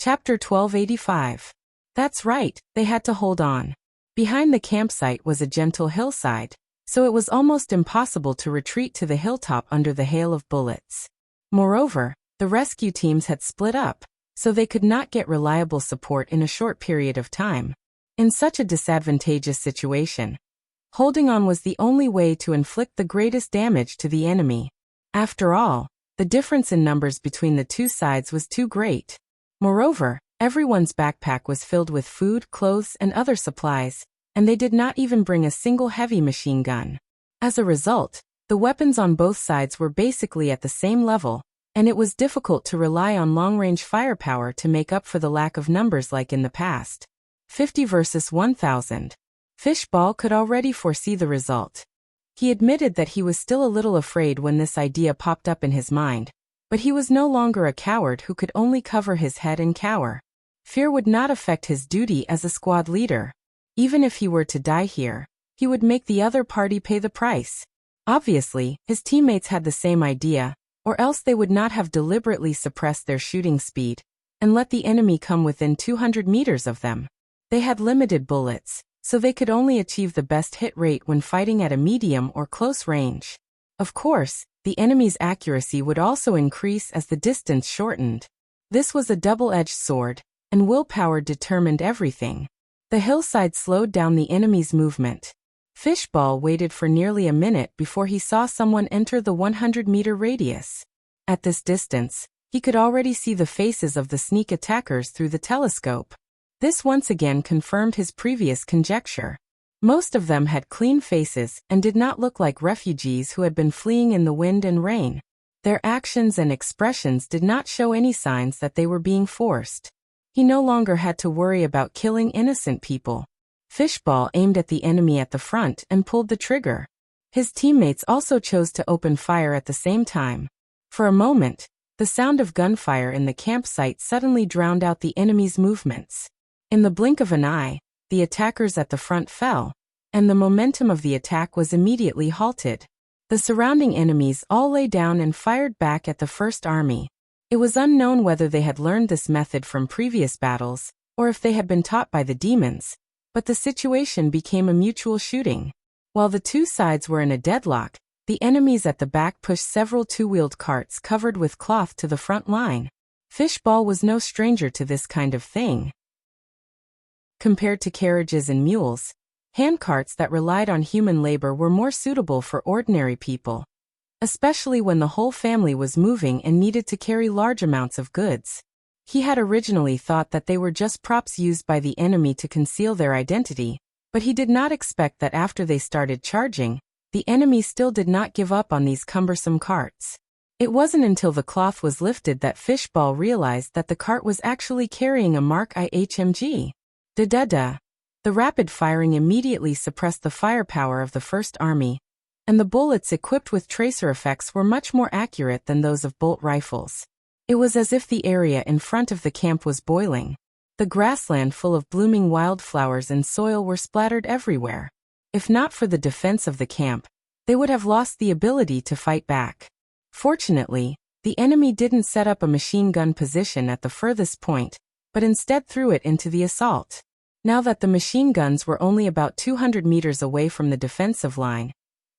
Chapter 1285. That's right, they had to hold on. Behind the campsite was a gentle hillside, so it was almost impossible to retreat to the hilltop under the hail of bullets. Moreover, the rescue teams had split up, so they could not get reliable support in a short period of time. In such a disadvantageous situation, holding on was the only way to inflict the greatest damage to the enemy. After all, the difference in numbers between the two sides was too great. Moreover, everyone's backpack was filled with food, clothes, and other supplies, and they did not even bring a single heavy machine gun. As a result, the weapons on both sides were basically at the same level, and it was difficult to rely on long-range firepower to make up for the lack of numbers like in the past. 50 versus 1,000. Fishball could already foresee the result. He admitted that he was still a little afraid when this idea popped up in his mind, but he was no longer a coward who could only cover his head and cower. Fear would not affect his duty as a squad leader. Even if he were to die here, he would make the other party pay the price. Obviously, his teammates had the same idea, or else they would not have deliberately suppressed their shooting speed and let the enemy come within 200 meters of them. They had limited bullets, so they could only achieve the best hit rate when fighting at a medium or close range. Of course, the enemy's accuracy would also increase as the distance shortened. This was a double-edged sword, and willpower determined everything. The hillside slowed down the enemy's movement. Fishball waited for nearly a minute before he saw someone enter the 100-meter radius. At this distance, he could already see the faces of the sneak attackers through the telescope. This once again confirmed his previous conjecture. Most of them had clean faces and did not look like refugees who had been fleeing in the wind and rain. Their actions and expressions did not show any signs that they were being forced. He no longer had to worry about killing innocent people. Fishball aimed at the enemy at the front and pulled the trigger. His teammates also chose to open fire at the same time. For a moment, the sound of gunfire in the campsite suddenly drowned out the enemy's movements. In the blink of an eye, the attackers at the front fell, and the momentum of the attack was immediately halted. The surrounding enemies all lay down and fired back at the First Army. It was unknown whether they had learned this method from previous battles, or if they had been taught by the demons, but the situation became a mutual shooting. While the two sides were in a deadlock, the enemies at the back pushed several two-wheeled carts covered with cloth to the front line. Fishball was no stranger to this kind of thing. Compared to carriages and mules, handcarts that relied on human labor were more suitable for ordinary people, especially when the whole family was moving and needed to carry large amounts of goods. He had originally thought that they were just props used by the enemy to conceal their identity, but he did not expect that after they started charging, the enemy still did not give up on these cumbersome carts. It wasn't until the cloth was lifted that Fishball realized that the cart was actually carrying a Mark I HMG. Da-da-da. The rapid firing immediately suppressed the firepower of the First Army, and the bullets equipped with tracer effects were much more accurate than those of bolt rifles. It was as if the area in front of the camp was boiling. The grassland full of blooming wildflowers and soil were splattered everywhere. If not for the defense of the camp, they would have lost the ability to fight back. Fortunately, the enemy didn't set up a machine gun position at the furthest point, but instead threw it into the assault. Now that the machine guns were only about 200 meters away from the defensive line,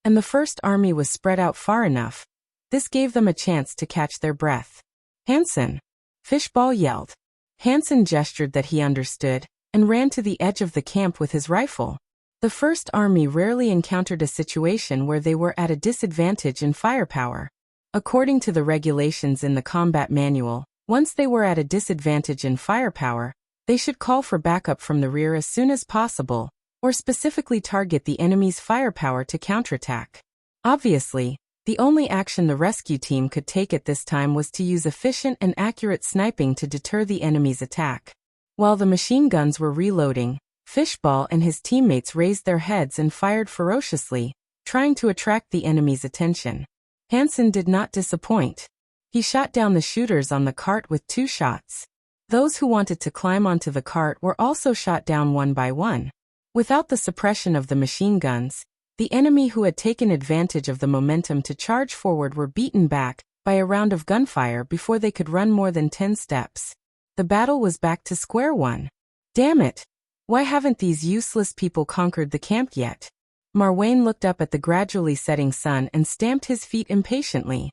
and the First Army was spread out far enough, this gave them a chance to catch their breath. "Hansen!" Fishball yelled. Hansen gestured that he understood, and ran to the edge of the camp with his rifle. The First Army rarely encountered a situation where they were at a disadvantage in firepower. According to the regulations in the combat manual, once they were at a disadvantage in firepower, they should call for backup from the rear as soon as possible, or specifically target the enemy's firepower to counterattack. Obviously, the only action the rescue team could take at this time was to use efficient and accurate sniping to deter the enemy's attack. While the machine guns were reloading, Fishball and his teammates raised their heads and fired ferociously, trying to attract the enemy's attention. Hansen did not disappoint. He shot down the shooters on the cart with 2 shots. Those who wanted to climb onto the cart were also shot down one by one. Without the suppression of the machine guns, the enemy who had taken advantage of the momentum to charge forward were beaten back by a round of gunfire before they could run more than 10 steps. The battle was back to square one. Damn it! Why haven't these useless people conquered the camp yet? Marwain looked up at the gradually setting sun and stamped his feet impatiently.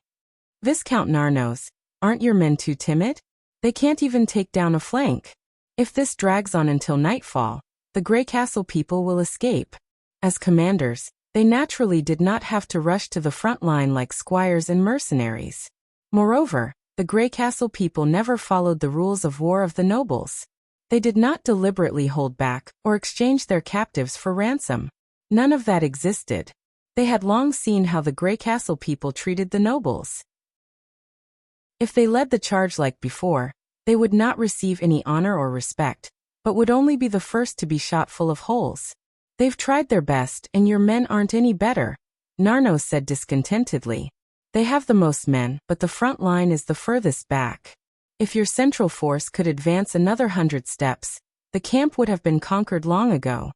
Viscount Narnos, aren't your men too timid? They can't even take down a flank. If this drags on until nightfall, the Grey Castle people will escape. As commanders, they naturally did not have to rush to the front line like squires and mercenaries. Moreover, the Grey Castle people never followed the rules of war of the nobles. They did not deliberately hold back or exchange their captives for ransom. None of that existed. They had long seen how the Grey Castle people treated the nobles. If they led the charge like before, they would not receive any honor or respect, but would only be the first to be shot full of holes. They've tried their best and your men aren't any better, Narnos said discontentedly. They have the most men, but the front line is the furthest back. If your central force could advance another 100 steps, the camp would have been conquered long ago.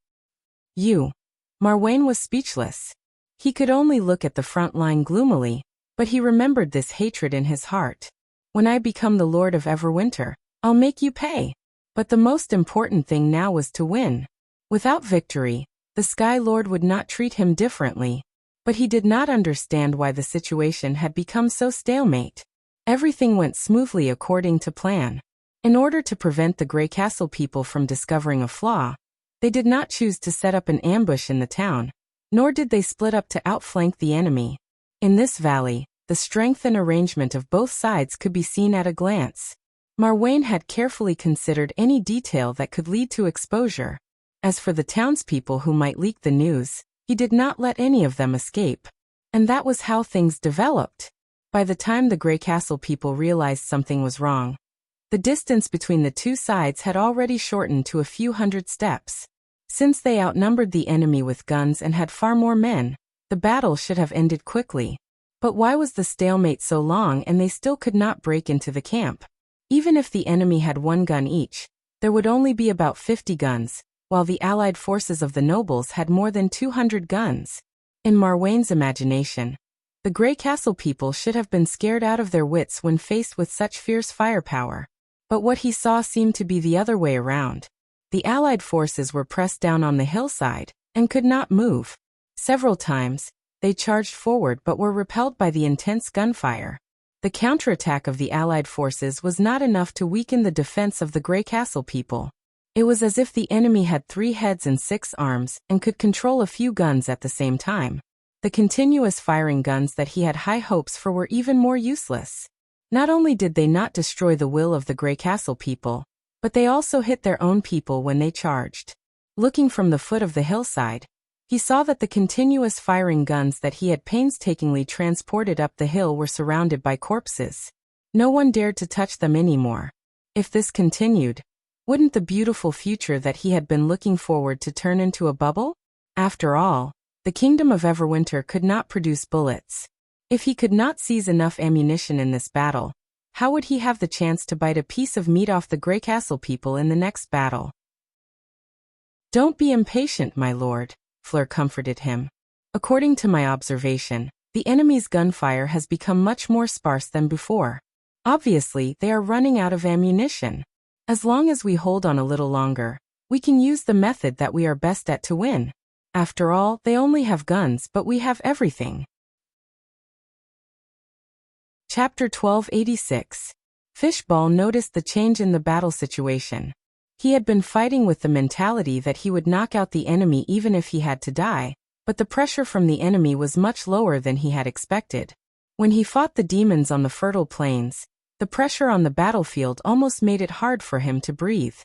Marwain was speechless. He could only look at the front line gloomily, but he remembered this hatred in his heart. When I become the Lord of Everwinter, I'll make you pay. But the most important thing now was to win. Without victory, the Sky Lord would not treat him differently. But he did not understand why the situation had become so stalemate. Everything went smoothly according to plan. In order to prevent the Grey Castle people from discovering a flaw, they did not choose to set up an ambush in the town, nor did they split up to outflank the enemy. In this valley, the strength and arrangement of both sides could be seen at a glance. Marwain had carefully considered any detail that could lead to exposure. As for the townspeople who might leak the news, he did not let any of them escape. And that was how things developed. By the time the Grey Castle people realized something was wrong, the distance between the two sides had already shortened to a few hundred steps. Since they outnumbered the enemy with guns and had far more men, the battle should have ended quickly. But why was the stalemate so long and they still could not break into the camp? Even if the enemy had one gun each, there would only be about 50 guns, while the allied forces of the nobles had more than 200 guns. In Marwain's imagination, the Grey Castle people should have been scared out of their wits when faced with such fierce firepower. But what he saw seemed to be the other way around. The allied forces were pressed down on the hillside and could not move. Several times, they charged forward but were repelled by the intense gunfire. The counterattack of the allied forces was not enough to weaken the defense of the Grey Castle people. It was as if the enemy had 3 heads and 6 arms and could control a few guns at the same time. The continuous firing guns that he had high hopes for were even more useless. Not only did they not destroy the will of the Grey Castle people, but they also hit their own people when they charged. Looking from the foot of the hillside, he saw that the continuous firing guns that he had painstakingly transported up the hill were surrounded by corpses. No one dared to touch them anymore. If this continued, wouldn't the beautiful future that he had been looking forward to turn into a bubble? After all, the Kingdom of Everwinter could not produce bullets. If he could not seize enough ammunition in this battle, how would he have the chance to bite a piece of meat off the Grey Castle people in the next battle? Don't be impatient, my lord, Fleur comforted him. According to my observation, the enemy's gunfire has become much more sparse than before. Obviously, they are running out of ammunition. As long as we hold on a little longer, we can use the method that we are best at to win. After all, they only have guns, but we have everything. Chapter 1286. Fishball noticed the change in the battle situation. He had been fighting with the mentality that he would knock out the enemy even if he had to die, but the pressure from the enemy was much lower than he had expected. When he fought the demons on the fertile plains, the pressure on the battlefield almost made it hard for him to breathe.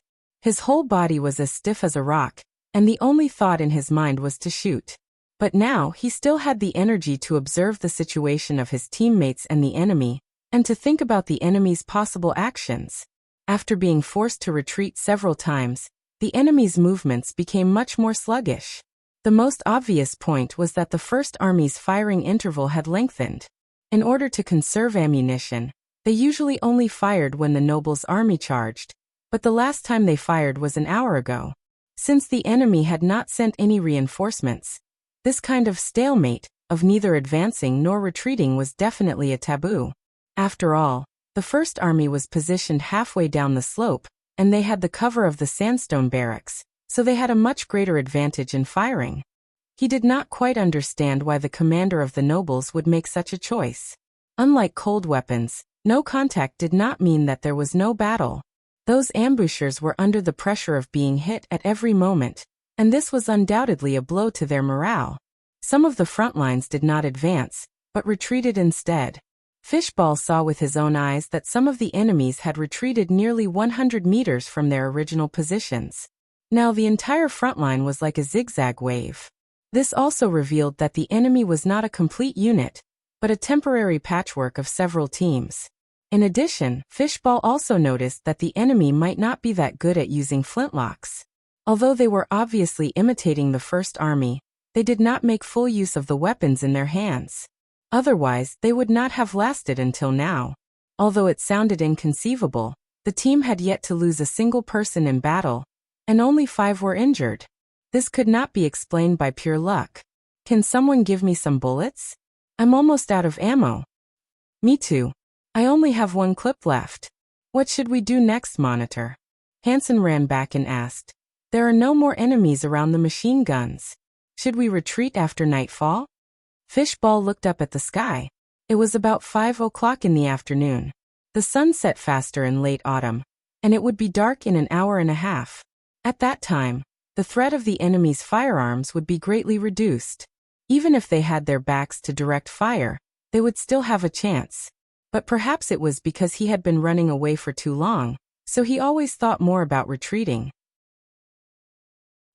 His whole body was as stiff as a rock, and the only thought in his mind was to shoot. But now he still had the energy to observe the situation of his teammates and the enemy, and to think about the enemy's possible actions. After being forced to retreat several times, the enemy's movements became much more sluggish. The most obvious point was that the First Army's firing interval had lengthened. In order to conserve ammunition, they usually only fired when the nobles' army charged, but the last time they fired was an hour ago. Since the enemy had not sent any reinforcements, this kind of stalemate, of neither advancing nor retreating, was definitely a taboo. After all, The first army was positioned halfway down the slope, and they had the cover of the sandstone barracks, so they had a much greater advantage in firing. He did not quite understand why the commander of the nobles would make such a choice. Unlike cold weapons, no contact did not mean that there was no battle. Those ambushers were under the pressure of being hit at every moment, and this was undoubtedly a blow to their morale. Some of the front lines did not advance, but retreated instead. Fishball saw with his own eyes that some of the enemies had retreated nearly 100 meters from their original positions. Now the entire front line was like a zigzag wave. This also revealed that the enemy was not a complete unit, but a temporary patchwork of several teams. In addition, Fishball also noticed that the enemy might not be that good at using flintlocks. Although they were obviously imitating the first army, they did not make full use of the weapons in their hands. Otherwise, they would not have lasted until now. Although it sounded inconceivable, the team had yet to lose a single person in battle, and only 5 were injured. This could not be explained by pure luck. Can someone give me some bullets? I'm almost out of ammo. Me too. I only have 1 clip left. What should we do next, Monitor? Hansen ran back and asked. There are no more enemies around the machine guns. Should we retreat after nightfall? Fishball looked up at the sky. It was about 5 o'clock in the afternoon. The sun set faster in late autumn, and it would be dark in an hour and a half. At that time, the threat of the enemy's firearms would be greatly reduced. Even if they had their backs to direct fire, they would still have a chance. But perhaps it was because he had been running away for too long, so he always thought more about retreating.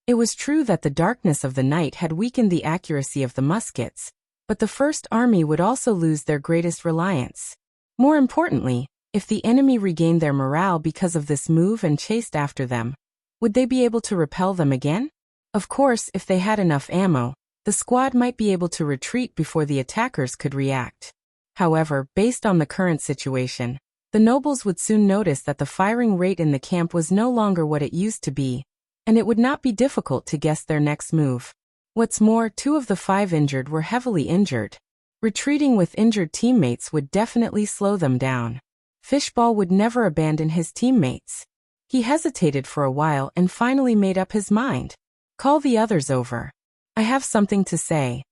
It was true that the darkness of the night had weakened the accuracy of the muskets, but the First Army would also lose their greatest reliance. More importantly, if the enemy regained their morale because of this move and chased after them, would they be able to repel them again? Of course, if they had enough ammo, the squad might be able to retreat before the attackers could react. However, based on the current situation, the nobles would soon notice that the firing rate in the camp was no longer what it used to be, and it would not be difficult to guess their next move. What's more, 2 of the 5 injured were heavily injured. Retreating with injured teammates would definitely slow them down. Fishball would never abandon his teammates. He hesitated for a while and finally made up his mind. Call the others over. I have something to say.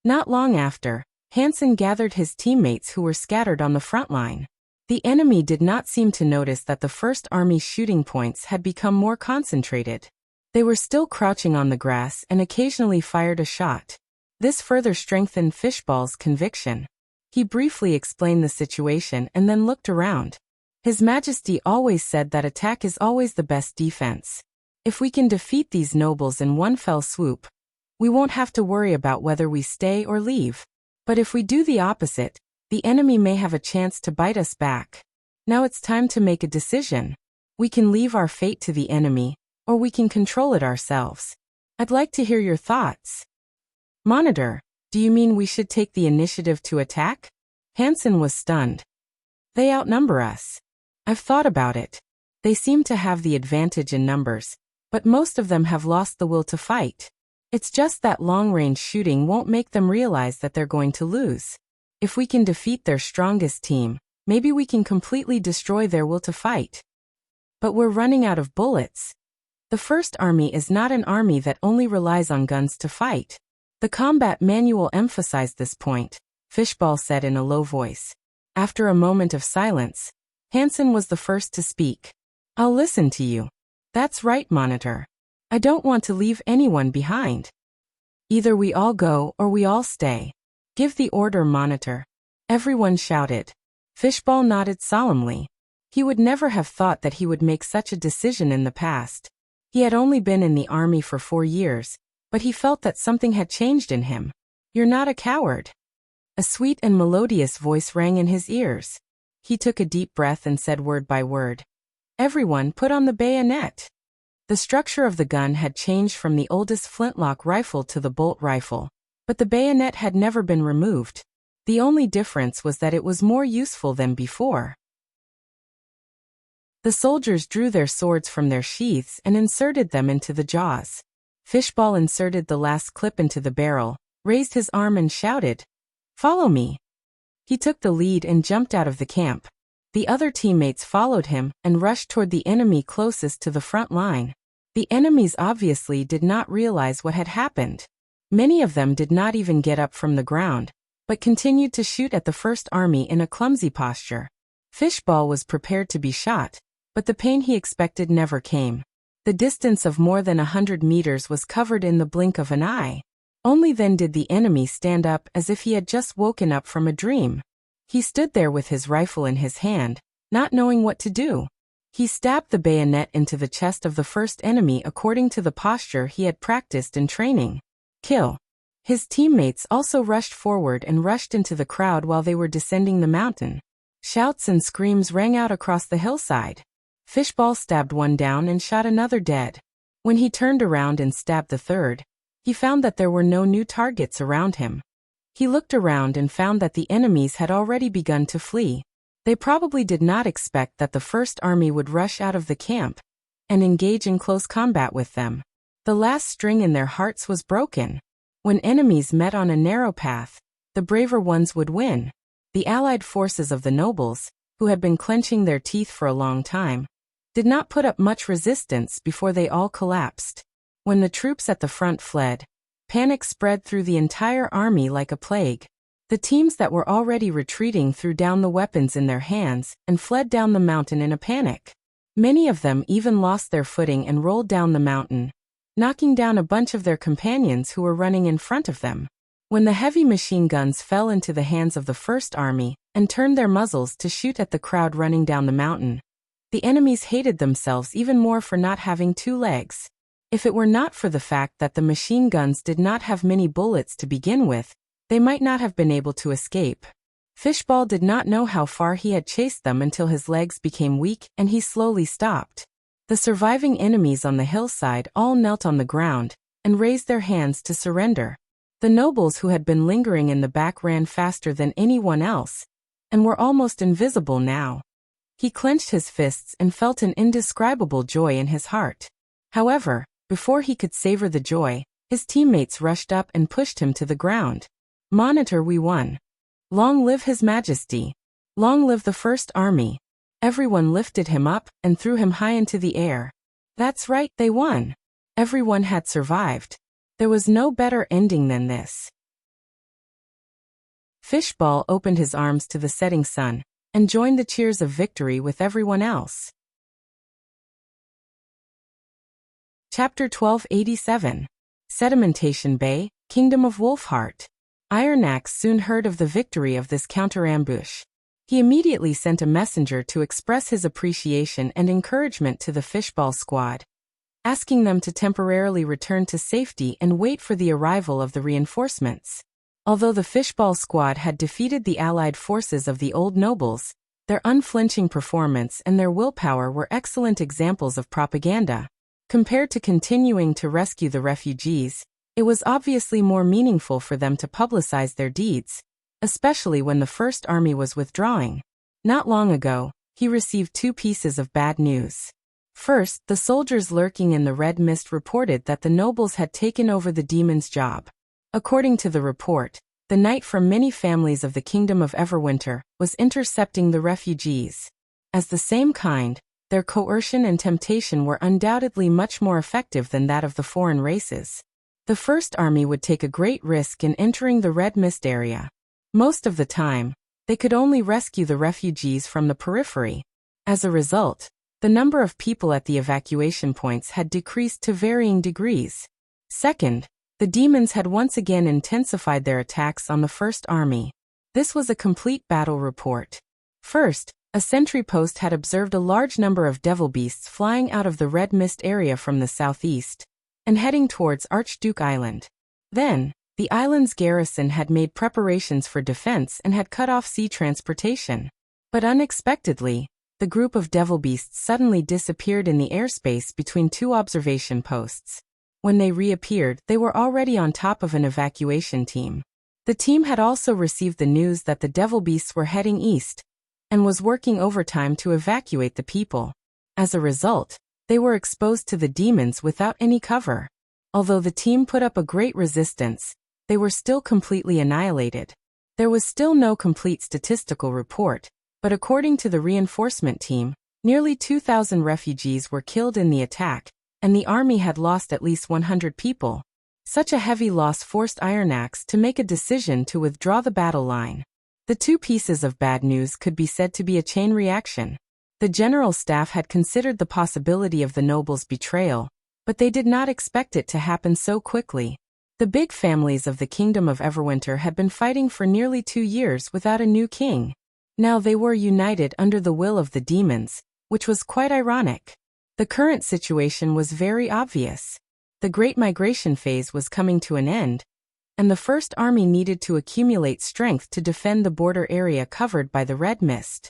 Not long after, Hansen gathered his teammates who were scattered on the front line. The enemy did not seem to notice that the First Army's shooting points had become more concentrated. They were still crouching on the grass and occasionally fired a shot. This further strengthened Fishball's conviction. He briefly explained the situation and then looked around. His Majesty always said that attack is always the best defense. If we can defeat these nobles in one fell swoop, we won't have to worry about whether we stay or leave. But if we do the opposite, the enemy may have a chance to bite us back. Now it's time to make a decision. We can leave our fate to the enemy, or we can control it ourselves. I'd like to hear your thoughts. Monitor, do you mean we should take the initiative to attack? Hansen was stunned. They outnumber us. I've thought about it. They seem to have the advantage in numbers, but most of them have lost the will to fight. It's just that long-range shooting won't make them realize that they're going to lose. If we can defeat their strongest team, maybe we can completely destroy their will to fight. But we're running out of bullets. The First Army is not an army that only relies on guns to fight. The combat manual emphasized this point, Fishball said in a low voice. After a moment of silence, Hansen was the first to speak. I'll listen to you. That's right, Monitor. I don't want to leave anyone behind. Either we all go or we all stay. Give the order, Monitor. Everyone shouted. Fishball nodded solemnly. He would never have thought that he would make such a decision in the past. He had only been in the army for 4 years, but he felt that something had changed in him. You're not a coward. A sweet and melodious voice rang in his ears. He took a deep breath and said word by word. Everyone put on the bayonet. The structure of the gun had changed from the oldest flintlock rifle to the bolt rifle, but the bayonet had never been removed. The only difference was that it was more useful than before. The soldiers drew their swords from their sheaths and inserted them into the jaws. Fishball inserted the last clip into the barrel, raised his arm and shouted, "Follow me." He took the lead and jumped out of the camp. The other teammates followed him and rushed toward the enemy closest to the front line. The enemies obviously did not realize what had happened. Many of them did not even get up from the ground, but continued to shoot at the First Army in a clumsy posture. Fishball was prepared to be shot, but the pain he expected never came. The distance of more than 100 meters was covered in the blink of an eye. Only then did the enemy stand up as if he had just woken up from a dream. He stood there with his rifle in his hand, not knowing what to do. He stabbed the bayonet into the chest of the first enemy according to the posture he had practiced in training. Kill. His teammates also rushed forward and rushed into the crowd while they were descending the mountain. Shouts and screams rang out across the hillside. Fishball stabbed one down and shot another dead. When he turned around and stabbed the third, he found that there were no new targets around him. He looked around and found that the enemies had already begun to flee. They probably did not expect that the First Army would rush out of the camp and engage in close combat with them. The last string in their hearts was broken. When enemies met on a narrow path, the braver ones would win. The allied forces of the nobles, who had been clenching their teeth for a long time, did not put up much resistance before they all collapsed. When the troops at the front fled, panic spread through the entire army like a plague. The teams that were already retreating threw down the weapons in their hands and fled down the mountain in a panic. Many of them even lost their footing and rolled down the mountain, knocking down a bunch of their companions who were running in front of them. When the heavy machine guns fell into the hands of the First Army and turned their muzzles to shoot at the crowd running down the mountain, the enemies hated themselves even more for not having two legs. If it were not for the fact that the machine guns did not have many bullets to begin with, they might not have been able to escape. Fishball did not know how far he had chased them until his legs became weak and he slowly stopped. The surviving enemies on the hillside all knelt on the ground and raised their hands to surrender. The nobles who had been lingering in the back ran faster than anyone else and were almost invisible now. He clenched his fists and felt an indescribable joy in his heart. However, before he could savor the joy, his teammates rushed up and pushed him to the ground. "Monitor, we won. Long live His Majesty. Long live the First Army." Everyone lifted him up and threw him high into the air. That's right, they won. Everyone had survived. There was no better ending than this. Fishball opened his arms to the setting sun and joined the cheers of victory with everyone else. Chapter 1287. Sedimentation Bay, Kingdom of Wolfheart. Ironax soon heard of the victory of this counter-ambush. He immediately sent a messenger to express his appreciation and encouragement to the Fishball squad, asking them to temporarily return to safety and wait for the arrival of the reinforcements. Although the Fishball squad had defeated the allied forces of the old nobles, their unflinching performance and their willpower were excellent examples of propaganda. Compared to continuing to rescue the refugees, it was obviously more meaningful for them to publicize their deeds, especially when the First Army was withdrawing. Not long ago, he received two pieces of bad news. First, the soldiers lurking in the red mist reported that the nobles had taken over the demon's job. According to the report, the knight from many families of the Kingdom of Everwinter was intercepting the refugees. As the same kind, their coercion and temptation were undoubtedly much more effective than that of the foreign races. The First Army would take a great risk in entering the Red Mist area. Most of the time, they could only rescue the refugees from the periphery. As a result, the number of people at the evacuation points had decreased to varying degrees. Second, the demons had once again intensified their attacks on the First Army. This was a complete battle report. First, a sentry post had observed a large number of devil beasts flying out of the Red Mist area from the southeast and heading towards Archduke Island. Then, the island's garrison had made preparations for defense and had cut off sea transportation. But unexpectedly, the group of devil beasts suddenly disappeared in the airspace between two observation posts. When they reappeared, they were already on top of an evacuation team. The team had also received the news that the devil beasts were heading east and was working overtime to evacuate the people. As a result, they were exposed to the demons without any cover. Although the team put up a great resistance, they were still completely annihilated. There was still no complete statistical report, But according to the reinforcement team, nearly 2,000 refugees were killed in the attack, and the army had lost at least 100 people. Such a heavy loss forced Iron Axe to make a decision to withdraw the battle line. The two pieces of bad news could be said to be a chain reaction. The general staff had considered the possibility of the nobles' betrayal, but they did not expect it to happen so quickly. The big families of the Kingdom of Everwinter had been fighting for nearly 2 years without a new king. Now they were united under the will of the demons, which was quite ironic. The current situation was very obvious. The Great Migration phase was coming to an end, and the First Army needed to accumulate strength to defend the border area covered by the Red Mist.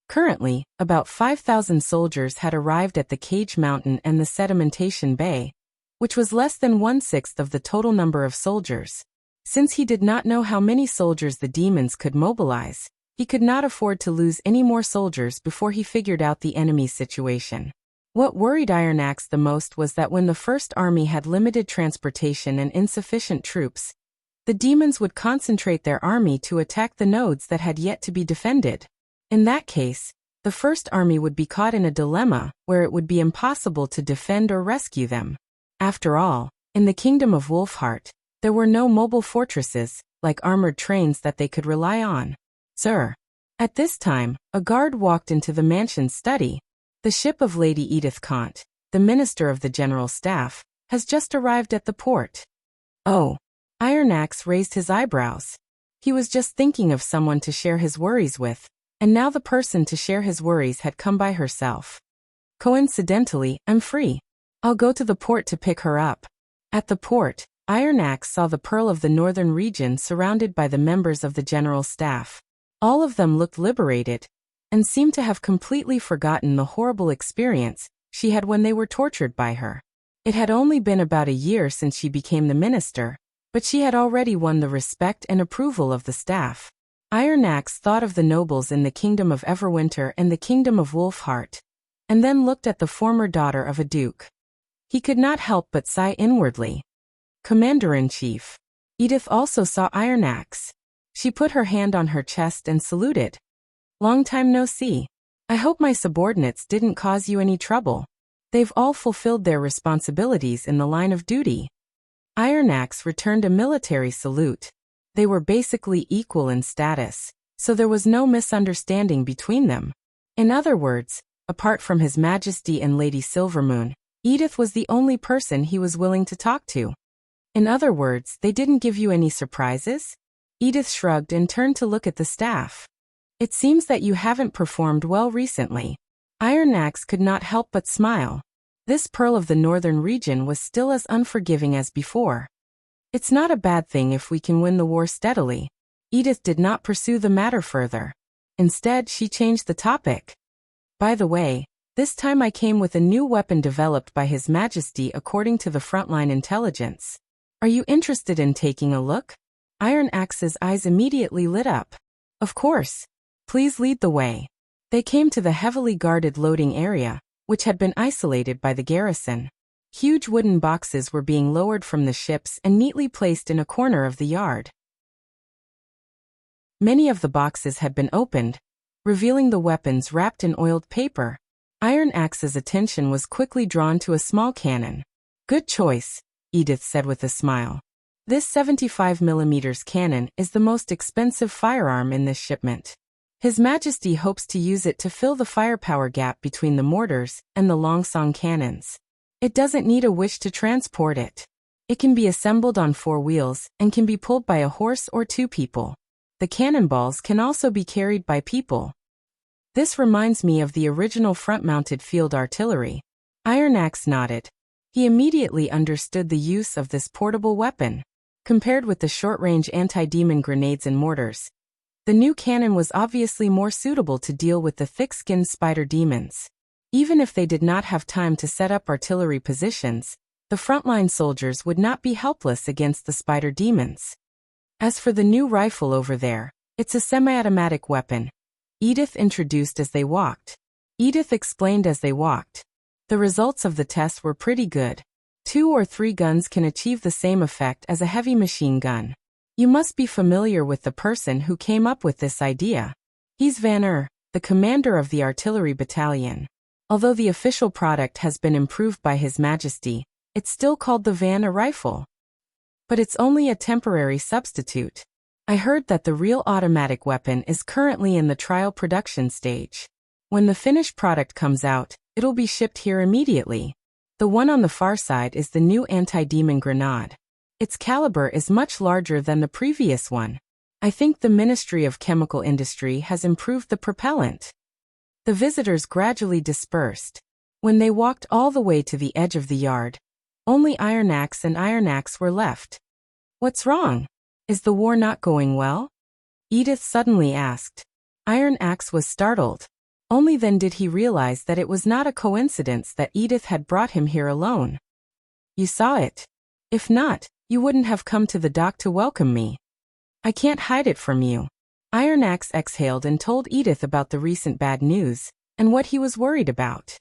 Currently, about 5,000 soldiers had arrived at the Cage Mountain and the Sedimentation Bay, which was less than 1/6 of the total number of soldiers. Since he did not know how many soldiers the demons could mobilize, he could not afford to lose any more soldiers before he figured out the enemy's situation. What worried Iron Axe the most was that when the First Army had limited transportation and insufficient troops, the demons would concentrate their army to attack the nodes that had yet to be defended. In that case, the First Army would be caught in a dilemma where it would be impossible to defend or rescue them. After all, in the Kingdom of Wolfheart, there were no mobile fortresses, like armored trains that they could rely on. Sir. At this time, a guard walked into the mansion's study. The ship of Lady Edith Kant, the Minister of the General Staff, has just arrived at the port. Oh. Iron Axe raised his eyebrows. He was just thinking of someone to share his worries with, and now the person to share his worries had come by herself. Coincidentally, I'm free. I'll go to the port to pick her up. At the port, Iron Axe saw the Pearl of the Northern Region surrounded by the members of the General Staff. All of them looked liberated, and seemed to have completely forgotten the horrible experience she had when they were tortured by her. It had only been about a year since she became the minister, but she had already won the respect and approval of the staff. Iron Axe thought of the nobles in the Kingdom of Everwinter and the Kingdom of Wolfheart, and then looked at the former daughter of a duke. He could not help but sigh inwardly. Commander-in-Chief. Edith also saw Iron Axe. She put her hand on her chest and saluted. Long time no see. I hope my subordinates didn't cause you any trouble. They've all fulfilled their responsibilities in the line of duty. Iron Axe returned a military salute. They were basically equal in status, so there was no misunderstanding between them. In other words, apart from His Majesty and Lady Silvermoon, Edith was the only person he was willing to talk to. In other words, they didn't give you any surprises? Edith shrugged and turned to look at the staff. It seems that you haven't performed well recently. Iron Axe could not help but smile. This Pearl of the Northern Region was still as unforgiving as before. It's not a bad thing if we can win the war steadily. Edith did not pursue the matter further. Instead, she changed the topic. By the way, this time I came with a new weapon developed by His Majesty according to the frontline intelligence. Are you interested in taking a look? Iron Axe's eyes immediately lit up. Of course. Please lead the way. They came to the heavily guarded loading area, which had been isolated by the garrison. Huge wooden boxes were being lowered from the ships and neatly placed in a corner of the yard. Many of the boxes had been opened, revealing the weapons wrapped in oiled paper. Iron Axe's attention was quickly drawn to a small cannon. Good choice, Edith said with a smile. This 75mm cannon is the most expensive firearm in this shipment. His Majesty hopes to use it to fill the firepower gap between the mortars and the Longsong cannons. It doesn't need a wish to transport it. It can be assembled on 4 wheels and can be pulled by a horse or 2 people. The cannonballs can also be carried by people. This reminds me of the original front-mounted field artillery. Iron Axe nodded. He immediately understood the use of this portable weapon. Compared with the short-range anti-demon grenades and mortars, the new cannon was obviously more suitable to deal with the thick-skinned spider demons. Even if they did not have time to set up artillery positions, the frontline soldiers would not be helpless against the spider demons. As for the new rifle over there, it's a semi-automatic weapon, Edith introduced as they walked. Edith explained as they walked. The results of the test were pretty good. 2 or 3 guns can achieve the same effect as a heavy machine gun. You must be familiar with the person who came up with this idea. He's Van the commander of the artillery battalion. Although the official product has been improved by His Majesty, it's still called the Van rifle. But it's only a temporary substitute. I heard that the real automatic weapon is currently in the trial production stage. When the finished product comes out, it'll be shipped here immediately. The one on the far side is the new anti-demon grenade. Its caliber is much larger than the previous one. I think the Ministry of Chemical Industry has improved the propellant. The visitors gradually dispersed. When they walked all the way to the edge of the yard, only Iron Axe and Iron Axe were left. What's wrong? Is the war not going well? Edith suddenly asked. Iron Axe was startled. Only then did he realize that it was not a coincidence that Edith had brought him here alone. You saw it. If not, you wouldn't have come to the dock to welcome me. I can't hide it from you. Iron Axe exhaled and told Edith about the recent bad news, and what he was worried about.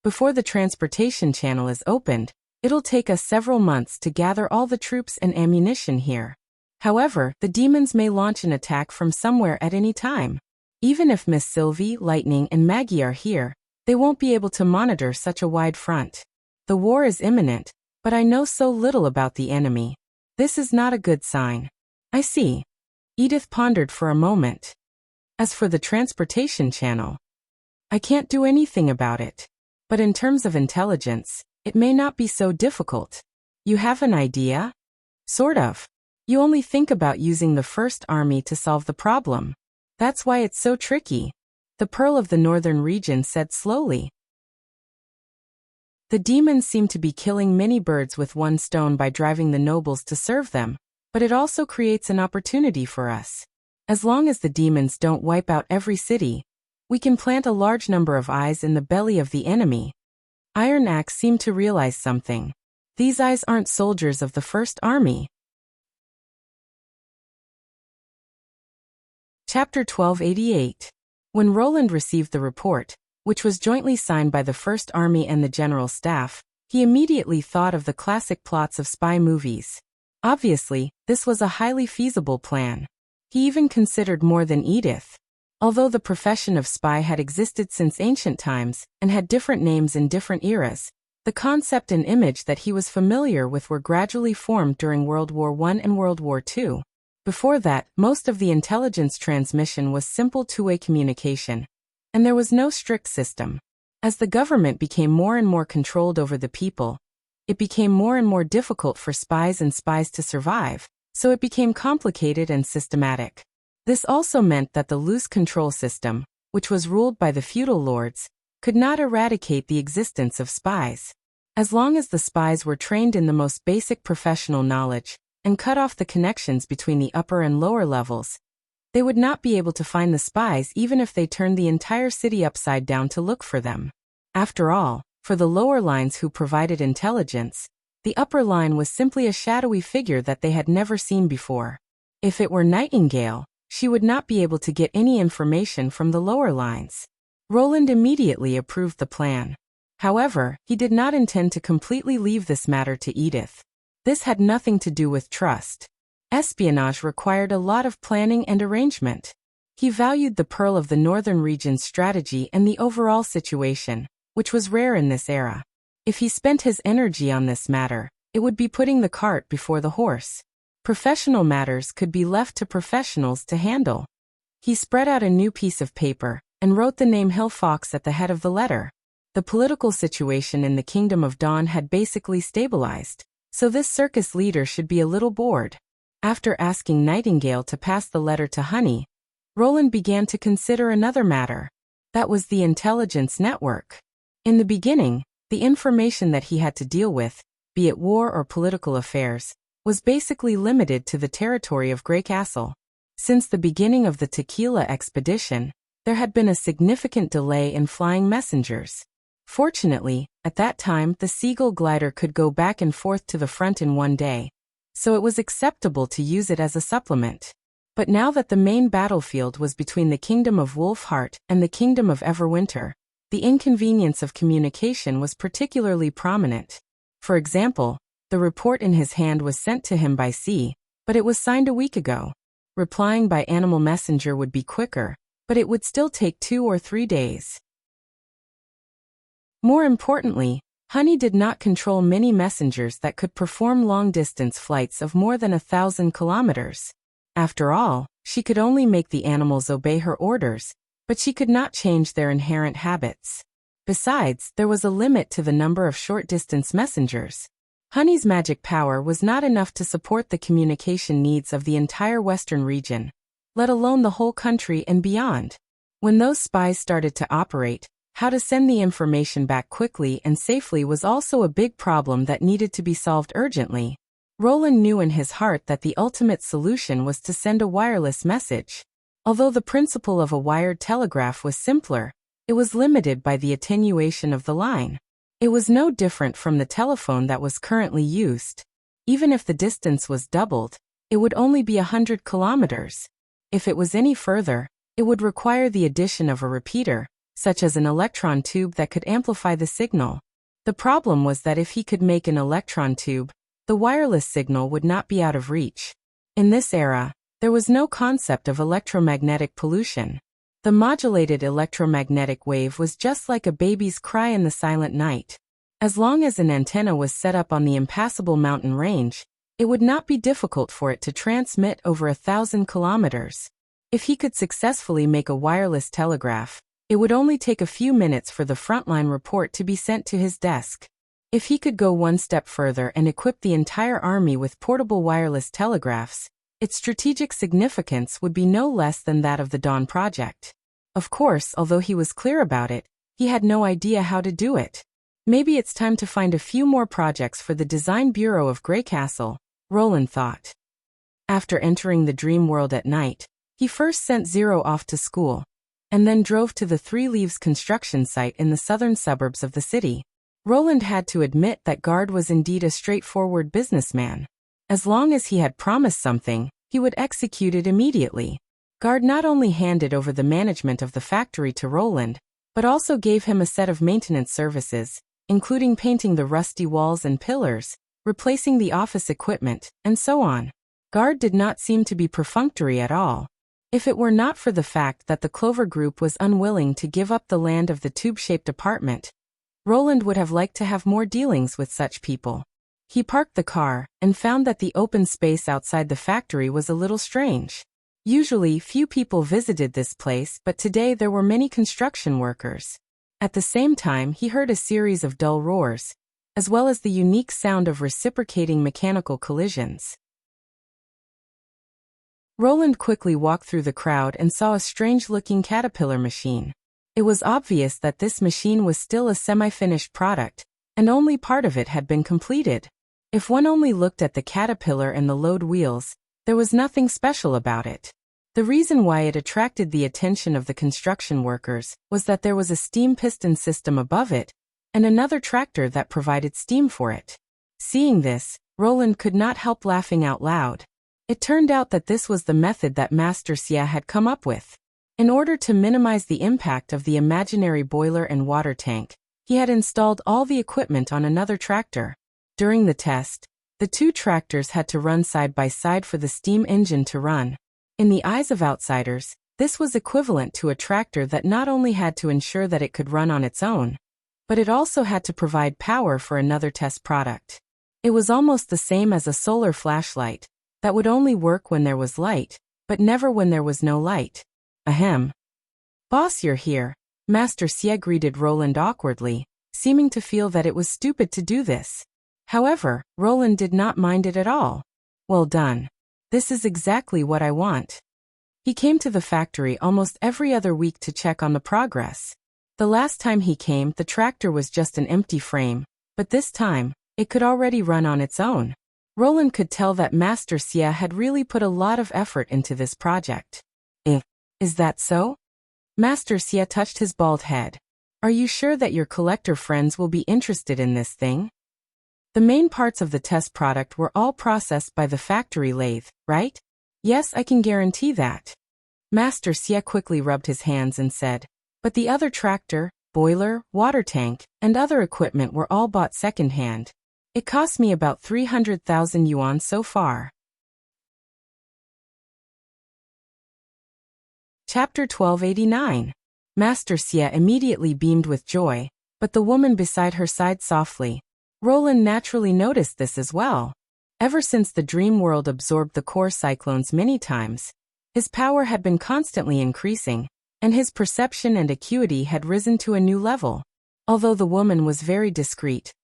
Before the transportation channel is opened, it'll take us several months to gather all the troops and ammunition here. However, the demons may launch an attack from somewhere at any time. Even if Miss Sylvie, Lightning, and Maggie are here, they won't be able to monitor such a wide front. The war is imminent, but I know so little about the enemy. This is not a good sign. I see. Edith pondered for a moment. As for the transportation channel, I can't do anything about it. But in terms of intelligence, it may not be so difficult. You have an idea? Sort of. You only think about using the First Army to solve the problem. That's why it's so tricky. The Pearl of the Northern Region said slowly. The demons seem to be killing many birds with one stone by driving the nobles to serve them, but it also creates an opportunity for us. As long as the demons don't wipe out every city, we can plant a large number of eyes in the belly of the enemy. Iron Axe seemed to realize something. These eyes aren't soldiers of the First Army. Chapter 1288. When Roland received the report, which was jointly signed by the First Army and the General Staff, he immediately thought of the classic plots of spy movies. Obviously, this was a highly feasible plan. He even considered more than Edith. Although the profession of spy had existed since ancient times, and had different names in different eras, the concept and image that he was familiar with were gradually formed during World War I and World War II. Before that, most of the intelligence transmission was simple two-way communication, and there was no strict system. As the government became more and more controlled over the people, it became more and more difficult for spies to survive, so it became complicated and systematic. This also meant that the loose control system, which was ruled by the feudal lords, could not eradicate the existence of spies. As long as the spies were trained in the most basic professional knowledge, and cut off the connections between the upper and lower levels, they would not be able to find the spies even if they turned the entire city upside down to look for them. After all, for the lower lines who provided intelligence, the upper line was simply a shadowy figure that they had never seen before. If it were Nightingale, she would not be able to get any information from the lower lines. Roland immediately approved the plan. However, he did not intend to completely leave this matter to Edith. This had nothing to do with trust. Espionage required a lot of planning and arrangement. He valued the Pearl of the Northern Region's strategy and the overall situation, which was rare in this era. If he spent his energy on this matter, it would be putting the cart before the horse. Professional matters could be left to professionals to handle. He spread out a new piece of paper, and wrote the name Hill Fox at the head of the letter. The political situation in the Kingdom of Dawn had basically stabilized, so this circus leader should be a little bored. After asking Nightingale to pass the letter to Honey, Roland began to consider another matter. That was the intelligence network. In the beginning, the information that he had to deal with, be it war or political affairs, was basically limited to the territory of Grey Castle. Since the beginning of the Tequila expedition, there had been a significant delay in flying messengers. Fortunately, at that time the Seagull glider could go back and forth to the front in one day, so it was acceptable to use it as a supplement. But now that the main battlefield was between the Kingdom of Wolfheart and the Kingdom of Everwinter, the inconvenience of communication was particularly prominent. For example, the report in his hand was sent to him by sea, But it was signed a week ago. Replying by animal messenger would be quicker, but it would still take 2 or 3 days. More importantly, Honey did not control many messengers that could perform long-distance flights of more than 1,000 kilometers. After all, she could only make the animals obey her orders, but she could not change their inherent habits. Besides, there was a limit to the number of short-distance messengers. Honey's magic power was not enough to support the communication needs of the entire western region, let alone the whole country and beyond. When those spies started to operate, how to send the information back quickly and safely was also a big problem that needed to be solved urgently. Roland knew in his heart that the ultimate solution was to send a wireless message. Although the principle of a wired telegraph was simpler, it was limited by the attenuation of the line. It was no different from the telephone that was currently used. Even if the distance was doubled, it would only be 100 kilometers. If it was any further, it would require the addition of a repeater, such as an electron tube that could amplify the signal. The problem was that if he could make an electron tube, the wireless signal would not be out of reach. In this era, there was no concept of electromagnetic pollution. The modulated electromagnetic wave was just like a baby's cry in the silent night. As long as an antenna was set up on the impassable mountain range, it would not be difficult for it to transmit over 1,000 kilometers. If he could successfully make a wireless telegraph, it would only take a few minutes for the frontline report to be sent to his desk. If he could go one step further and equip the entire army with portable wireless telegraphs, its strategic significance would be no less than that of the Dawn Project. Of course, although he was clear about it, he had no idea how to do it. Maybe it's time to find a few more projects for the Design Bureau of Greycastle, Roland thought. After entering the dream world at night, he first sent Zero off to school, and then drove to the Three Leaves construction site in the southern suburbs of the city. Roland had to admit that Guard was indeed a straightforward businessman. As long as he had promised something, he would execute it immediately. Guard not only handed over the management of the factory to Roland, but also gave him a set of maintenance services, including painting the rusty walls and pillars, replacing the office equipment, and so on. Guard did not seem to be perfunctory at all. If it were not for the fact that the Clover Group was unwilling to give up the land of the tube-shaped apartment, Roland would have liked to have more dealings with such people. He parked the car and found that the open space outside the factory was a little strange. Usually, few people visited this place, but today there were many construction workers. At the same time, he heard a series of dull roars, as well as the unique sound of reciprocating mechanical collisions. Roland quickly walked through the crowd and saw a strange-looking caterpillar machine. It was obvious that this machine was still a semi-finished product, and only part of it had been completed. If one only looked at the caterpillar and the load wheels, there was nothing special about it. The reason why it attracted the attention of the construction workers was that there was a steam piston system above it, and another tractor that provided steam for it. Seeing this, Roland could not help laughing out loud. It turned out that this was the method that Master Xia had come up with. In order to minimize the impact of the imaginary boiler and water tank, he had installed all the equipment on another tractor. During the test, the two tractors had to run side by side for the steam engine to run. In the eyes of outsiders, this was equivalent to a tractor that not only had to ensure that it could run on its own, but it also had to provide power for another test product. It was almost the same as a solar flashlight, that would only work when there was light, but never when there was no light. Ahem. Boss, you're here. Master Xie greeted Roland awkwardly, seeming to feel that it was stupid to do this. However, Roland did not mind it at all. Well done. This is exactly what I want. He came to the factory almost every other week to check on the progress. The last time he came, the tractor was just an empty frame, but this time, it could already run on its own. Roland could tell that Master Xie had really put a lot of effort into this project. Is that so? Master Xie touched his bald head. Are you sure that your collector friends will be interested in this thing? The main parts of the test product were all processed by the factory lathe, right? Yes, I can guarantee that. Master Xie quickly rubbed his hands and said, but the other tractor, boiler, water tank, and other equipment were all bought second-hand. It cost me about 300,000 yuan so far. Chapter 1289. Master Xie immediately beamed with joy, but the woman beside her sighed softly. Roland naturally noticed this as well. Ever since the dream world absorbed the core cyclones many times, his power had been constantly increasing, and his perception and acuity had risen to a new level. Although the woman was very discreet,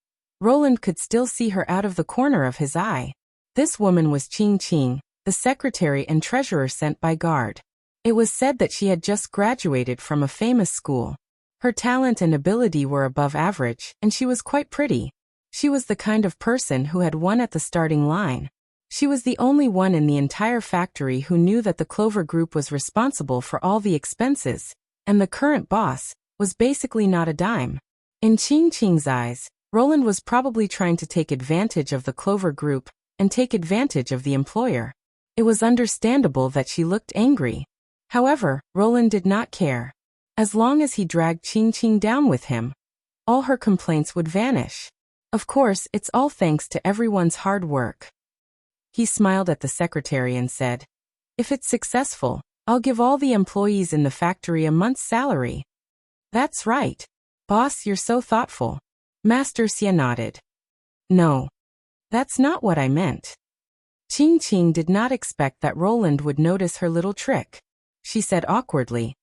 Roland could still see her out of the corner of his eye. This woman was Qing, the secretary and treasurer sent by Guard. It was said that she had just graduated from a famous school. Her talent and ability were above average, and she was quite pretty. She was the kind of person who had won at the starting line. She was the only one in the entire factory who knew that the Clover Group was responsible for all the expenses, and the current boss was basically not a dime. In Qing's eyes, Roland was probably trying to take advantage of the Clover Group and take advantage of the employer. It was understandable that she looked angry. However, Roland did not care. As long as he dragged Qing down with him, all her complaints would vanish. Of course, it's all thanks to everyone's hard work. He smiled at the secretary and said, "If it's successful, I'll give all the employees in the factory a month's salary." "That's right. Boss, you're so thoughtful." Master Xie nodded. "No. That's not what I meant." Qing did not expect that Roland would notice her little trick. She said awkwardly,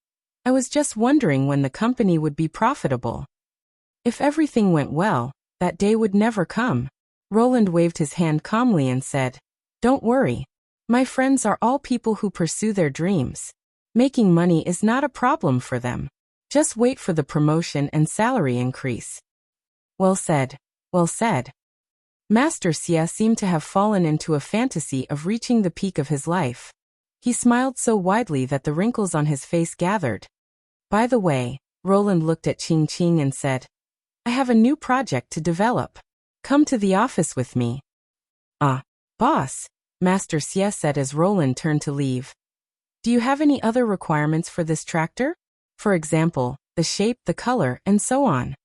"I was just wondering when the company would be profitable. If everything went well, that day would never come." Roland waved his hand calmly and said, "Don't worry. My friends are all people who pursue their dreams. Making money is not a problem for them. Just wait for the promotion and salary increase." Well said, well said. Master Xie seemed to have fallen into a fantasy of reaching the peak of his life. He smiled so widely that the wrinkles on his face gathered. "By the way," Roland looked at Qing and said, "I have a new project to develop. Come to the office with me." "Ah, boss," Master Xie said as Roland turned to leave. "Do you have any other requirements for this tractor? For example, the shape, the color, and so on.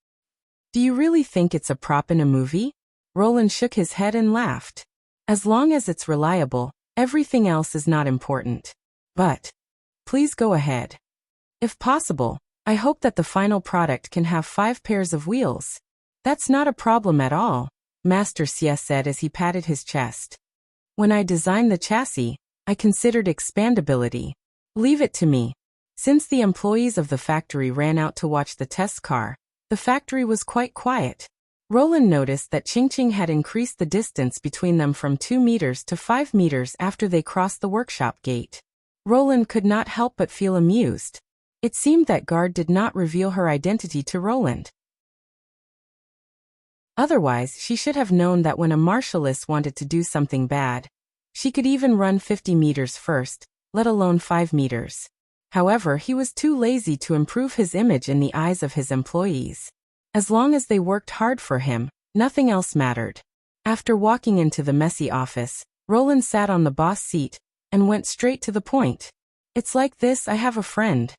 Do you really think it's a prop in a movie?" Roland shook his head and laughed. "As long as it's reliable, everything else is not important. But please go ahead. If possible, I hope that the final product can have 5 pairs of wheels." "That's not a problem at all," Master Xie said as he patted his chest. "When I designed the chassis, I considered expandability. Leave it to me." Since the employees of the factory ran out to watch the test car, the factory was quite quiet. Roland noticed that Qing had increased the distance between them from 2 meters to 5 meters after they crossed the workshop gate. Roland could not help but feel amused. It seemed that Guard did not reveal her identity to Roland. Otherwise, she should have known that when a marshalless wanted to do something bad, she could even run 50 meters first, let alone 5 meters. However, he was too lazy to improve his image in the eyes of his employees. As long as they worked hard for him, nothing else mattered. After walking into the messy office, Roland sat on the boss seat and went straight to the point. "It's like this, I have a friend."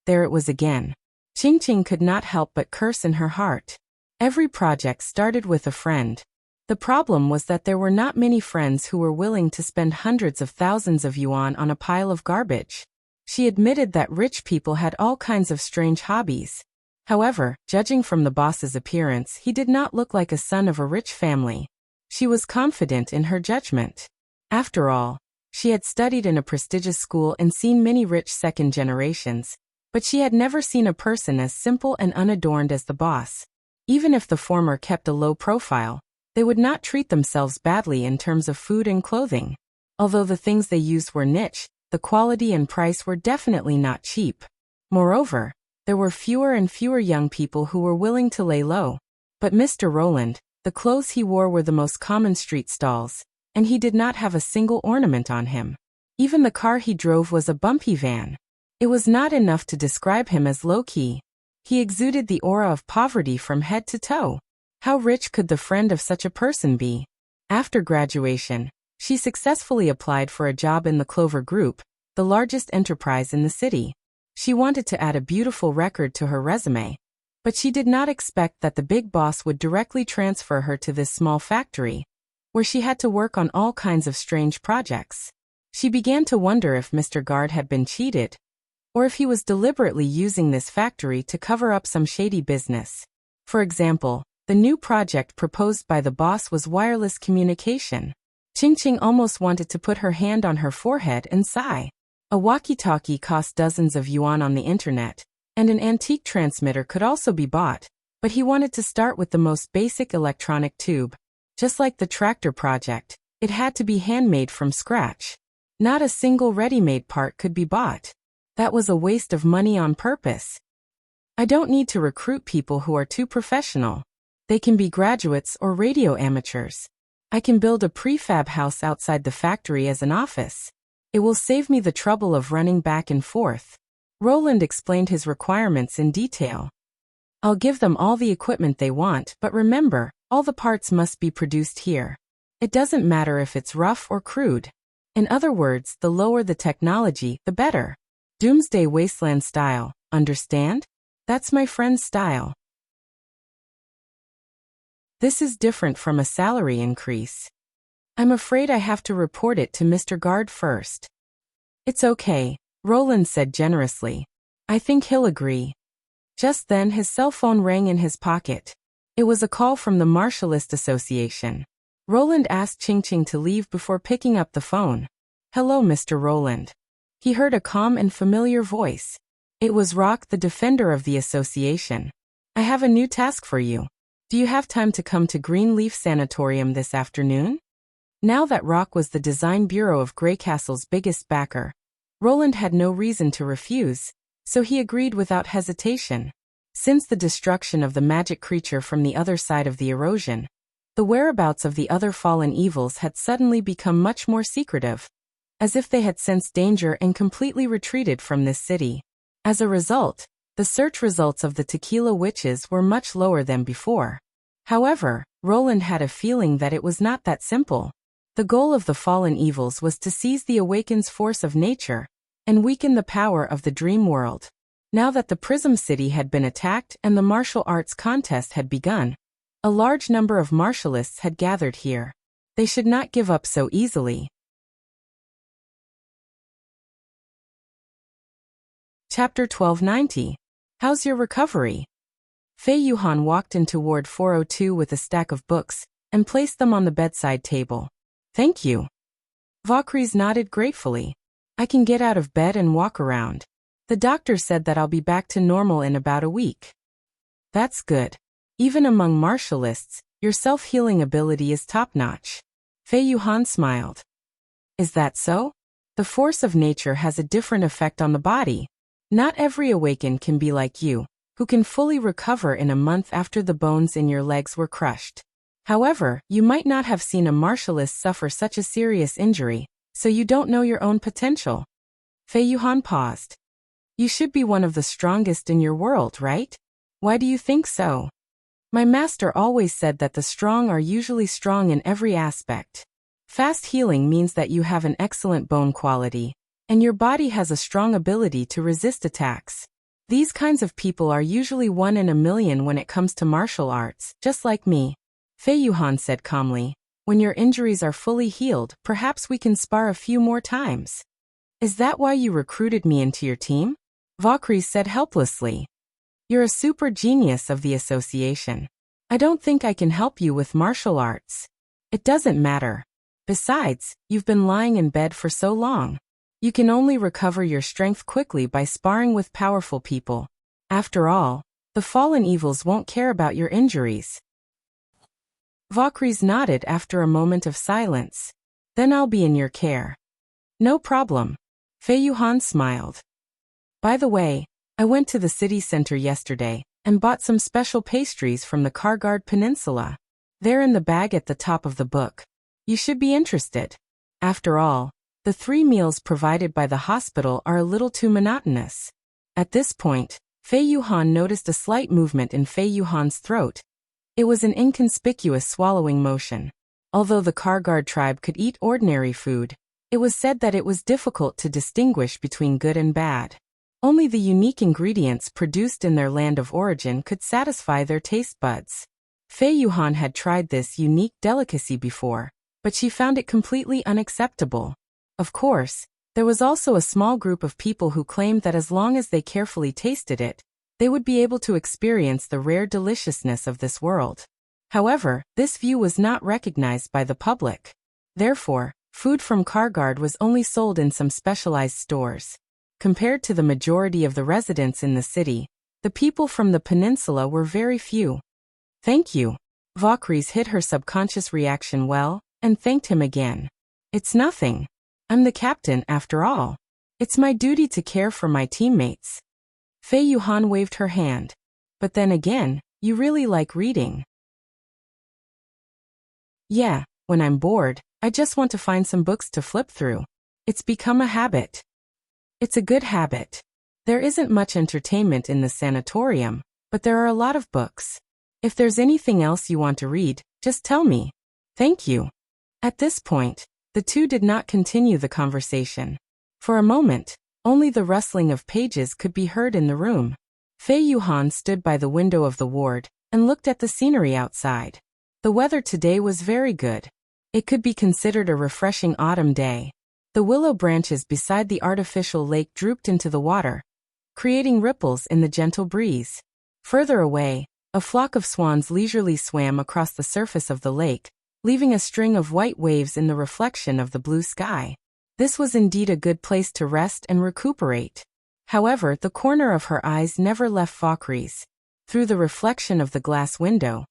There it was again. Qing could not help but curse in her heart. Every project started with a friend. The problem was that there were not many friends who were willing to spend hundreds of thousands of yuan on a pile of garbage. She admitted that rich people had all kinds of strange hobbies. However, judging from the boss's appearance, he did not look like a son of a rich family. She was confident in her judgment. After all, she had studied in a prestigious school and seen many rich second generations, but she had never seen a person as simple and unadorned as the boss. Even if the former kept a low profile, they would not treat themselves badly in terms of food and clothing. Although the things they used were niche, the quality and price were definitely not cheap. Moreover, there were fewer and fewer young people who were willing to lay low. But Mr. Roland, the clothes he wore were the most common street stalls, and he did not have a single ornament on him. Even the car he drove was a bumpy van. It was not enough to describe him as low-key. He exuded the aura of poverty from head to toe. How rich could the friend of such a person be? After graduation, she successfully applied for a job in the Clover Group, the largest enterprise in the city. She wanted to add a beautiful record to her resume, but she did not expect that the big boss would directly transfer her to this small factory, where she had to work on all kinds of strange projects. She began to wonder if Mr. Guard had been cheated. or if he was deliberately using this factory to cover up some shady business. For example, the new project proposed by the boss was wireless communication. Qingqing almost wanted to put her hand on her forehead and sigh. A walkie-talkie cost dozens of yuan on the internet, and an antique transmitter could also be bought, but he wanted to start with the most basic electronic tube. Just like the tractor project, it had to be handmade from scratch. Not a single ready-made part could be bought. That was a waste of money on purpose. I don't need to recruit people who are too professional. They can be graduates or radio amateurs. I can build a prefab house outside the factory as an office. It will save me the trouble of running back and forth. Roland explained his requirements in detail. I'll give them all the equipment they want, but remember, all the parts must be produced here. It doesn't matter if it's rough or crude. In other words, the lower the technology, the better. Doomsday Wasteland style, understand? That's my friend's style. This is different from a salary increase. I'm afraid I have to report it to Mr. Guard first. It's okay, Roland said generously. I think he'll agree. Just then his cell phone rang in his pocket. It was a call from the Martialist Association. Roland asked Qingqing to leave before picking up the phone. Hello, Mr. Roland. He heard a calm and familiar voice. It was Rock, the defender of the association. I have a new task for you. Do you have time to come to Greenleaf Sanatorium this afternoon? Now that Rock was the design bureau of Greycastle's biggest backer, Roland had no reason to refuse, so he agreed without hesitation. Since the destruction of the magic creature from the other side of the erosion, the whereabouts of the other fallen evils had suddenly become much more secretive, as if they had sensed danger and completely retreated from this city. As a result, the search results of the Tequila Witches were much lower than before. However, Roland had a feeling that it was not that simple. The goal of the fallen evils was to seize the awakened force of nature and weaken the power of the dream world. Now that the Prism City had been attacked and the martial arts contest had begun, a large number of martialists had gathered here. They should not give up so easily. Chapter 1290. How's your recovery? Fei Yuhan walked in toward 402 with a stack of books and placed them on the bedside table. Thank you. Vaucries nodded gratefully. I can get out of bed and walk around. The doctor said that I'll be back to normal in about a week. That's good. Even among martialists, your self-healing ability is top-notch. Fei Yuhan smiled. Is that so? The force of nature has a different effect on the body. Not every awakened can be like you, who can fully recover in a month after the bones in your legs were crushed. However, you might not have seen a martialist suffer such a serious injury, so you don't know your own potential. Fei Yuhan paused. You should be one of the strongest in your world, right? Why do you think so? My master always said that the strong are usually strong in every aspect. Fast healing means that you have an excellent bone quality, and your body has a strong ability to resist attacks. These kinds of people are usually 1 in a million when it comes to martial arts, just like me. Fei Yuhan said calmly. When your injuries are fully healed, perhaps we can spar a few more times. Is that why you recruited me into your team? Vaucries said helplessly. You're a super genius of the association. I don't think I can help you with martial arts. It doesn't matter. Besides, you've been lying in bed for so long. You can only recover your strength quickly by sparring with powerful people. After all, the fallen evils won't care about your injuries. Vaucries nodded after a moment of silence. Then I'll be in your care. No problem. Fei Yuhan smiled. By the way, I went to the city center yesterday and bought some special pastries from the Kargard Peninsula. They're in the bag at the top of the book. You should be interested. After all, the 3 meals provided by the hospital are a little too monotonous. At this point, Fei Yuhan noticed a slight movement in Fei Yuhan's throat. It was an inconspicuous swallowing motion. Although the Kargard tribe could eat ordinary food, it was said that it was difficult to distinguish between good and bad. Only the unique ingredients produced in their land of origin could satisfy their taste buds. Fei Yuhan had tried this unique delicacy before, but she found it completely unacceptable. Of course, There was also a small group of people who claimed that as long as they carefully tasted it, they would be able to experience the rare deliciousness of this world. However, this view was not recognized by the public. Therefore, food from Kargard was only sold in some specialized stores. Compared to the majority of the residents in the city, the people from the peninsula were very few. Thank you. Valkyries hid her subconscious reaction well, and thanked him again. It's nothing. I'm the captain, after all. It's my duty to care for my teammates. Fei Yuhan waved her hand. But then again, you really like reading. Yeah, when I'm bored, I just want to find some books to flip through. It's become a habit. It's a good habit. There isn't much entertainment in the sanatorium, but there are a lot of books. If there's anything else you want to read, just tell me. Thank you. At this point, the two did not continue the conversation. For a moment, only the rustling of pages could be heard in the room. Fei Yuhan stood by the window of the ward and looked at the scenery outside. The weather today was very good. It could be considered a refreshing autumn day. The willow branches beside the artificial lake drooped into the water, creating ripples in the gentle breeze. Further away, a flock of swans leisurely swam across the surface of the lake, leaving a string of white waves in the reflection of the blue sky. This was indeed a good place to rest and recuperate. However, the corner of her eyes never left Valkyrie's. Through the reflection of the glass window,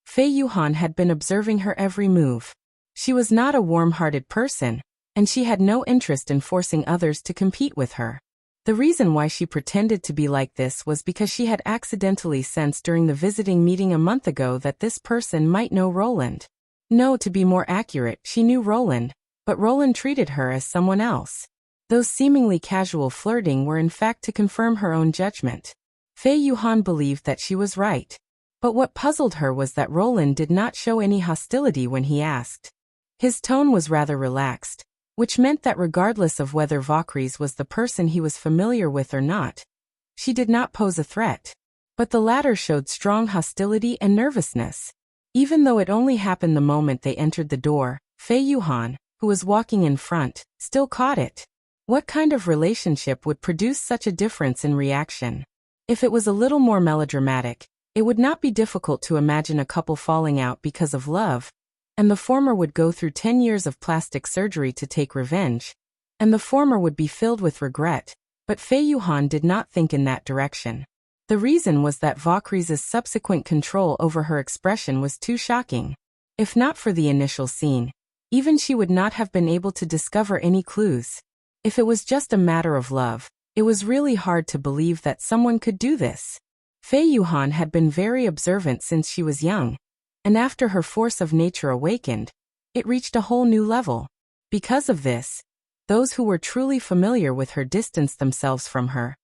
Fei Yuhan had been observing her every move. She was not a warm-hearted person, and she had no interest in forcing others to compete with her. The reason why she pretended to be like this was because she had accidentally sensed during the visiting meeting a month ago that this person might know Roland. No, to be more accurate, she knew Roland, but Roland treated her as someone else. Those seemingly casual flirting were in fact to confirm her own judgment. Fei Yuhan believed that she was right. But what puzzled her was that Roland did not show any hostility when he asked. His tone was rather relaxed, which meant that regardless of whether Valkyries was the person he was familiar with or not, she did not pose a threat. But the latter showed strong hostility and nervousness. Even though it only happened the moment they entered the door, Fei Yuhan, who was walking in front, still caught it. What kind of relationship would produce such a difference in reaction? If it was a little more melodramatic, it would not be difficult to imagine a couple falling out because of love, and the former would go through 10 years of plastic surgery to take revenge, and the former would be filled with regret, but Fei Yuhan did not think in that direction. The reason was that Valkyrie's subsequent control over her expression was too shocking. If not for the initial scene, even she would not have been able to discover any clues. If it was just a matter of love, it was really hard to believe that someone could do this. Fei Yuhan had been very observant since she was young, and after her force of nature awakened, it reached a whole new level. Because of this, those who were truly familiar with her distanced themselves from her,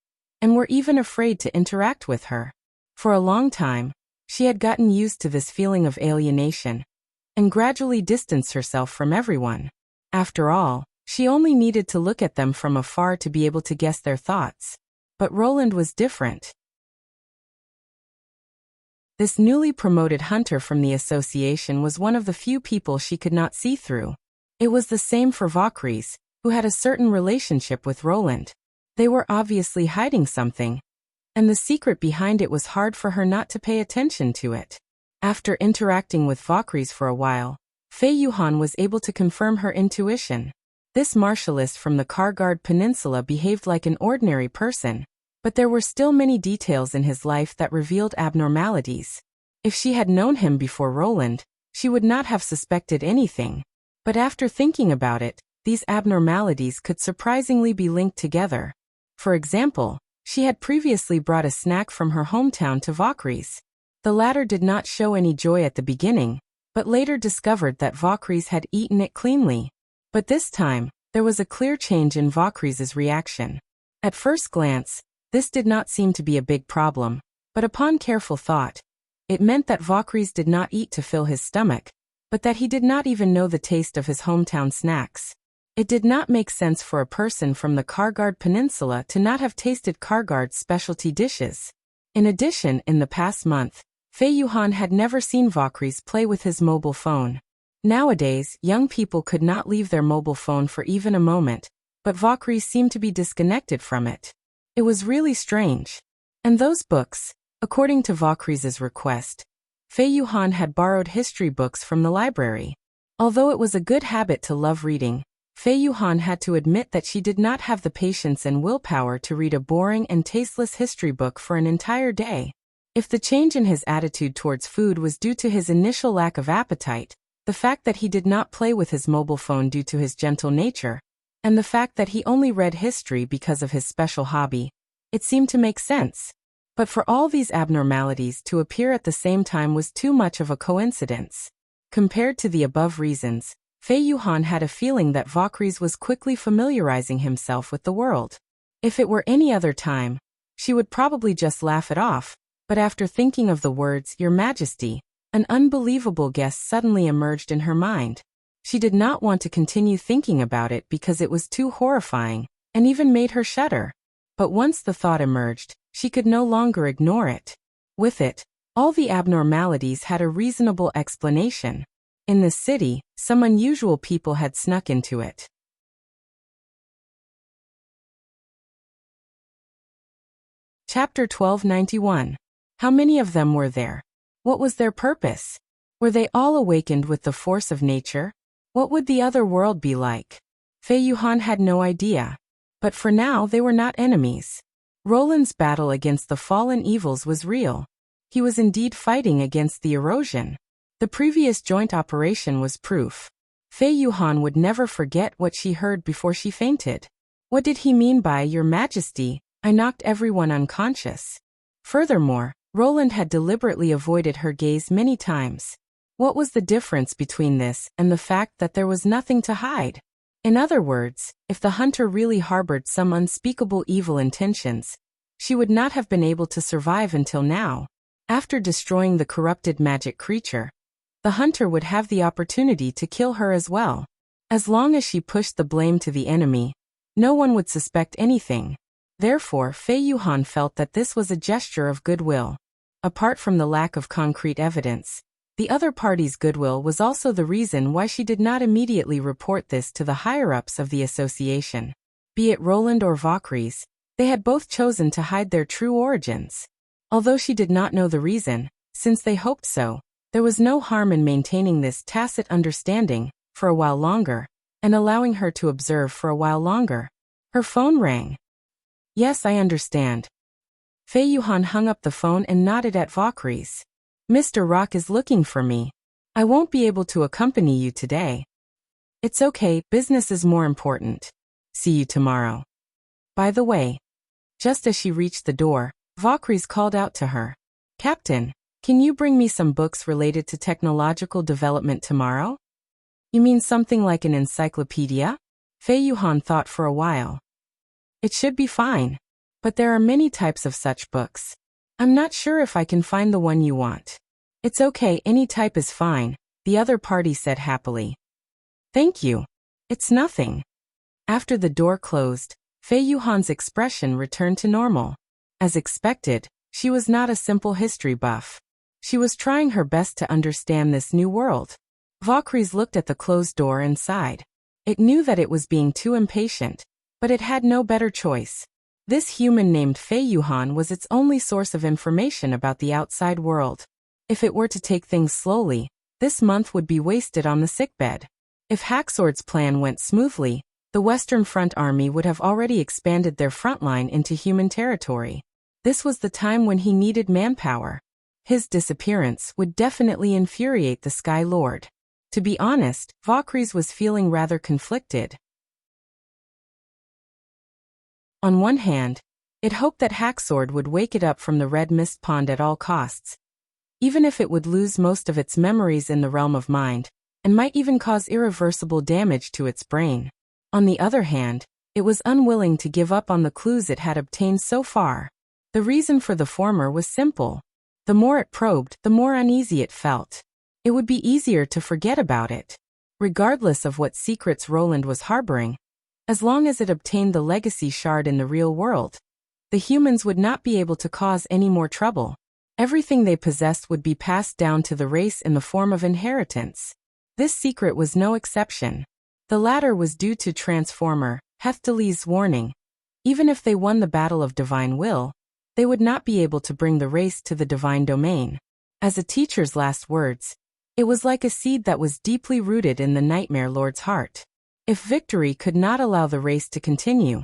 and were even afraid to interact with her. For a long time, she had gotten used to this feeling of alienation, and gradually distanced herself from everyone. After all, she only needed to look at them from afar to be able to guess their thoughts. But Roland was different. This newly promoted hunter from the association was one of the few people she could not see through. It was the same for Valkyries, who had a certain relationship with Roland. They were obviously hiding something, and the secret behind it was hard for her not to pay attention to it. After interacting with Valkyries for a while, Fei Yuhan was able to confirm her intuition. This martialist from the Kargard Peninsula behaved like an ordinary person, but there were still many details in his life that revealed abnormalities. If she had known him before Roland, she would not have suspected anything. But after thinking about it, these abnormalities could surprisingly be linked together. For example, she had previously brought a snack from her hometown to Valkyries. The latter did not show any joy at the beginning, but later discovered that Valkyries had eaten it cleanly. But this time, there was a clear change in Valkyries' reaction. At first glance, this did not seem to be a big problem, but upon careful thought, it meant that Valkyries did not eat to fill his stomach, but that he did not even know the taste of his hometown snacks. It did not make sense for a person from the Kargard Peninsula to not have tasted Kargard's specialty dishes. In addition, in the past month, Fei Yuhan had never seen Valkyries play with his mobile phone. Nowadays, young people could not leave their mobile phone for even a moment, but Valkyrie seemed to be disconnected from it. It was really strange. And those books, according to Valkyrie's request, Fei Yuhan had borrowed history books from the library. Although it was a good habit to love reading, Fei Yuhan had to admit that she did not have the patience and willpower to read a boring and tasteless history book for an entire day. If the change in his attitude towards food was due to his initial lack of appetite, the fact that he did not play with his mobile phone due to his gentle nature, and the fact that he only read history because of his special hobby, it seemed to make sense. But for all these abnormalities to appear at the same time was too much of a coincidence. Compared to the above reasons, Fei Yuhan had a feeling that Valkyries was quickly familiarizing himself with the world. If it were any other time, she would probably just laugh it off, but after thinking of the words, "Your Majesty," an unbelievable guess suddenly emerged in her mind. She did not want to continue thinking about it because it was too horrifying, and even made her shudder. But once the thought emerged, she could no longer ignore it. With it, all the abnormalities had a reasonable explanation. In the city, some unusual people had snuck into it. Chapter 1291. How many of them were there? What was their purpose? Were they all awakened with the force of nature? What would the other world be like? Fei Yuhan had no idea. But for now they were not enemies. Roland's battle against the fallen evils was real. He was indeed fighting against the erosion. The previous joint operation was proof. Fei Yuhan would never forget what she heard before she fainted. What did he mean by "Your Majesty"? I knocked everyone unconscious. Furthermore, Roland had deliberately avoided her gaze many times. What was the difference between this and the fact that there was nothing to hide? In other words, if the hunter really harbored some unspeakable evil intentions, she would not have been able to survive until now. After destroying the corrupted magic creature, the hunter would have the opportunity to kill her as well. As long as she pushed the blame to the enemy, no one would suspect anything. Therefore, Fei Yuhan felt that this was a gesture of goodwill. Apart from the lack of concrete evidence, the other party's goodwill was also the reason why she did not immediately report this to the higher-ups of the association. Be it Roland or Valkyries, they had both chosen to hide their true origins. Although she did not know the reason, since they hoped so, there was no harm in maintaining this tacit understanding for a while longer, and allowing her to observe for a while longer. Her phone rang. Yes, I understand. Fei Yuhan hung up the phone and nodded at Valkyries. Mr. Rock is looking for me. I won't be able to accompany you today. It's okay, business is more important. See you tomorrow. By the way, just as she reached the door, Valkyries called out to her. Captain, can you bring me some books related to technological development tomorrow? You mean something like an encyclopedia? Fei Yuhan thought for a while. It should be fine. But there are many types of such books. I'm not sure if I can find the one you want. It's okay, any type is fine, the other party said happily. Thank you. It's nothing. After the door closed, Fei Yuhan's expression returned to normal. As expected, she was not a simple history buff. She was trying her best to understand this new world. Valkyries looked at the closed door and sighed. It knew that it was being too impatient, but it had no better choice. This human named Fei Yuhan was its only source of information about the outside world. If it were to take things slowly, this month would be wasted on the sickbed. If Hacksword's plan went smoothly, the Western Front Army would have already expanded their front line into human territory. This was the time when he needed manpower. His disappearance would definitely infuriate the Sky Lord. To be honest, Valkyries was feeling rather conflicted. On one hand, it hoped that Hacksword would wake it up from the red mist pond at all costs, even if it would lose most of its memories in the realm of mind, and might even cause irreversible damage to its brain. On the other hand, it was unwilling to give up on the clues it had obtained so far. The reason for the former was simple. The more it probed, the more uneasy it felt. It would be easier to forget about it. Regardless of what secrets Roland was harboring, as long as it obtained the legacy shard in the real world, the humans would not be able to cause any more trouble. Everything they possessed would be passed down to the race in the form of inheritance. This secret was no exception. The latter was due to Transformer, Heftali's warning. Even if they won the battle of divine will, they would not be able to bring the race to the divine domain. As a teacher's last words, it was like a seed that was deeply rooted in the Nightmare Lord's heart. If victory could not allow the race to continue,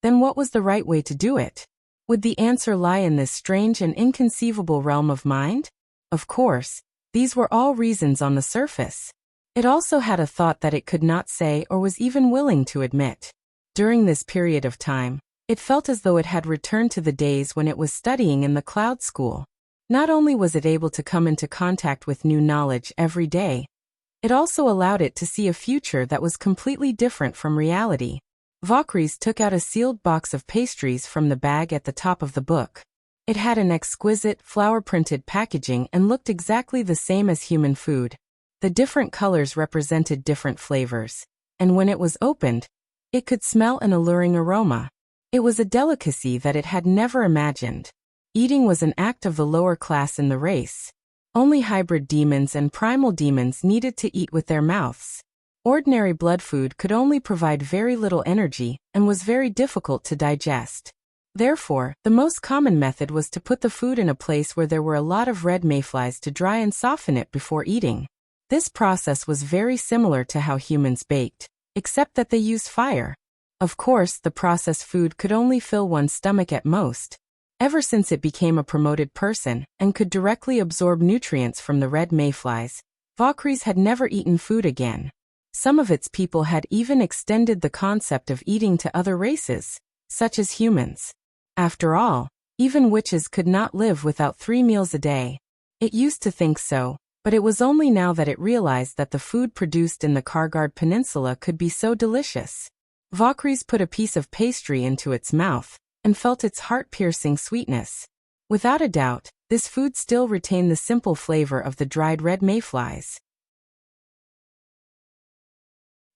then what was the right way to do it? Would the answer lie in this strange and inconceivable realm of mind? Of course, these were all reasons on the surface. It also had a thought that it could not say or was even willing to admit. During this period of time, it felt as though it had returned to the days when it was studying in the cloud school. Not only was it able to come into contact with new knowledge every day, it also allowed it to see a future that was completely different from reality. Valkyries took out a sealed box of pastries from the bag at the top of the book. It had an exquisite, flower-printed packaging and looked exactly the same as human food. The different colors represented different flavors, and when it was opened, it could smell an alluring aroma. It was a delicacy that it had never imagined. Eating was an act of the lower class in the race. Only hybrid demons and primal demons needed to eat with their mouths. Ordinary blood food could only provide very little energy and was very difficult to digest. Therefore, the most common method was to put the food in a place where there were a lot of red mayflies to dry and soften it before eating. This process was very similar to how humans baked, except that they used fire. Of course, the processed food could only fill one's stomach at most. Ever since it became a promoted person and could directly absorb nutrients from the red mayflies, Valkyries had never eaten food again. Some of its people had even extended the concept of eating to other races, such as humans. After all, even witches could not live without 3 meals a day. It used to think so, but it was only now that it realized that the food produced in the Kargard Peninsula could be so delicious. Valkyries put a piece of pastry into its mouth and felt its heart-piercing sweetness. Without a doubt, this food still retained the simple flavor of the dried red mayflies.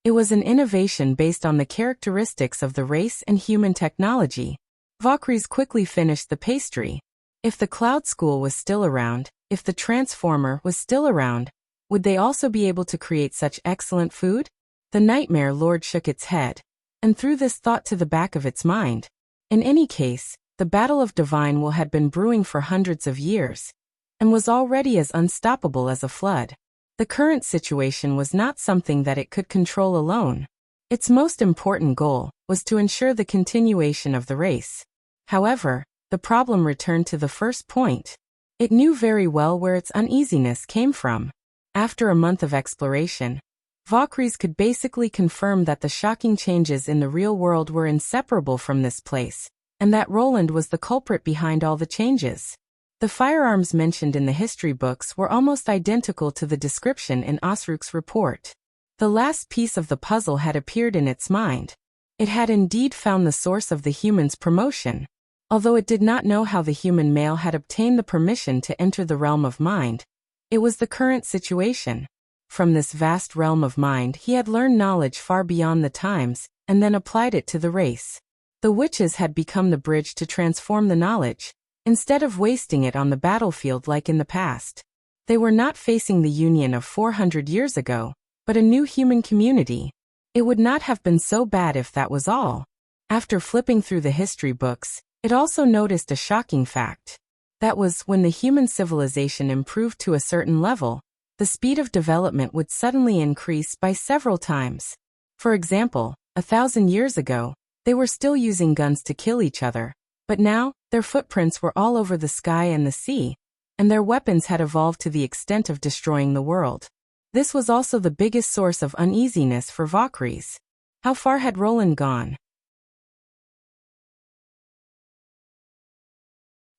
It was an innovation based on the characteristics of the race and human technology. Valkyries quickly finished the pastry. If the Cloud School was still around, if the Transformer was still around, would they also be able to create such excellent food? The Nightmare Lord shook its head, and threw this thought to the back of its mind. In any case, the Battle of Divine Will had been brewing for hundreds of years, and was already as unstoppable as a flood. The current situation was not something that it could control alone. Its most important goal was to ensure the continuation of the race. However, the problem returned to the first point. It knew very well where its uneasiness came from. After a month of exploration, Valkyries could basically confirm that the shocking changes in the real world were inseparable from this place, and that Roland was the culprit behind all the changes. The firearms mentioned in the history books were almost identical to the description in Osruk's report. The last piece of the puzzle had appeared in its mind. It had indeed found the source of the human's promotion. Although it did not know how the human male had obtained the permission to enter the realm of mind, it was the current situation. From this vast realm of mind he had learned knowledge far beyond the times, and then applied it to the race. The witches had become the bridge to transform the knowledge, instead of wasting it on the battlefield like in the past. They were not facing the Union of 400 years ago, but a new human community. It would not have been so bad if that was all. After flipping through the history books, it also noticed a shocking fact. That was, when the human civilization improved to a certain level, the speed of development would suddenly increase by several times. For example, 1,000 years ago, they were still using guns to kill each other, but now, their footprints were all over the sky and the sea, and their weapons had evolved to the extent of destroying the world. This was also the biggest source of uneasiness for Valkyries. How far had Roland gone?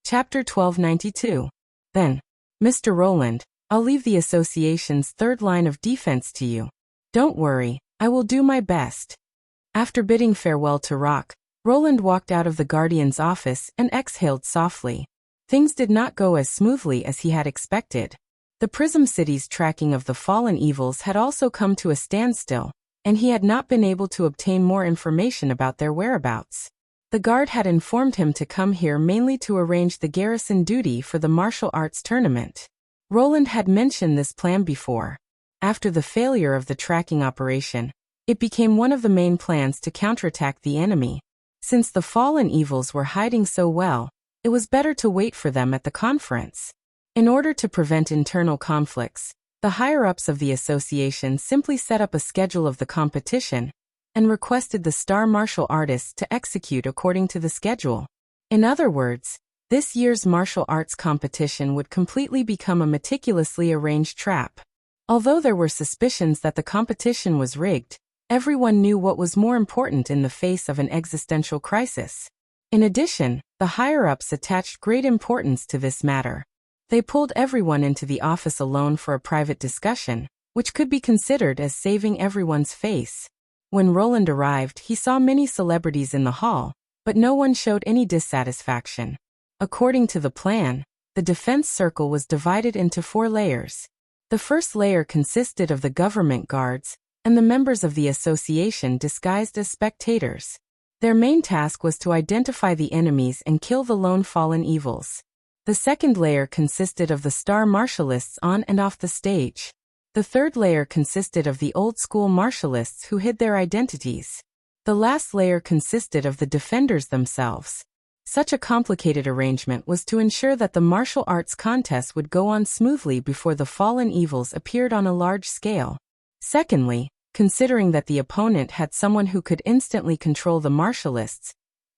Chapter 1292. Then, Mr. Roland, I'll leave the association's third line of defense to you. Don't worry, I will do my best. After bidding farewell to Rock, Roland walked out of the Guardian's office and exhaled softly. Things did not go as smoothly as he had expected. The Prism City's tracking of the fallen evils had also come to a standstill, and he had not been able to obtain more information about their whereabouts. The guard had informed him to come here mainly to arrange the garrison duty for the martial arts tournament. Roland had mentioned this plan before. After the failure of the tracking operation, It became one of the main plans to counterattack the enemy. Since the fallen evils were hiding so well, it was better to wait for them at the conference. In order to prevent internal conflicts, the higher-ups of the association simply set up a schedule of the competition and requested the star martial artists to execute according to the schedule. In other words, this year's martial arts competition would completely become a meticulously arranged trap. Although there were suspicions that the competition was rigged, everyone knew what was more important in the face of an existential crisis. In addition, the higher-ups attached great importance to this matter. They pulled everyone into the office alone for a private discussion, which could be considered as saving everyone's face. When Roland arrived, he saw many celebrities in the hall, but no one showed any dissatisfaction. According to the plan, the defense circle was divided into 4 layers. The first layer consisted of the government guards and the members of the association disguised as spectators. Their main task was to identify the enemies and kill the lone fallen evils. The second layer consisted of the star martialists on and off the stage. The third layer consisted of the old-school martialists who hid their identities. The last layer consisted of the defenders themselves. Such a complicated arrangement was to ensure that the martial arts contest would go on smoothly before the fallen evils appeared on a large scale. Secondly, considering that the opponent had someone who could instantly control the martialists,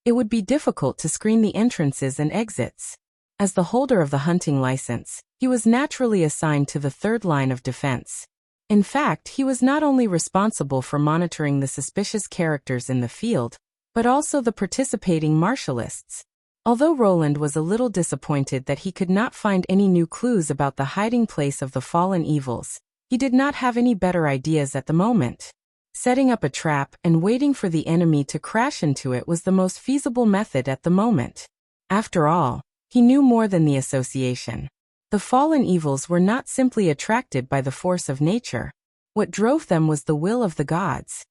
it would be difficult to screen the entrances and exits. As the holder of the hunting license, he was naturally assigned to the third line of defense. In fact, he was not only responsible for monitoring the suspicious characters in the field, but also the participating martialists. Although Roland was a little disappointed that he could not find any new clues about the hiding place of the fallen evils, he did not have any better ideas at the moment. Setting up a trap and waiting for the enemy to crash into it was the most feasible method at the moment. After all, he knew more than the association. The fallen evils were not simply attracted by the force of nature. What drove them was the will of the gods.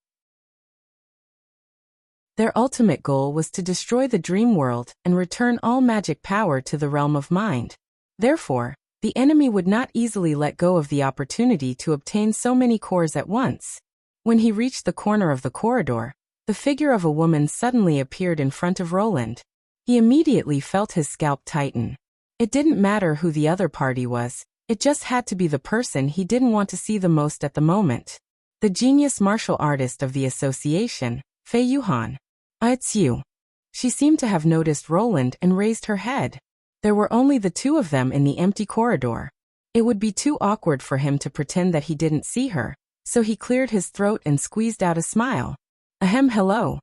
Their ultimate goal was to destroy the dream world and return all magic power to the realm of mind. Therefore, the enemy would not easily let go of the opportunity to obtain so many cores at once. When he reached the corner of the corridor, the figure of a woman suddenly appeared in front of Roland. He immediately felt his scalp tighten. It didn't matter who the other party was, it just had to be the person he didn't want to see the most at the moment. The genius martial artist of the association, Fei Yuhan. It's you. She seemed to have noticed Roland and raised her head. There were only the two of them in the empty corridor. It would be too awkward for him to pretend that he didn't see her, so he cleared his throat and squeezed out a smile. Ahem, hello.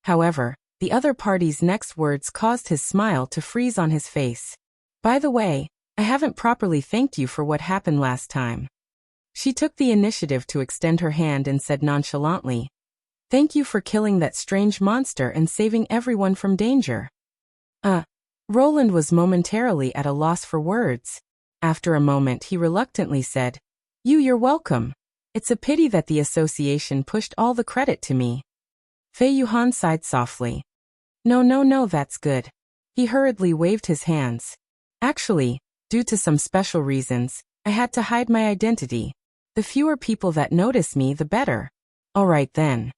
However, the other party's next words caused his smile to freeze on his face. By the way, I haven't properly thanked you for what happened last time. She took the initiative to extend her hand and said nonchalantly, "Thank you for killing that strange monster and saving everyone from danger." Roland was momentarily at a loss for words. After a moment he reluctantly said, You're welcome. It's a pity that the association pushed all the credit to me." Fei Yuhan sighed softly. No, that's good. He hurriedly waved his hands. Actually, due to some special reasons, I had to hide my identity. The fewer people that notice me, the better. All right then.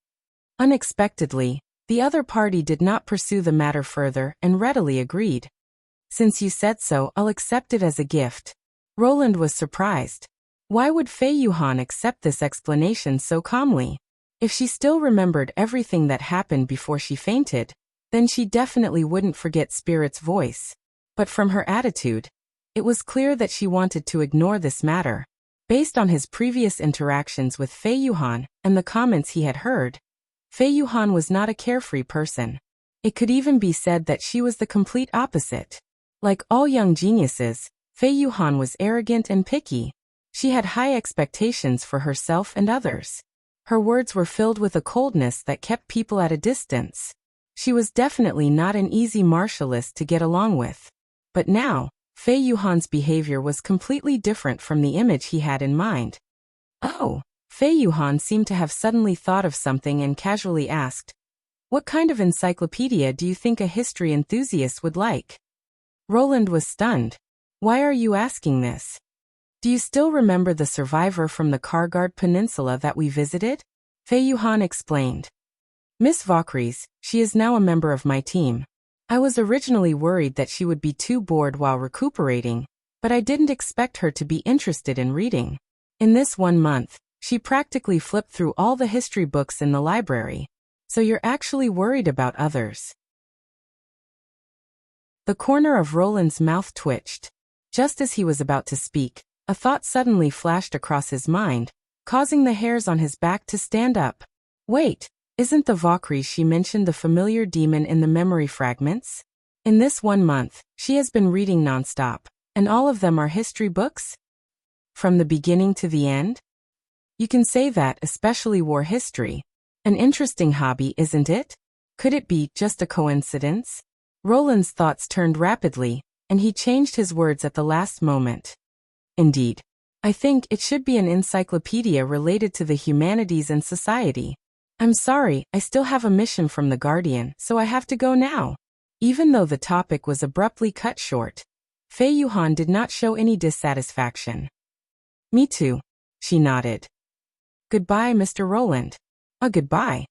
Unexpectedly, the other party did not pursue the matter further and readily agreed. Since you said so, I'll accept it as a gift. Roland was surprised. Why would Fei Yuhan accept this explanation so calmly? If she still remembered everything that happened before she fainted, then she definitely wouldn't forget Spirit's voice. But from her attitude, it was clear that she wanted to ignore this matter. Based on his previous interactions with Fei Yuhan and the comments he had heard, Fei Yuhan was not a carefree person. It could even be said that she was the complete opposite. Like all young geniuses, Fei Yuhan was arrogant and picky. She had high expectations for herself and others. Her words were filled with a coldness that kept people at a distance. She was definitely not an easy martialist to get along with. But now, Fei Yuhan's behavior was completely different from the image he had in mind. Oh, Fei Yuhan seemed to have suddenly thought of something and casually asked, "What kind of encyclopedia do you think a history enthusiast would like?" Roland was stunned. "Why are you asking this? Do you still remember the survivor from the Kargard Peninsula that we visited?" Fei Yuhan explained. Miss Vaucries, she is now a member of my team. I was originally worried that she would be too bored while recuperating, but I didn't expect her to be interested in reading. In this 1 month, she practically flipped through all the history books in the library. So you're actually worried about others. The corner of Roland's mouth twitched. Just as he was about to speak, a thought suddenly flashed across his mind, causing the hairs on his back to stand up. Wait, isn't the Vaucries she mentioned the familiar demon in the memory fragments? In this 1 month, she has been reading nonstop, and all of them are history books? From the beginning to the end? You can say that, especially war history. An interesting hobby, isn't it? Could it be just a coincidence? Roland's thoughts turned rapidly, and he changed his words at the last moment. Indeed. I think it should be an encyclopedia related to the humanities and society. I'm sorry, I still have a mission from the Guardian, so I have to go now. Even though the topic was abruptly cut short, Fei Yuhan did not show any dissatisfaction. Me too, she nodded. Goodbye, Mr. Roland. Goodbye.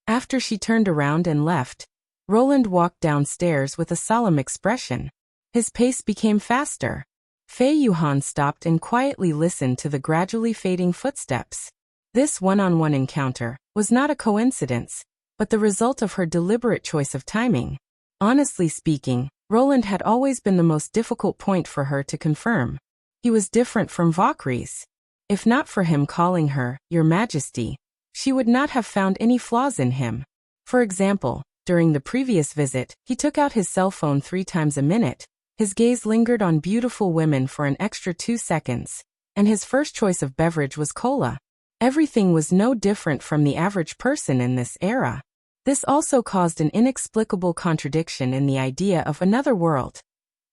After she turned around and left, Roland walked downstairs with a solemn expression. His pace became faster. Fei Yuhan stopped and quietly listened to the gradually fading footsteps. This one-on-one encounter was not a coincidence, but the result of her deliberate choice of timing. Honestly speaking, Roland had always been the most difficult point for her to confirm. He was different from Vaucries. If not for him calling her, Your Majesty, she would not have found any flaws in him. For example, during the previous visit, he took out his cell phone 3 times a minute, his gaze lingered on beautiful women for an extra 2 seconds, and his first choice of beverage was cola. Everything was no different from the average person in this era. This also caused an inexplicable contradiction in the idea of another world.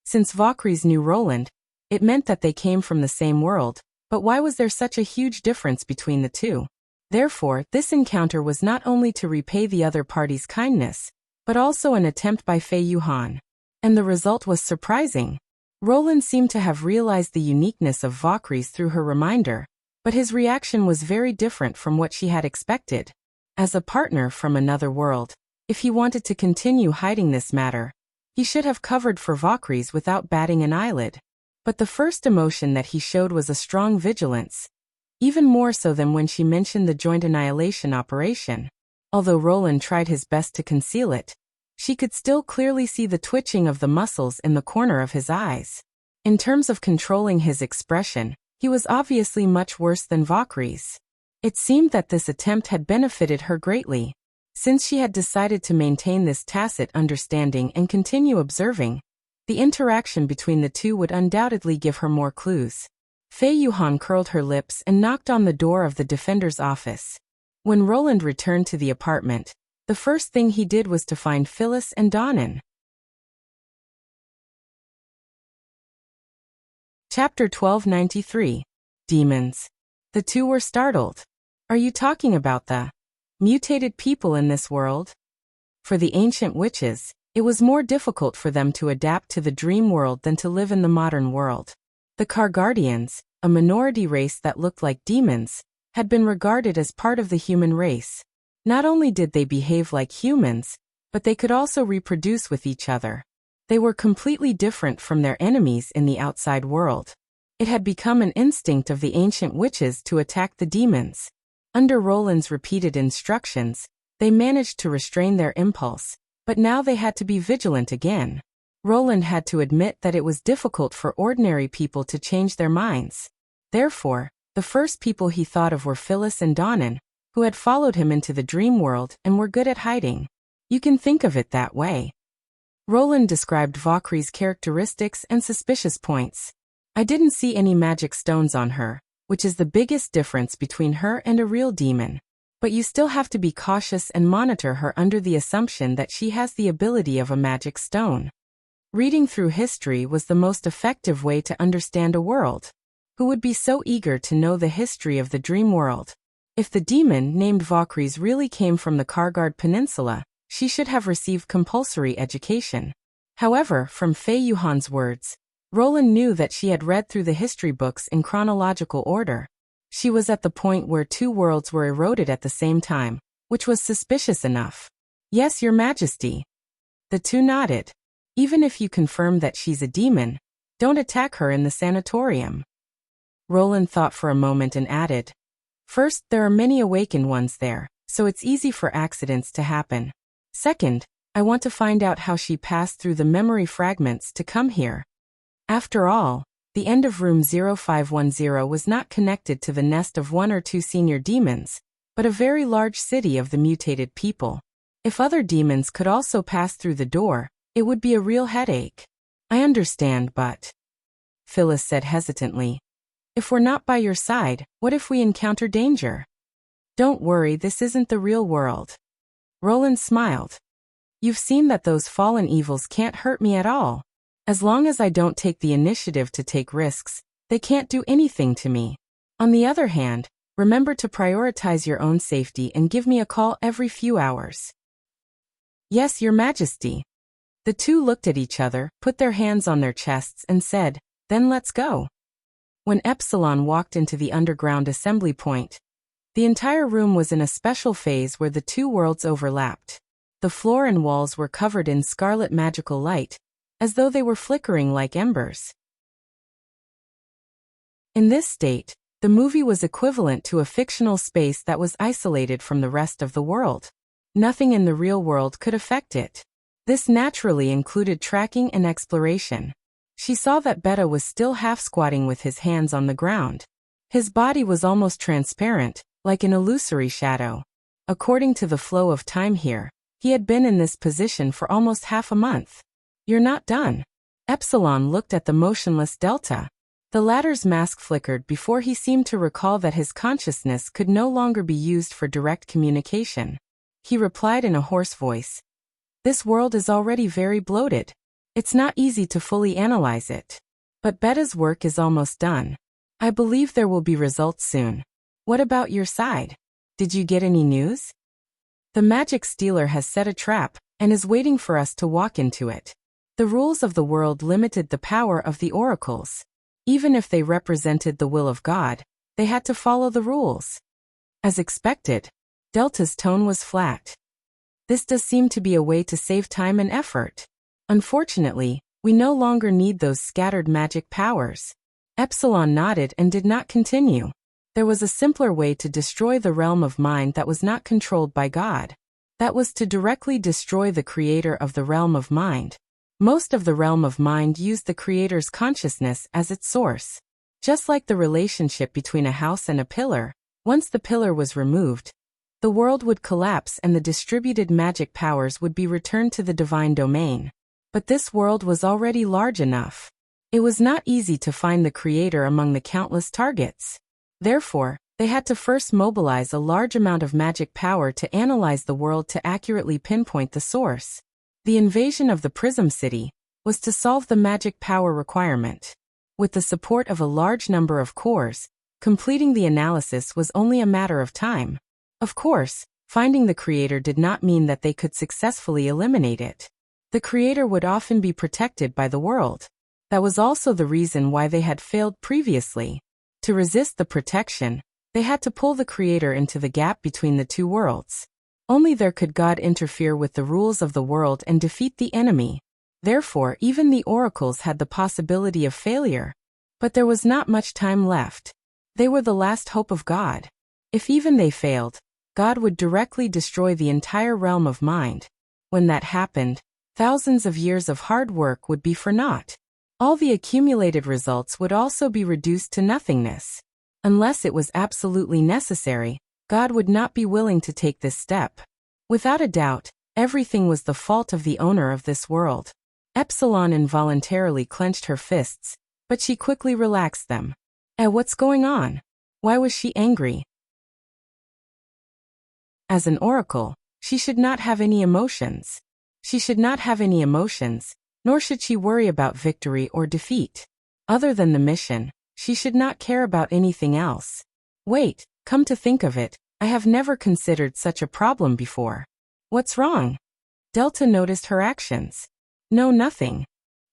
Since Vaucries knew Roland, it meant that they came from the same world, but why was there such a huge difference between the two? Therefore, this encounter was not only to repay the other party's kindness, but also an attempt by Fei Yuhan. And the result was surprising. Roland seemed to have realized the uniqueness of Vaucries through her reminder, but his reaction was very different from what she had expected. As a partner from another world, if he wanted to continue hiding this matter, he should have covered for Vaucries without batting an eyelid. But the first emotion that he showed was a strong vigilance, even more so than when she mentioned the joint annihilation operation. Although Roland tried his best to conceal it, she could still clearly see the twitching of the muscles in the corner of his eyes. In terms of controlling his expression, he was obviously much worse than Vaucries. It seemed that this attempt had benefited her greatly. Since she had decided to maintain this tacit understanding and continue observing, the interaction between the two would undoubtedly give her more clues. Fei Yuhan curled her lips and knocked on the door of the defender's office. When Roland returned to the apartment, the first thing he did was to find Phyllis and Donnan. Chapter 1293. Demons. The two were startled. Are you talking about the mutated people in this world? For the ancient witches, it was more difficult for them to adapt to the dream world than to live in the modern world. The Kargardians, a minority race that looked like demons, had been regarded as part of the human race. Not only did they behave like humans, but they could also reproduce with each other. They were completely different from their enemies in the outside world. It had become an instinct of the ancient witches to attack the demons. Under Roland's repeated instructions, they managed to restrain their impulse, but now they had to be vigilant again. Roland had to admit that it was difficult for ordinary people to change their minds. Therefore, the first people he thought of were Phyllis and Donnan, who had followed him into the dream world and were good at hiding. You can think of it that way. Roland described Vaucries' characteristics and suspicious points. I didn't see any magic stones on her, which is the biggest difference between her and a real demon. But you still have to be cautious and monitor her under the assumption that she has the ability of a magic stone. Reading through history was the most effective way to understand a world. Who would be so eager to know the history of the dream world? If the demon named Vaucries really came from the Kargard Peninsula, she should have received compulsory education. However, from Fei Yuhan's words, Roland knew that she had read through the history books in chronological order. She was at the point where two worlds were eroded at the same time, which was suspicious enough. Yes, Your Majesty. The two nodded. Even if you confirm that she's a demon, don't attack her in the sanatorium. Roland thought for a moment and added, first, there are many awakened ones there, so it's easy for accidents to happen. Second, I want to find out how she passed through the memory fragments to come here. After all, the end of room 0510 was not connected to the nest of one or two senior demons, but a very large city of the mutated people. If other demons could also pass through the door, it would be a real headache. I understand, but... Phyllis said hesitantly. If we're not by your side, what if we encounter danger? Don't worry, this isn't the real world. Roland smiled. You've seen that those fallen evils can't hurt me at all. As long as I don't take the initiative to take risks, they can't do anything to me. On the other hand, remember to prioritize your own safety and give me a call every few hours. Yes, Your Majesty. The two looked at each other, put their hands on their chests and said, then let's go. When Epsilon walked into the underground assembly point, the entire room was in a special phase where the two worlds overlapped. The floor and walls were covered in scarlet magical light, as though they were flickering like embers. In this state, the movie was equivalent to a fictional space that was isolated from the rest of the world. Nothing in the real world could affect it. This naturally included tracking and exploration. She saw that Beta was still half-squatting with his hands on the ground. His body was almost transparent, like an illusory shadow. According to the flow of time here, he had been in this position for almost half a month. You're not done. Epsilon looked at the motionless Delta. The latter's mask flickered before he seemed to recall that his consciousness could no longer be used for direct communication. He replied in a hoarse voice. This world is already very bloated. It's not easy to fully analyze it. But Beta's work is almost done. I believe there will be results soon. What about your side? Did you get any news? The magic stealer has set a trap, and is waiting for us to walk into it. The rules of the world limited the power of the oracles. Even if they represented the will of God, they had to follow the rules. As expected, Delta's tone was flat. This does seem to be a way to save time and effort. Unfortunately, we no longer need those scattered magic powers. Epsilon nodded and did not continue. There was a simpler way to destroy the realm of mind that was not controlled by God. That was to directly destroy the creator of the realm of mind. Most of the realm of mind used the creator's consciousness as its source. Just like the relationship between a house and a pillar, once the pillar was removed, the world would collapse and the distributed magic powers would be returned to the divine domain. But this world was already large enough. It was not easy to find the creator among the countless targets. Therefore, they had to first mobilize a large amount of magic power to analyze the world to accurately pinpoint the source. The invasion of the Prism City was to solve the magic power requirement. With the support of a large number of cores, completing the analysis was only a matter of time. Of course, finding the creator did not mean that they could successfully eliminate it. The creator would often be protected by the world. That was also the reason why they had failed previously. To resist the protection, they had to pull the creator into the gap between the two worlds. Only there could God interfere with the rules of the world and defeat the enemy. Therefore, even the oracles had the possibility of failure. But there was not much time left. They were the last hope of God. If even they failed, God would directly destroy the entire realm of mind. When that happened, thousands of years of hard work would be for naught. All the accumulated results would also be reduced to nothingness. Unless it was absolutely necessary, God would not be willing to take this step. Without a doubt, everything was the fault of the owner of this world. Epsilon involuntarily clenched her fists, but she quickly relaxed them. What's going on? Why was she angry? As an oracle, she should not have any emotions. She should not have any emotions, nor should she worry about victory or defeat. Other than the mission, she should not care about anything else. Wait, come to think of it, I have never considered such a problem before. What's wrong? Delta noticed her actions. No, nothing.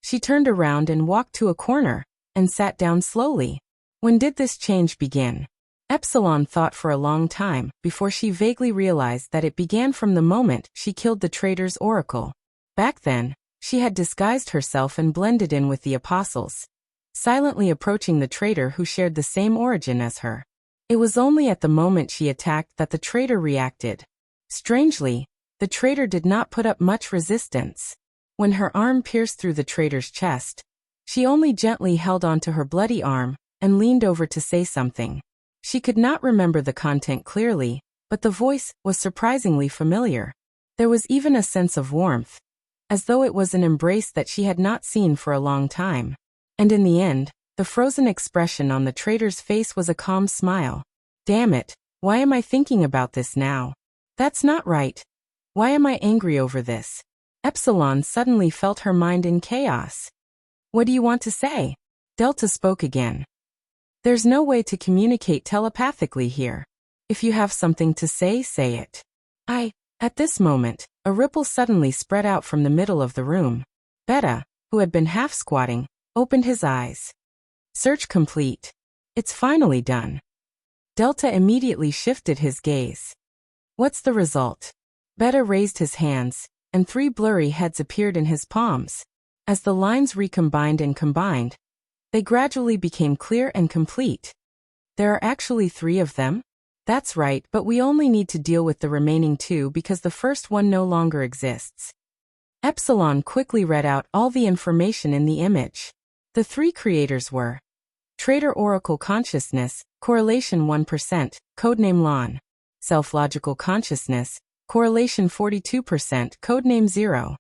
She turned around and walked to a corner, and sat down slowly. When did this change begin? Epsilon thought for a long time before she vaguely realized that it began from the moment she killed the traitor's oracle. Back then, she had disguised herself and blended in with the apostles, silently approaching the traitor who shared the same origin as her. It was only at the moment she attacked that the traitor reacted. Strangely, the traitor did not put up much resistance. When her arm pierced through the traitor's chest, she only gently held onto her bloody arm and leaned over to say something. She could not remember the content clearly, but the voice was surprisingly familiar. There was even a sense of warmth, as though it was an embrace that she had not seen for a long time. And in the end, the frozen expression on the traitor's face was a calm smile. Damn it, why am I thinking about this now? That's not right. Why am I angry over this? Epsilon suddenly felt her mind in chaos. What do you want to say? Delta spoke again. There's no way to communicate telepathically here. If you have something to say, say it. At this moment, a ripple suddenly spread out from the middle of the room. Beta, who had been half squatting, opened his eyes. Search complete. It's finally done. Delta immediately shifted his gaze. What's the result? Beta raised his hands, and 3 blurry heads appeared in his palms. As the lines recombined and combined, they gradually became clear and complete. There are actually 3 of them? That's right, but we only need to deal with the remaining 2 because the first one no longer exists. Epsilon quickly read out all the information in the image. The 3 creators were Traitor Oracle Consciousness, correlation 1%, codename Lon. Self-Logical Consciousness, correlation 42%, codename 0.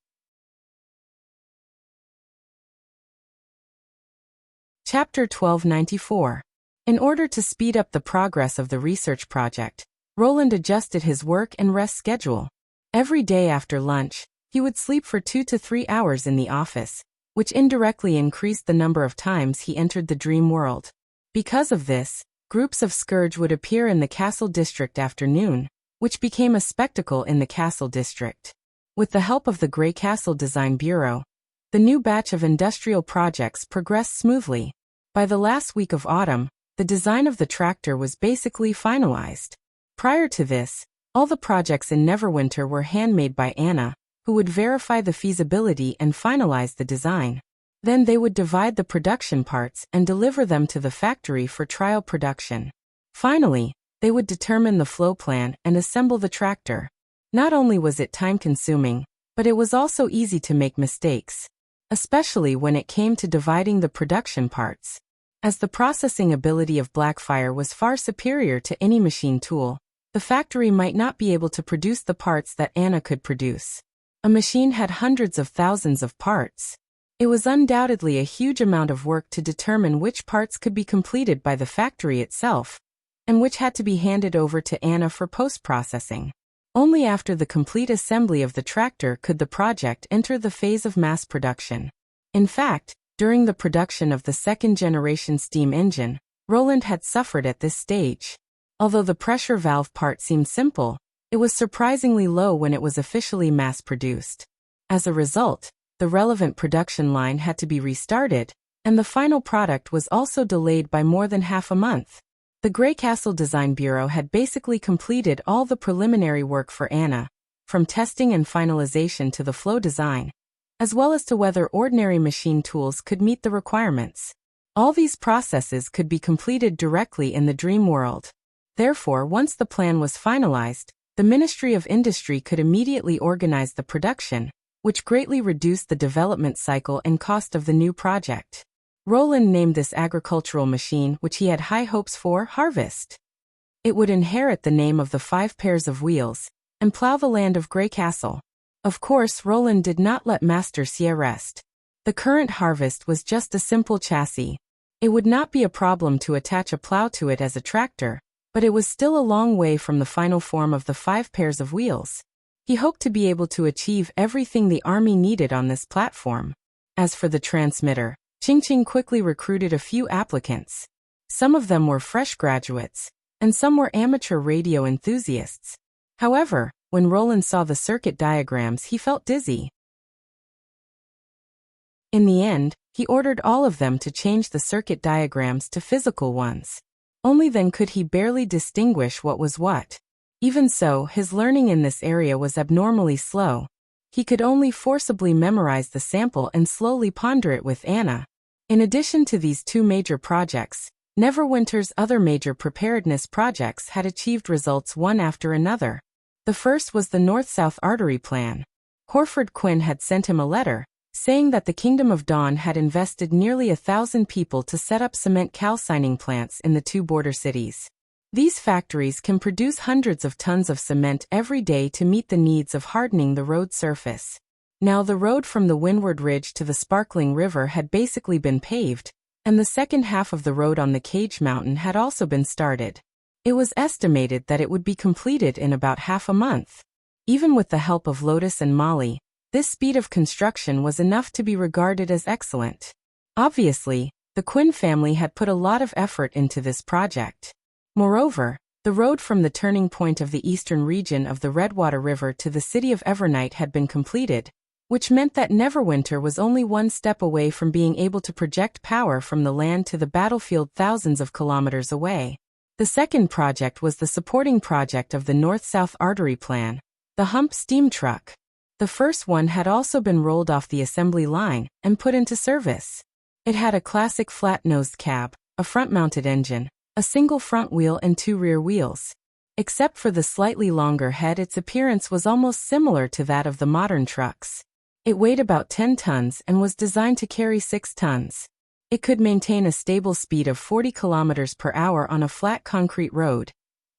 Chapter 1294. In order to speed up the progress of the research project, Roland adjusted his work and rest schedule. Every day after lunch, he would sleep for 2 to 3 hours in the office, which indirectly increased the number of times he entered the dream world. Because of this, groups of scourge would appear in the castle district after noon, which became a spectacle in the castle district. With the help of the Grey Castle Design Bureau, the new batch of industrial projects progressed smoothly. By the last week of autumn, the design of the tractor was basically finalized. Prior to this, all the projects in Neverwinter were handmade by Anna, who would verify the feasibility and finalize the design. Then they would divide the production parts and deliver them to the factory for trial production. Finally, they would determine the flow plan and assemble the tractor. Not only was it time-consuming, but it was also easy to make mistakes, especially when it came to dividing the production parts. As the processing ability of Blackfire was far superior to any machine tool, the factory might not be able to produce the parts that Anna could produce. A machine had hundreds of thousands of parts. It was undoubtedly a huge amount of work to determine which parts could be completed by the factory itself, and which had to be handed over to Anna for post-processing. Only after the complete assembly of the tractor could the project enter the phase of mass production. In fact, during the production of the second-generation steam engine, Roland had suffered at this stage. Although the pressure valve part seemed simple, it was surprisingly low when it was officially mass-produced. As a result, the relevant production line had to be restarted, and the final product was also delayed by more than half a month. The Grey Castle Design Bureau had basically completed all the preliminary work for Anna, from testing and finalization to the flow design, as well as to whether ordinary machine tools could meet the requirements. All these processes could be completed directly in the dream world. Therefore, once the plan was finalized, the Ministry of Industry could immediately organize the production, which greatly reduced the development cycle and cost of the new project. Roland named this agricultural machine, which he had high hopes for, Harvest. It would inherit the name of the 5 pairs of wheels, and plow the land of Grey Castle. Of course, Roland did not let Master Xia rest. The current Harvest was just a simple chassis. It would not be a problem to attach a plow to it as a tractor, but it was still a long way from the final form of the 5 pairs of wheels. He hoped to be able to achieve everything the army needed on this platform. As for the transmitter, Ching quickly recruited a few applicants. Some of them were fresh graduates, and some were amateur radio enthusiasts. However, when Roland saw the circuit diagrams, he felt dizzy. In the end, he ordered all of them to change the circuit diagrams to physical ones. Only then could he barely distinguish what was what. Even so, his learning in this area was abnormally slow. He could only forcibly memorize the sample and slowly ponder it with Anna. In addition to these two major projects, Neverwinter's other major preparedness projects had achieved results one after another. The first was the North-South Artery Plan. Horford Quinn had sent him a letter, saying that the Kingdom of Dawn had invested nearly 1,000 people to set up cement calcining plants in the two border cities. These factories can produce hundreds of tons of cement every day to meet the needs of hardening the road surface. Now the road from the Windward Ridge to the Sparkling River had basically been paved, and the second half of the road on the Cage Mountain had also been started. It was estimated that it would be completed in about half a month. Even with the help of Lotus and Molly, this speed of construction was enough to be regarded as excellent. Obviously, the Quinn family had put a lot of effort into this project. Moreover, the road from the turning point of the eastern region of the Redwater River to the city of Evernight had been completed, which meant that Neverwinter was only one step away from being able to project power from the land to the battlefield thousands of kilometers away. The second project was the supporting project of the North-South Artery Plan, the Hump Steam Truck. The first one had also been rolled off the assembly line and put into service. It had a classic flat-nosed cab, a front-mounted engine, a single front wheel and two rear wheels. Except for the slightly longer head, its appearance was almost similar to that of the modern trucks. It weighed about 10 tons and was designed to carry 6 tons. It could maintain a stable speed of 40 kilometers per hour on a flat concrete road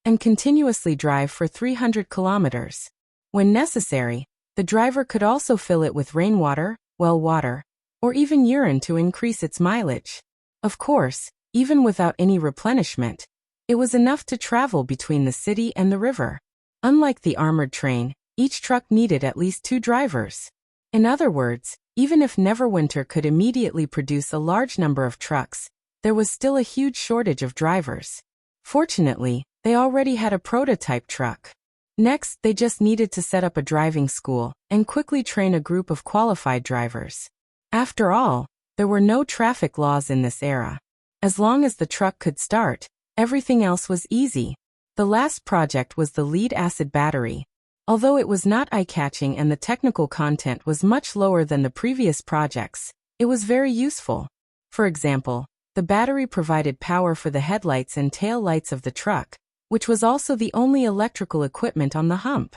and continuously drive for 300 kilometers. When necessary, the driver could also fill it with rainwater, well water, or even urine to increase its mileage. Of course, even without any replenishment, it was enough to travel between the city and the river. Unlike the armored train, each truck needed at least 2 drivers. In other words, even if Neverwinter could immediately produce a large number of trucks, there was still a huge shortage of drivers. Fortunately, they already had a prototype truck. Next, they just needed to set up a driving school and quickly train a group of qualified drivers. After all, there were no traffic laws in this era. As long as the truck could start, everything else was easy. The last project was the lead-acid battery. Although it was not eye-catching and the technical content was much lower than the previous projects, it was very useful. For example, the battery provided power for the headlights and tail lights of the truck, which was also the only electrical equipment on the hump.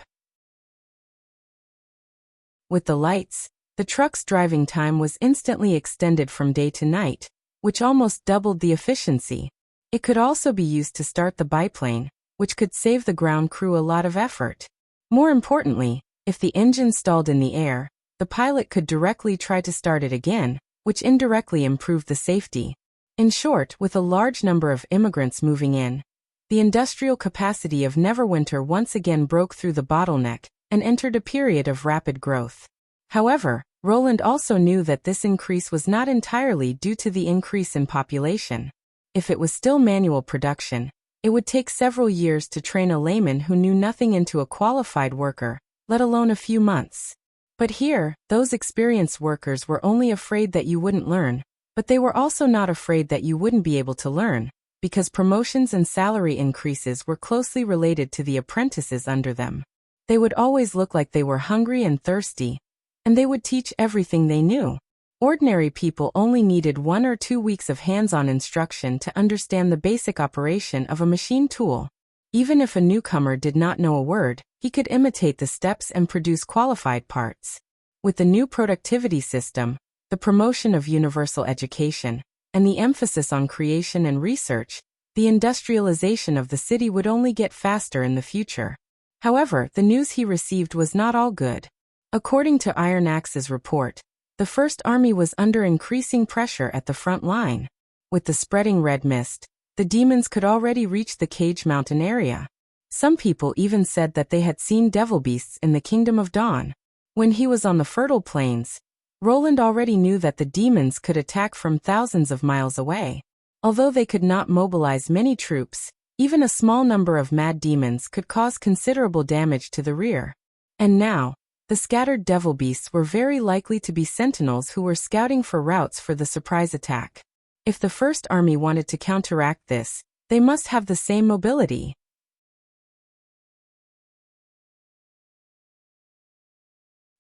With the lights, the truck's driving time was instantly extended from day to night, which almost doubled the efficiency. It could also be used to start the biplane, which could save the ground crew a lot of effort. More importantly, if the engine stalled in the air, the pilot could directly try to start it again, which indirectly improved the safety. In short, with a large number of immigrants moving in, the industrial capacity of Neverwinter once again broke through the bottleneck and entered a period of rapid growth. However, Roland also knew that this increase was not entirely due to the increase in population. If it was still manual production, it would take several years to train a layman who knew nothing into a qualified worker, let alone a few months. But here, those experienced workers were only afraid that you wouldn't learn, but they were also not afraid that you wouldn't be able to learn, because promotions and salary increases were closely related to the apprentices under them. They would always look like they were hungry and thirsty, and they would teach everything they knew. Ordinary people only needed 1 or 2 weeks of hands-on instruction to understand the basic operation of a machine tool. Even if a newcomer did not know a word, he could imitate the steps and produce qualified parts. With the new productivity system, the promotion of universal education, and the emphasis on creation and research, the industrialization of the city would only get faster in the future. However, the news he received was not all good. According to Iron Axe's report, the First Army was under increasing pressure at the front line. With the spreading red mist, the demons could already reach the Cage Mountain area. Some people even said that they had seen devil beasts in the Kingdom of Dawn. When he was on the fertile plains, Roland already knew that the demons could attack from thousands of miles away. Although they could not mobilize many troops, even a small number of mad demons could cause considerable damage to the rear. And now, the scattered devil beasts were very likely to be sentinels who were scouting for routes for the surprise attack. If the First Army wanted to counteract this, They must have the same mobility.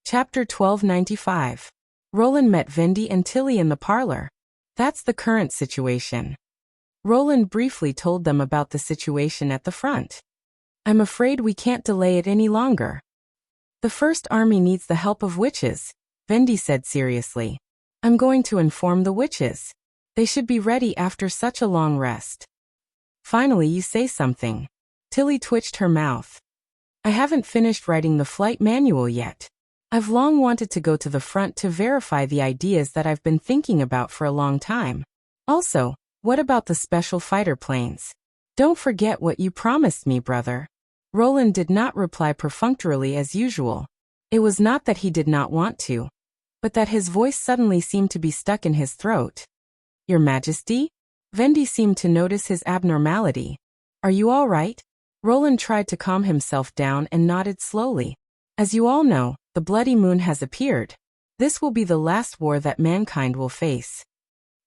Chapter 1295. Roland met Vendi and Tilly in the parlor. That's the current situation. Roland briefly told them about the situation at the front. I'm afraid we can't delay it any longer. The First Army needs the help of witches, Vendi said seriously. I'm going to inform the witches. They should be ready after such a long rest. Finally, you say something. Tilly twitched her mouth. I haven't finished writing the flight manual yet. I've long wanted to go to the front to verify the ideas that I've been thinking about for a long time. Also, what about the special fighter planes? Don't forget what you promised me, brother. Roland did not reply perfunctorily as usual. It was not that he did not want to, but that his voice suddenly seemed to be stuck in his throat. Your Majesty? Vendi seemed to notice his abnormality. Are you all right? Roland tried to calm himself down and nodded slowly. As you all know, the bloody moon has appeared. This will be the last war that mankind will face.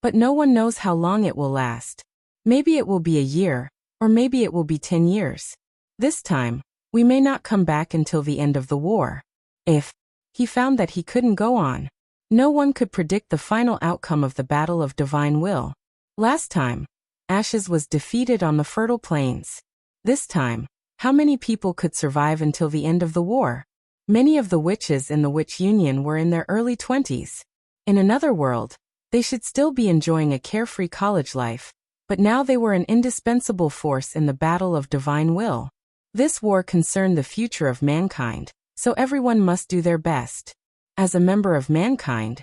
But no one knows how long it will last. Maybe it will be a year, or maybe it will be 10 years. This time, we may not come back until the end of the war. If he found that he couldn't go on, no one could predict the final outcome of the Battle of Divine Will. Last time, Ashes was defeated on the fertile plains. This time, how many people could survive until the end of the war? Many of the witches in the Witch Union were in their early 20s. In another world, they should still be enjoying a carefree college life, but now they were an indispensable force in the Battle of Divine Will. This war concerned the future of mankind, so everyone must do their best. As a member of mankind,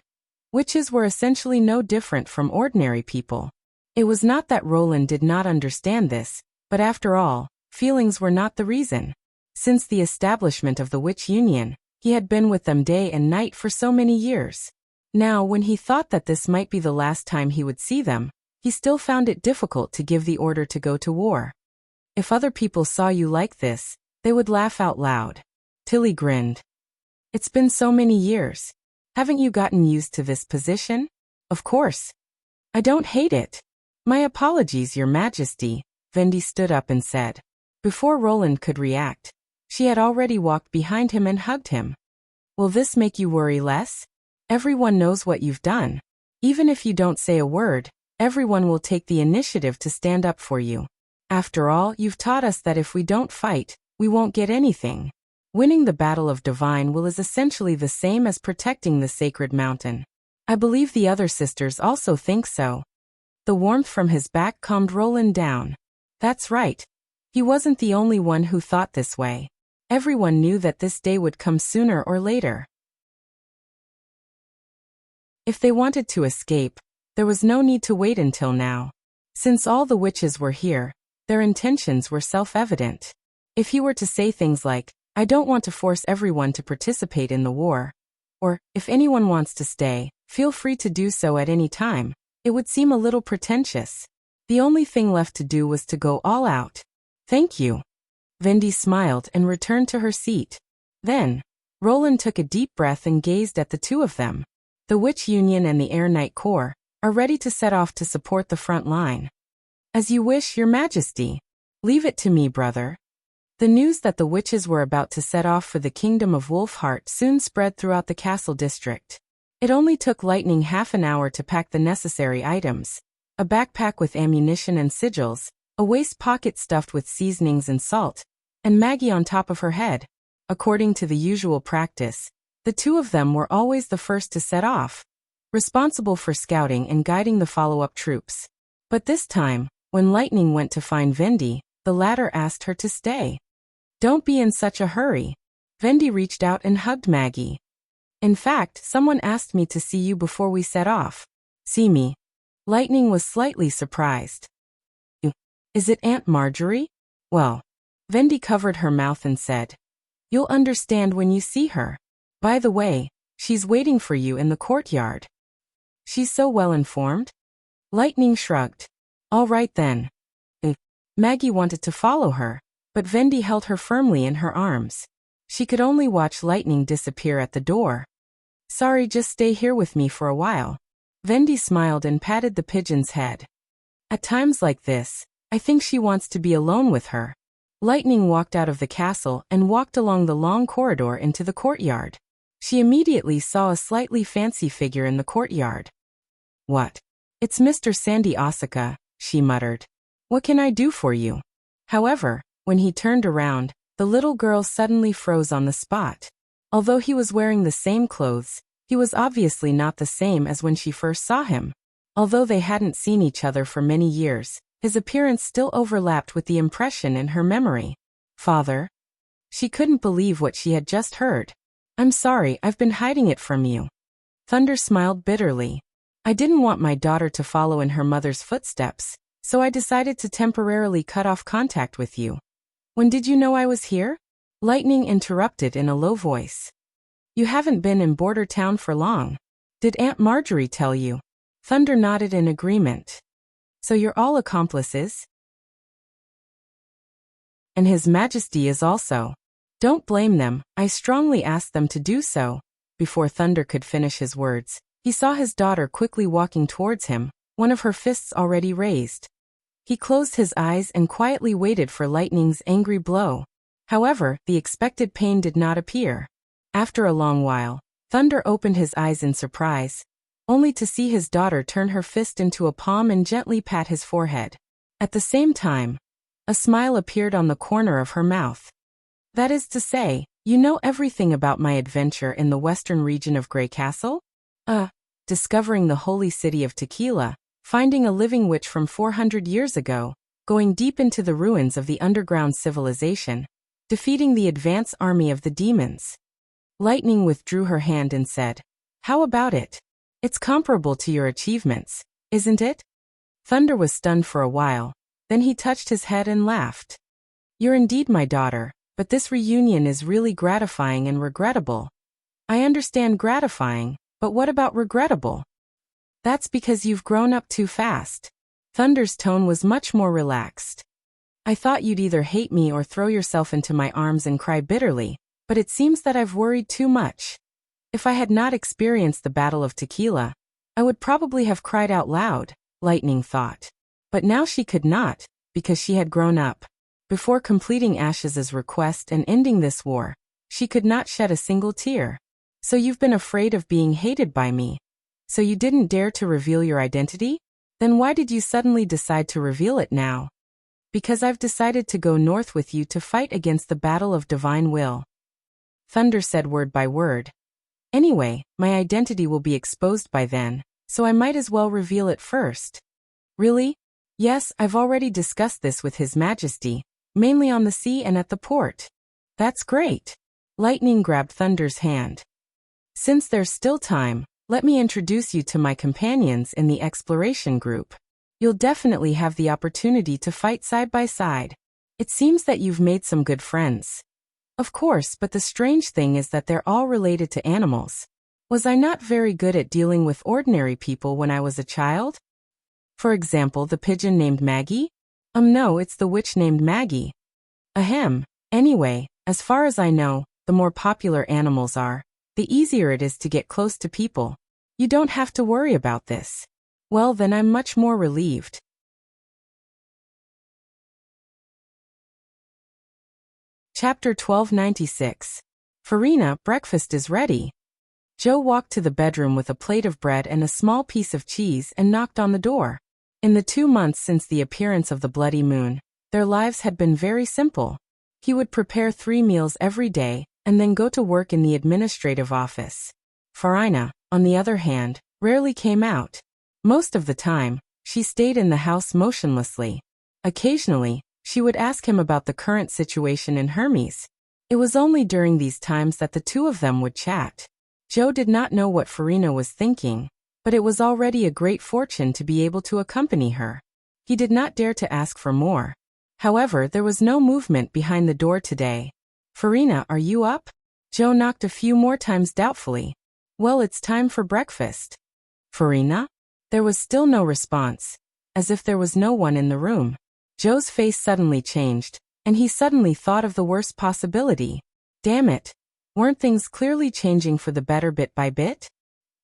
witches were essentially no different from ordinary people. It was not that Roland did not understand this, but after all, feelings were not the reason. Since the establishment of the Witch Union, he had been with them day and night for so many years. Now, when he thought that this might be the last time he would see them, he still found it difficult to give the order to go to war. If other people saw you like this, they would laugh out loud. Tilly grinned. It's been so many years. Haven't you gotten used to this position? Of course. I don't hate it. My apologies, Your Majesty, Vendi stood up and said. Before Roland could react, she had already walked behind him and hugged him. Will this make you worry less? Everyone knows what you've done. Even if you don't say a word, everyone will take the initiative to stand up for you. After all, you've taught us that if we don't fight, we won't get anything. Winning the Battle of Divine Will is essentially the same as protecting the sacred mountain. I believe the other sisters also think so. The warmth from his back calmed Roland down. That's right. He wasn't the only one who thought this way. Everyone knew that this day would come sooner or later. If they wanted to escape, there was no need to wait until now. Since all the witches were here, their intentions were self-evident. If he were to say things like, I don't want to force everyone to participate in the war, or, if anyone wants to stay, feel free to do so at any time, it would seem a little pretentious. The only thing left to do was to go all out. Thank you. Vendi smiled and returned to her seat. Then, Roland took a deep breath and gazed at the two of them. The Witch Union and the Air Knight Corps are ready to set off to support the front line. As you wish, Your Majesty. Leave it to me, brother. The news that the witches were about to set off for the kingdom of Wolfheart soon spread throughout the castle district. It only took Lightning half an hour to pack the necessary items: a backpack with ammunition and sigils, a waist pocket stuffed with seasonings and salt, and Maggie on top of her head. According to the usual practice, the two of them were always the first to set off, responsible for scouting and guiding the follow-up troops. But this time, when Lightning went to find Vendi, the latter asked her to stay. Don't be in such a hurry. Vendi reached out and hugged Maggie. In fact, someone asked me to see you before we set off. See me? Lightning was slightly surprised. Is it Aunt Marjorie? Well, Vendi covered her mouth and said, You'll understand when you see her. By the way, she's waiting for you in the courtyard. She's so well informed? Lightning shrugged. All right then. Maggie wanted to follow her, but Vendi held her firmly in her arms. She could only watch Lightning disappear at the door. Sorry, just stay here with me for a while. Vendi smiled and patted the pigeon's head. At times like this, I think she wants to be alone with her. Lightning walked out of the castle and walked along the long corridor into the courtyard. She immediately saw a slightly fancy figure in the courtyard. What? It's Mr. Sandy Osaka, she muttered. What can I do for you? However, when he turned around, the little girl suddenly froze on the spot. Although he was wearing the same clothes, he was obviously not the same as when she first saw him. Although they hadn't seen each other for many years, his appearance still overlapped with the impression in her memory. Father? She couldn't believe what she had just heard. I'm sorry, I've been hiding it from you. Thunder smiled bitterly. I didn't want my daughter to follow in her mother's footsteps, so I decided to temporarily cut off contact with you. When did you know I was here? Lightning interrupted in a low voice. You haven't been in Border Town for long. Did Aunt Marjorie tell you? Thunder nodded in agreement. So you're all accomplices? And His Majesty is also. Don't blame them, I strongly asked them to do so. Before Thunder could finish his words, he saw his daughter quickly walking towards him, one of her fists already raised. He closed his eyes and quietly waited for Lightning's angry blow. However, the expected pain did not appear. After a long while, Thunder opened his eyes in surprise, only to see his daughter turn her fist into a palm and gently pat his forehead. At the same time, a smile appeared on the corner of her mouth. That is to say, you know everything about my adventure in the western region of Grey Castle? Discovering the holy city of Tequila, finding a living witch from 400 years ago, going deep into the ruins of the underground civilization, defeating the advance army of the demons. Lightning withdrew her hand and said, How about it? It's comparable to your achievements, isn't it? Thunder was stunned for a while, then he touched his head and laughed. You're indeed my daughter, but this reunion is really gratifying and regrettable. I understand gratifying, but what about regrettable? That's because you've grown up too fast. Thunder's tone was much more relaxed. I thought you'd either hate me or throw yourself into my arms and cry bitterly, but it seems that I've worried too much. If I had not experienced the Battle of Tequila, I would probably have cried out loud, Lightning thought. But now she could not, because she had grown up. Before completing Ash's request and ending this war, she could not shed a single tear. So you've been afraid of being hated by me. So you didn't dare to reveal your identity? Then why did you suddenly decide to reveal it now? Because I've decided to go north with you to fight against the battle of divine will. Thunder said word by word. Anyway, my identity will be exposed by then, so I might as well reveal it first. Really? Yes, I've already discussed this with His Majesty, mainly on the sea and at the port. That's great. Lightning grabbed Thunder's hand. Since there's still time, let me introduce you to my companions in the exploration group. You'll definitely have the opportunity to fight side by side. It seems that you've made some good friends. Of course, but the strange thing is that they're all related to animals. Was I not very good at dealing with ordinary people when I was a child? For example, the pigeon named Maggie? No, it's the witch named Maggie. Ahem. Anyway, as far as I know, the more popular animals are, the easier it is to get close to people. You don't have to worry about this. Well, then I'm much more relieved. Chapter 1296. Farina, breakfast is ready. Joe walked to the bedroom with a plate of bread and a small piece of cheese and knocked on the door. In the 2 months since the appearance of the bloody moon, their lives had been very simple. He would prepare 3 meals every day, and then go to work in the administrative office. Farina, on the other hand, rarely came out. Most of the time, she stayed in the house motionlessly. Occasionally, she would ask him about the current situation in Hermes. It was only during these times that the two of them would chat. Joe did not know what Farina was thinking, but it was already a great fortune to be able to accompany her. He did not dare to ask for more. However, there was no movement behind the door today. Farina, are you up? Joe knocked a few more times doubtfully. Well, it's time for breakfast. Farina? There was still no response, as if there was no one in the room. Joe's face suddenly changed, and he suddenly thought of the worst possibility. Damn it! Weren't things clearly changing for the better bit by bit?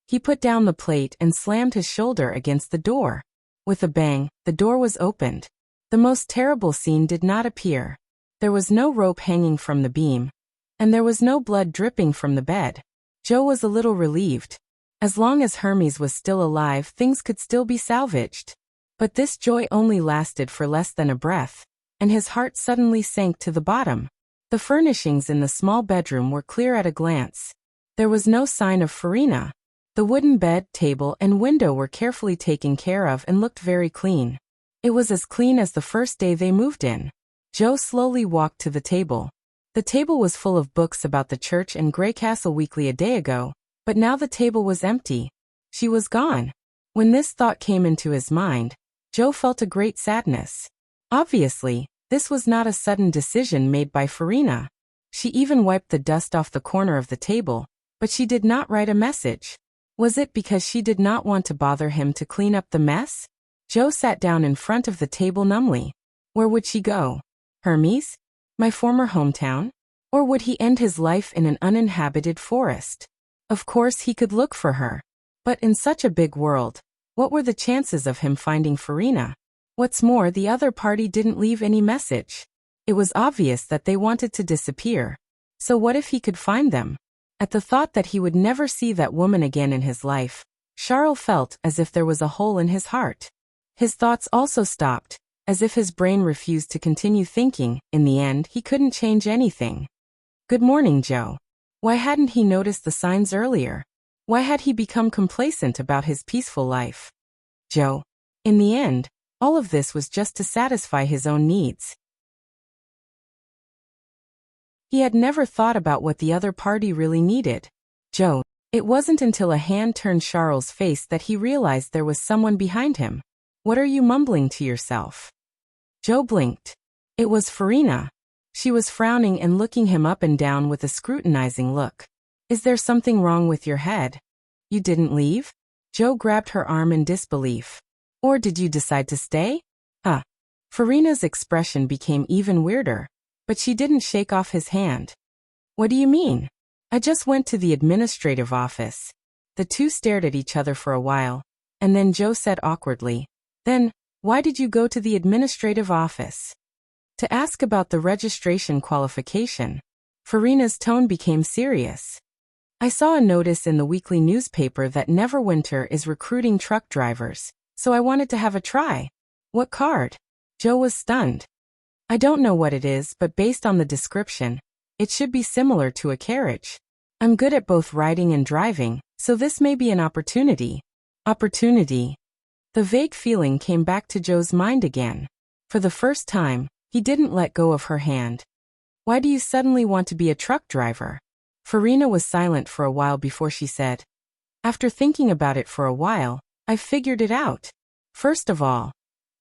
He put down the plate and slammed his shoulder against the door. With a bang, the door was opened. The most terrible scene did not appear. There was no rope hanging from the beam, and there was no blood dripping from the bed. Joe was a little relieved. As long as Hermes was still alive, things could still be salvaged. But this joy only lasted for less than a breath, and his heart suddenly sank to the bottom. The furnishings in the small bedroom were clear at a glance. There was no sign of Farina. The wooden bed, table, and window were carefully taken care of and looked very clean. It was as clean as the first day they moved in. Joe slowly walked to the table. The table was full of books about the church and Greycastle Weekly a day ago, but now the table was empty. She was gone. When this thought came into his mind, Joe felt a great sadness. Obviously, this was not a sudden decision made by Farina. She even wiped the dust off the corner of the table, but she did not write a message. Was it because she did not want to bother him to clean up the mess? Joe sat down in front of the table numbly. Where would she go? Hermes? My former hometown? Or would he end his life in an uninhabited forest? Of course he could look for her. But in such a big world, what were the chances of him finding Farina? What's more, the other party didn't leave any message. It was obvious that they wanted to disappear. So what if he could find them? At the thought that he would never see that woman again in his life, Charles felt as if there was a hole in his heart. His thoughts also stopped, as if his brain refused to continue thinking. In the end, he couldn't change anything. Good morning, Joe. Why hadn't he noticed the signs earlier? Why had he become complacent about his peaceful life? Joe. In the end, all of this was just to satisfy his own needs. He had never thought about what the other party really needed. Joe. It wasn't until a hand turned Charles' face that he realized there was someone behind him. What are you mumbling to yourself? Joe blinked. It was Farina. She was frowning and looking him up and down with a scrutinizing look. Is there something wrong with your head? You didn't leave? Joe grabbed her arm in disbelief. Or did you decide to stay? Farina's expression became even weirder, but she didn't shake off his hand. What do you mean? I just went to the administrative office. The two stared at each other for a while, and then Joe said awkwardly, Then, why did you go to the administrative office? To ask about the registration qualification. Farina's tone became serious. I saw a notice in the weekly newspaper that Neverwinter is recruiting truck drivers, so I wanted to have a try. What card? Joe was stunned. I don't know what it is, but based on the description, it should be similar to a carriage. I'm good at both riding and driving, so this may be an opportunity. Opportunity. The vague feeling came back to Joe's mind again. For the first time, he didn't let go of her hand. Why do you suddenly want to be a truck driver? Farina was silent for a while before she said, After thinking about it for a while, I figured it out. First of all,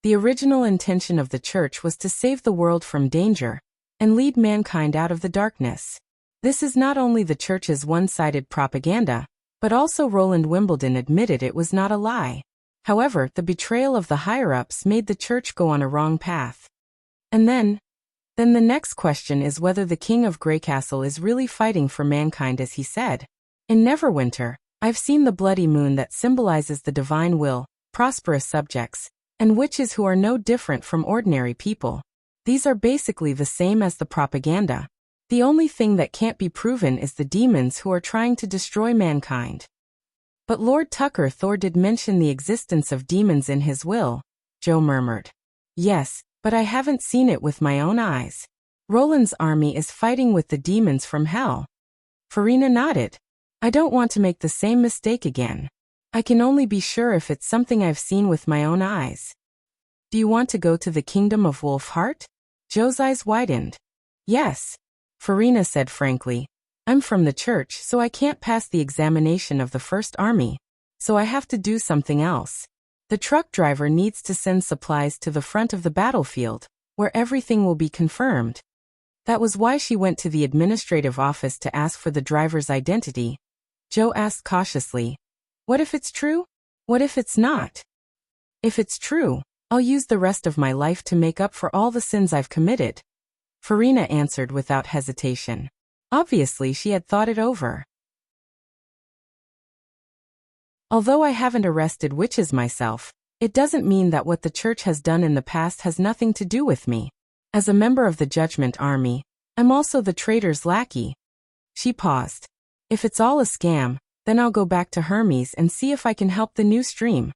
the original intention of the church was to save the world from danger and lead mankind out of the darkness. This is not only the church's one-sided propaganda, but also Roland Wimbledon admitted it was not a lie. However, the betrayal of the higher-ups made the church go on a wrong path. And then the next question is whether the King of Greycastle is really fighting for mankind as he said. In Neverwinter, I've seen the bloody moon that symbolizes the divine will, prosperous subjects, and witches who are no different from ordinary people. These are basically the same as the propaganda. The only thing that can't be proven is the demons who are trying to destroy mankind. But Lord Tucker Thor did mention the existence of demons in his will, Joe murmured. Yes, but I haven't seen it with my own eyes. Roland's army is fighting with the demons from hell. Farina nodded. I don't want to make the same mistake again. I can only be sure if it's something I've seen with my own eyes. Do you want to go to the kingdom of Wolfheart? Joe's eyes widened. Yes, Farina said frankly. I'm from the church, so I can't pass the examination of the First Army. So I have to do something else. The truck driver needs to send supplies to the front of the battlefield, where everything will be confirmed. That was why she went to the administrative office to ask for the driver's identity. Joe asked cautiously, What if it's true? What if it's not? If it's true, I'll use the rest of my life to make up for all the sins I've committed. Farina answered without hesitation. Obviously, she had thought it over. Although I haven't arrested witches myself, It doesn't mean that what the church has done in the past has nothing to do with me. As a member of the Judgment Army, I'm also the traitor's lackey." She paused. "If it's all a scam, then I'll go back to Hermes and see if I can help the new stream."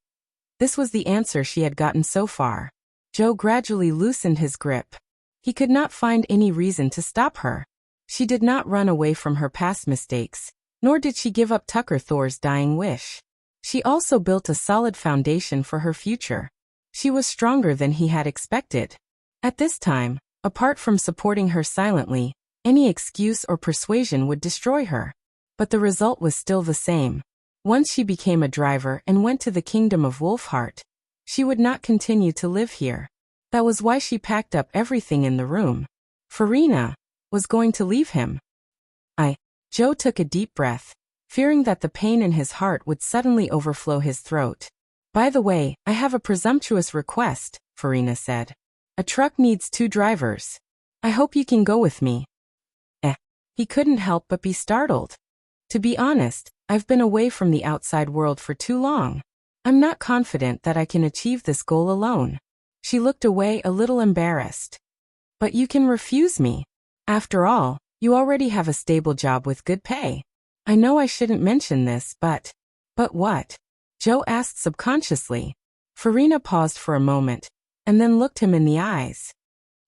This was the answer she had gotten so far. Joe gradually loosened his grip. He could not find any reason to stop her. She did not run away from her past mistakes, nor did she give up Tucker Thor's dying wish. She also built a solid foundation for her future. She was stronger than he had expected. At this time, apart from supporting her silently, any excuse or persuasion would destroy her. But the result was still the same. Once she became a driver and went to the kingdom of Wolfheart, she would not continue to live here. That was why she packed up everything in the room. Farina was going to leave him. Joe took a deep breath, fearing that the pain in his heart would suddenly overflow his throat. "By the way, I have a presumptuous request," Farina said. "A truck needs 2 drivers. I hope you can go with me." He couldn't help but be startled. "To be honest, I've been away from the outside world for too long. I'm not confident that I can achieve this goal alone." She looked away a little embarrassed. "But you can refuse me. After all, you already have a stable job with good pay. I know I shouldn't mention this, but..." "But what?" Joe asked subconsciously. Farina paused for a moment, and then looked him in the eyes.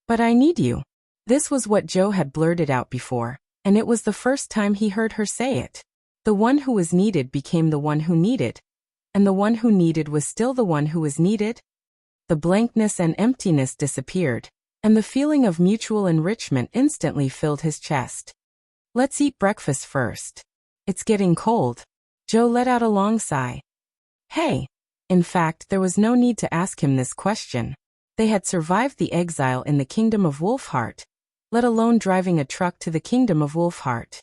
"But I need you." This was what Joe had blurted out before, and it was the first time he heard her say it. The one who was needed became the one who needed, and the one who needed was still the one who was needed. The blankness and emptiness disappeared, and the feeling of mutual enrichment instantly filled his chest. "Let's eat breakfast first. It's getting cold." Joe let out a long sigh. Hey! In fact, there was no need to ask him this question. They had survived the exile in the kingdom of Wolfheart, let alone driving a truck to the kingdom of Wolfheart.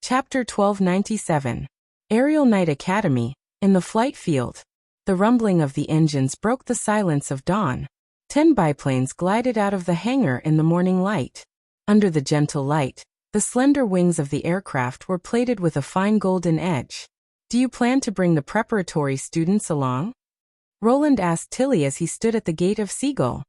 Chapter 1297. Aerial Knight Academy. In the flight field, the rumbling of the engines broke the silence of dawn. 10 biplanes glided out of the hangar in the morning light. Under the gentle light, the slender wings of the aircraft were plated with a fine golden edge. "Do you plan to bring the preparatory students along?" Roland asked Tilly as he stood at the gate of Seagull.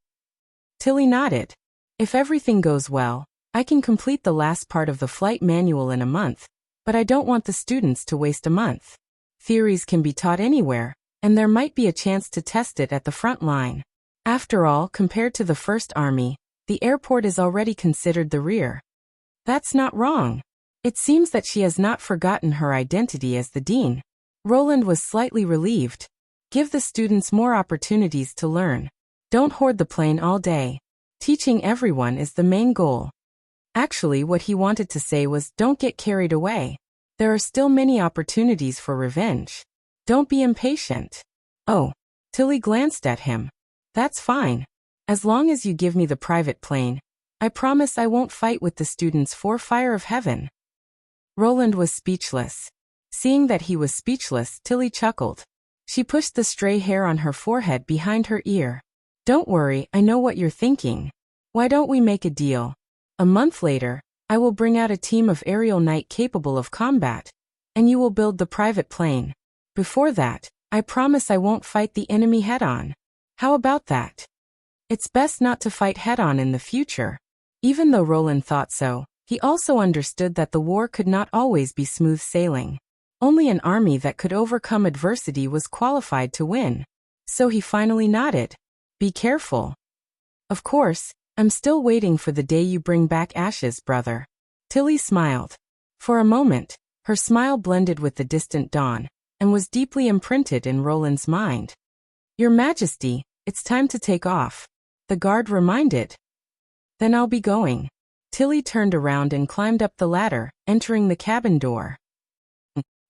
Tilly nodded. "If everything goes well, I can complete the last part of the flight manual in a month, but I don't want the students to waste a month. Theories can be taught anywhere, and there might be a chance to test it at the front line. After all, compared to the First Army, the airport is already considered the rear." "That's not wrong. It seems that she has not forgotten her identity as the dean." Roland was slightly relieved. "Give the students more opportunities to learn. Don't hoard the plane all day. Teaching everyone is the main goal." Actually, what he wanted to say was, "Don't get carried away. There are still many opportunities for revenge. Don't be impatient." "Oh." Tilly glanced at him. "That's fine. As long as you give me the private plane, I promise I won't fight with the students for fire of heaven." Roland was speechless. Seeing that he was speechless, Tilly chuckled. She pushed the stray hair on her forehead behind her ear. "Don't worry, I know what you're thinking. Why don't we make a deal? A month later, I will bring out a team of aerial knight capable of combat, and you will build the private plane. Before that, I promise I won't fight the enemy head-on. How about that?" It's best not to fight head-on in the future. Even though Roland thought so, he also understood that the war could not always be smooth sailing. Only an army that could overcome adversity was qualified to win. So he finally nodded. "Be careful." "Of course, I'm still waiting for the day you bring back Ashes, brother." Tilly smiled. For a moment, her smile blended with the distant dawn, and was deeply imprinted in Roland's mind. "Your Majesty, it's time to take off," the guard reminded. "Then I'll be going." Tilly turned around and climbed up the ladder, entering the cabin door.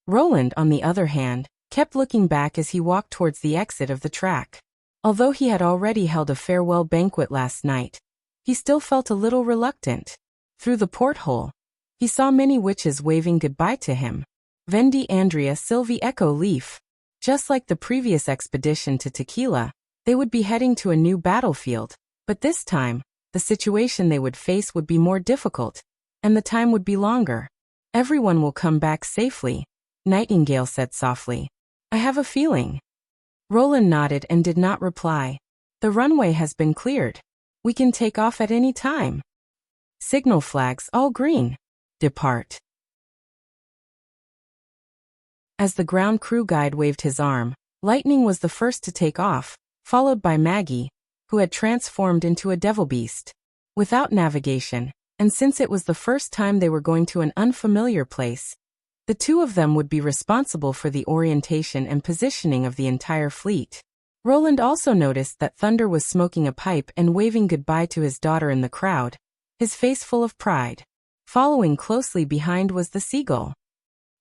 Roland, on the other hand, kept looking back as he walked towards the exit of the track. Although he had already held a farewell banquet last night, he still felt a little reluctant. Through the porthole, he saw many witches waving goodbye to him. Vendi, Andrea, Sylvie, Echo, Leaf. Just like the previous expedition to Tequila, they would be heading to a new battlefield, but this time, the situation they would face would be more difficult, and the time would be longer. Everyone will come back safely, Nightingale said softly. I have a feeling. Roland nodded and did not reply. The runway has been cleared. We can take off at any time. Signal flags all green. Depart. As the ground crew guide waved his arm, Lightning was the first to take off, followed by Maggie, who had transformed into a devil beast. Without navigation, and since it was the first time they were going to an unfamiliar place, the two of them would be responsible for the orientation and positioning of the entire fleet. Roland also noticed that Thunder was smoking a pipe and waving goodbye to his daughter in the crowd, his face full of pride. Following closely behind was the Seagull.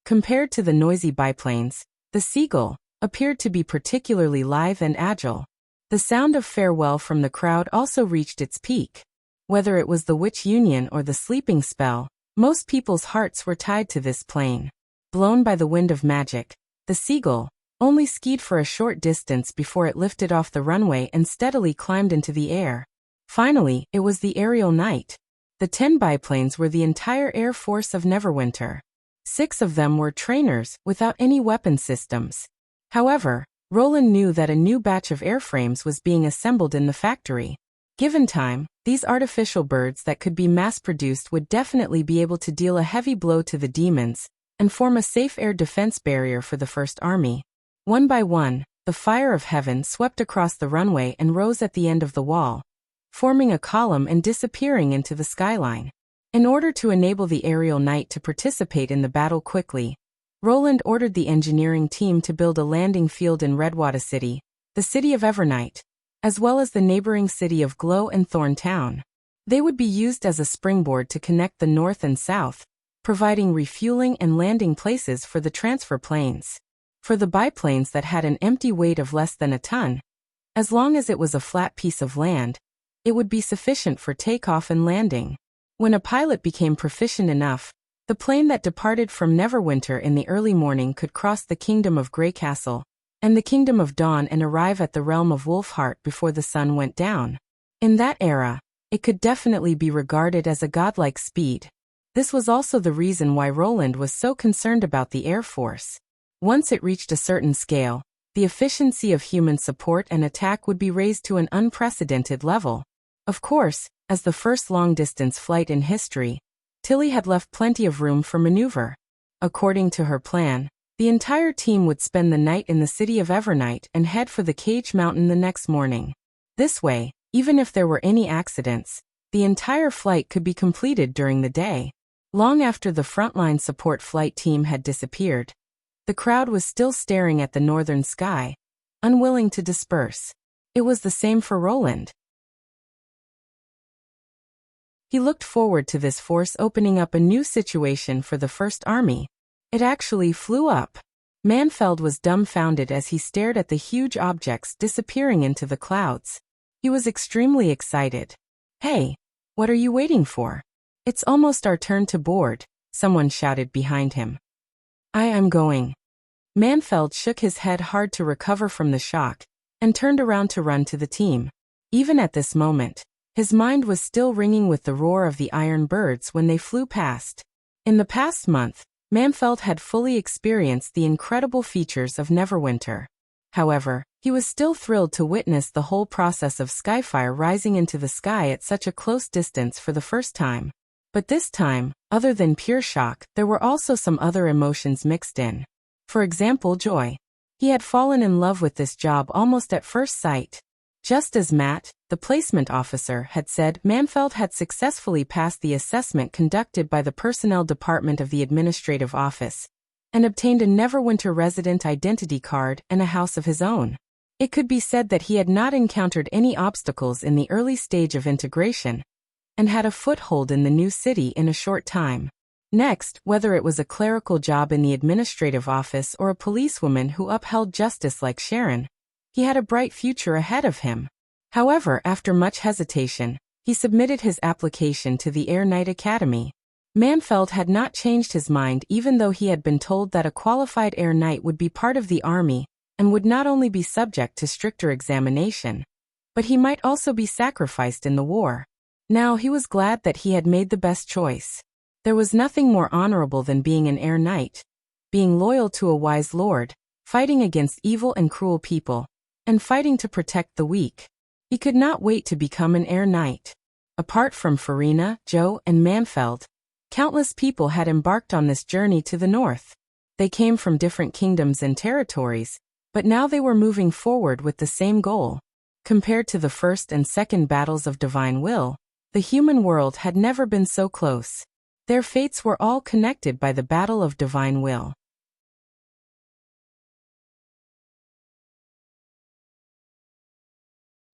Compared to the noisy biplanes, the Seagull appeared to be particularly lithe and agile. The sound of farewell from the crowd also reached its peak. Whether it was the Witch Union or the sleeping spell, most people's hearts were tied to this plane. Blown by the wind of magic, the Seagull only skied for a short distance before it lifted off the runway and steadily climbed into the air. Finally, it was the aerial knight. The 10 biplanes were the entire air force of Neverwinter. 6 of them were trainers without any weapon systems. However, Roland knew that a new batch of airframes was being assembled in the factory. Given time, these artificial birds that could be mass-produced would definitely be able to deal a heavy blow to the demons and form a safe air defense barrier for the First Army. One by one, the fire of heaven swept across the runway and rose at the end of the wall, forming a column and disappearing into the skyline. In order to enable the aerial knight to participate in the battle quickly, Roland ordered the engineering team to build a landing field in Redwater City, the city of Evernight, as well as the neighboring city of Glow and Thorn Town. They would be used as a springboard to connect the north and south, providing refueling and landing places for the transfer planes. For the biplanes that had an empty weight of less than a ton, as long as it was a flat piece of land, it would be sufficient for takeoff and landing. When a pilot became proficient enough, the plane that departed from Neverwinter in the early morning could cross the Kingdom of Greycastle and the Kingdom of Dawn and arrive at the realm of Wolfheart before the sun went down. In that era, it could definitely be regarded as a godlike speed. This was also the reason why Roland was so concerned about the Air Force. Once it reached a certain scale, the efficiency of human support and attack would be raised to an unprecedented level. Of course, as the first long-distance flight in history, Tilly had left plenty of room for maneuver. According to her plan, the entire team would spend the night in the city of Evernight and head for the Cage Mountain the next morning. This way, even if there were any accidents, the entire flight could be completed during the day. Long after the frontline support flight team had disappeared, the crowd was still staring at the northern sky, unwilling to disperse. It was the same for Roland. He looked forward to this force opening up a new situation for the First Army. It actually flew up. Manfeld was dumbfounded as he stared at the huge objects disappearing into the clouds. He was extremely excited. Hey, what are you waiting for? It's almost our turn to board, someone shouted behind him. I am going. Manfeld shook his head hard to recover from the shock and turned around to run to the team. Even at this moment, his mind was still ringing with the roar of the iron birds when they flew past. In the past month, Manfeld had fully experienced the incredible features of Neverwinter. However, he was still thrilled to witness the whole process of Skyfire rising into the sky at such a close distance for the first time. But this time, other than pure shock, there were also some other emotions mixed in. For example, joy. He had fallen in love with this job almost at first sight. Just as Matt, the placement officer, had said, Manfeld had successfully passed the assessment conducted by the Personnel Department of the Administrative Office and obtained a Neverwinter resident identity card and a house of his own. It could be said that he had not encountered any obstacles in the early stage of integration and had a foothold in the new city in a short time. Next, whether it was a clerical job in the administrative office or a policewoman who upheld justice like Sharon, he had a bright future ahead of him. However, after much hesitation, he submitted his application to the Air Knight Academy. Manfeld had not changed his mind even though he had been told that a qualified Air Knight would be part of the army and would not only be subject to stricter examination, but he might also be sacrificed in the war. Now he was glad that he had made the best choice. There was nothing more honorable than being an air knight, being loyal to a wise lord, fighting against evil and cruel people, and fighting to protect the weak. He could not wait to become an air knight. Apart from Farina, Joe, and Manfeld, countless people had embarked on this journey to the north. They came from different kingdoms and territories, but now they were moving forward with the same goal. Compared to the first and second battles of divine will, the human world had never been so close. Their fates were all connected by the battle of divine will.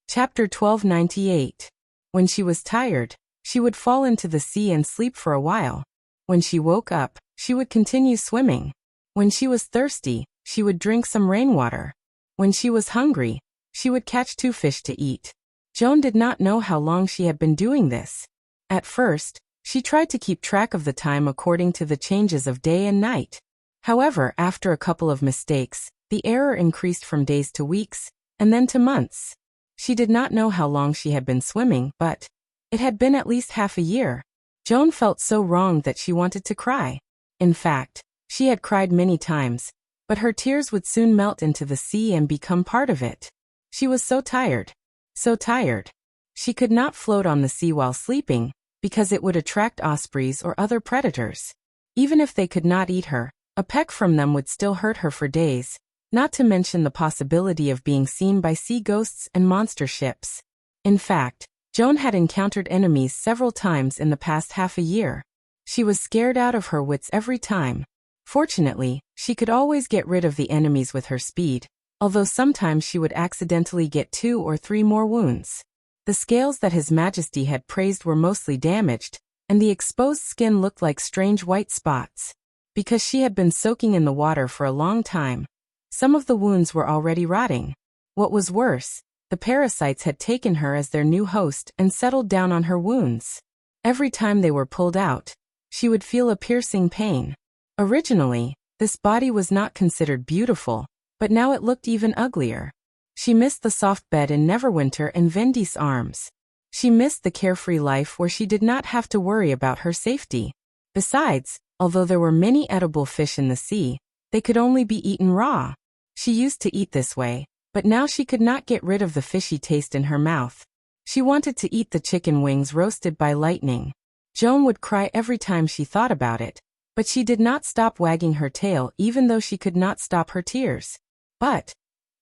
Chapter 1298. When she was tired, she would fall into the sea and sleep for a while. When she woke up, she would continue swimming. When she was thirsty, she would drink some rainwater. When she was hungry, she would catch 2 fish to eat. Joan did not know how long she had been doing this. At first, she tried to keep track of the time according to the changes of day and night. However, after a couple of mistakes, the error increased from days to weeks, and then to months. She did not know how long she had been swimming, but it had been at least half a year. Joan felt so wronged that she wanted to cry. In fact, she had cried many times, but her tears would soon melt into the sea and become part of it. She was so tired. So tired. She could not float on the sea while sleeping, because it would attract ospreys or other predators. Even if they could not eat her, a peck from them would still hurt her for days, not to mention the possibility of being seen by sea ghosts and monster ships. In fact, Joan had encountered enemies several times in the past half a year. She was scared out of her wits every time. Fortunately, she could always get rid of the enemies with her speed, although sometimes she would accidentally get 2 or 3 more wounds. The scales that His Majesty had praised were mostly damaged, and the exposed skin looked like strange white spots. Because she had been soaking in the water for a long time, some of the wounds were already rotting. What was worse, the parasites had taken her as their new host and settled down on her wounds. Every time they were pulled out, she would feel a piercing pain. Originally, this body was not considered beautiful, but now it looked even uglier. She missed the soft bed in Neverwinter and Vendi's arms. She missed the carefree life where she did not have to worry about her safety. Besides, although there were many edible fish in the sea, they could only be eaten raw. She used to eat this way, but now she could not get rid of the fishy taste in her mouth. She wanted to eat the chicken wings roasted by lightning. Joan would cry every time she thought about it, but she did not stop wagging her tail even though she could not stop her tears. But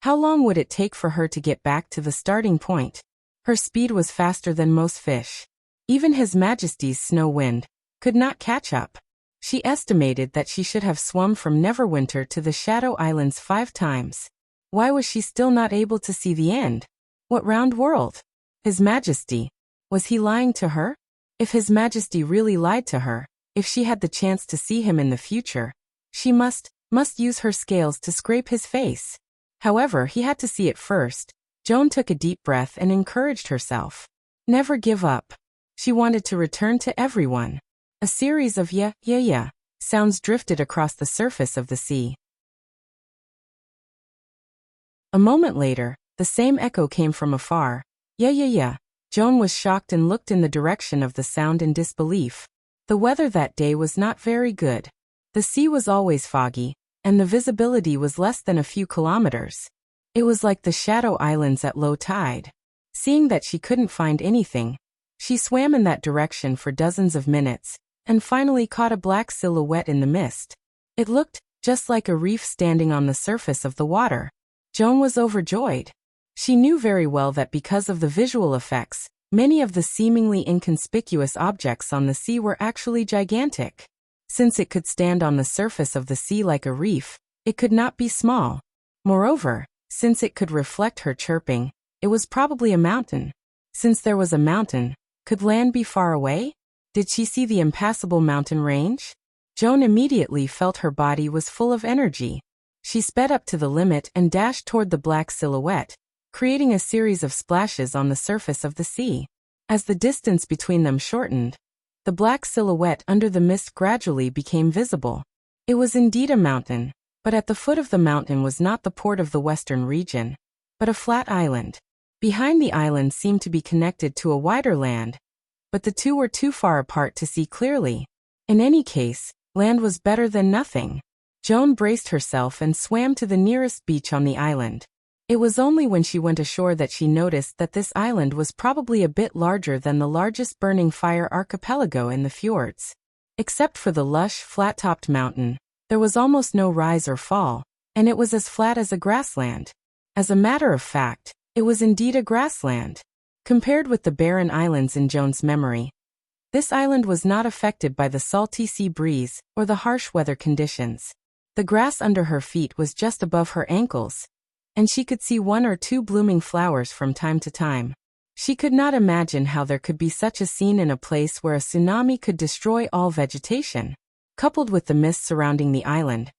how long would it take for her to get back to the starting point? Her speed was faster than most fish. Even His Majesty's snow wind could not catch up. She estimated that she should have swum from Neverwinter to the Shadow Islands 5 times. Why was she still not able to see the end? What round world? His Majesty. Was he lying to her? If His Majesty really lied to her, if she had the chance to see him in the future, she must use her scales to scrape his face. However, he had to see it first. Joan took a deep breath and encouraged herself. Never give up. She wanted to return to everyone. A series of yeah sounds drifted across the surface of the sea. A moment later, the same echo came from afar. Yeah. Joan was shocked and looked in the direction of the sound in disbelief. The weather that day was not very good. The sea was always foggy, and the visibility was less than a few kilometers. It was like the Shadow Islands at low tide. Seeing that she couldn't find anything, she swam in that direction for dozens of minutes, and finally caught a black silhouette in the mist. It looked just like a reef standing on the surface of the water. Joan was overjoyed. She knew very well that because of the visual effects, many of the seemingly inconspicuous objects on the sea were actually gigantic. Since it could stand on the surface of the sea like a reef, it could not be small. Moreover, since it could reflect her chirping, it was probably a mountain. Since there was a mountain, could land be far away? Did she see the impassable mountain range? Joan immediately felt her body was full of energy. She sped up to the limit and dashed toward the black silhouette, creating a series of splashes on the surface of the sea. As the distance between them shortened, the black silhouette under the mist gradually became visible. It was indeed a mountain, but at the foot of the mountain was not the port of the western region, but a flat island. Behind the island seemed to be connected to a wider land, but the two were too far apart to see clearly. In any case, land was better than nothing. Joan braced herself and swam to the nearest beach on the island. It was only when she went ashore that she noticed that this island was probably a bit larger than the largest burning fire archipelago in the fjords. Except for the lush, flat-topped mountain, there was almost no rise or fall, and it was as flat as a grassland. As a matter of fact, it was indeed a grassland. Compared with the barren islands in Joan's memory, this island was not affected by the salty sea breeze or the harsh weather conditions. The grass under her feet was just above her ankles, and she could see one or two blooming flowers from time to time. She could not imagine how there could be such a scene in a place where a tsunami could destroy all vegetation. Coupled with the mist surrounding the island,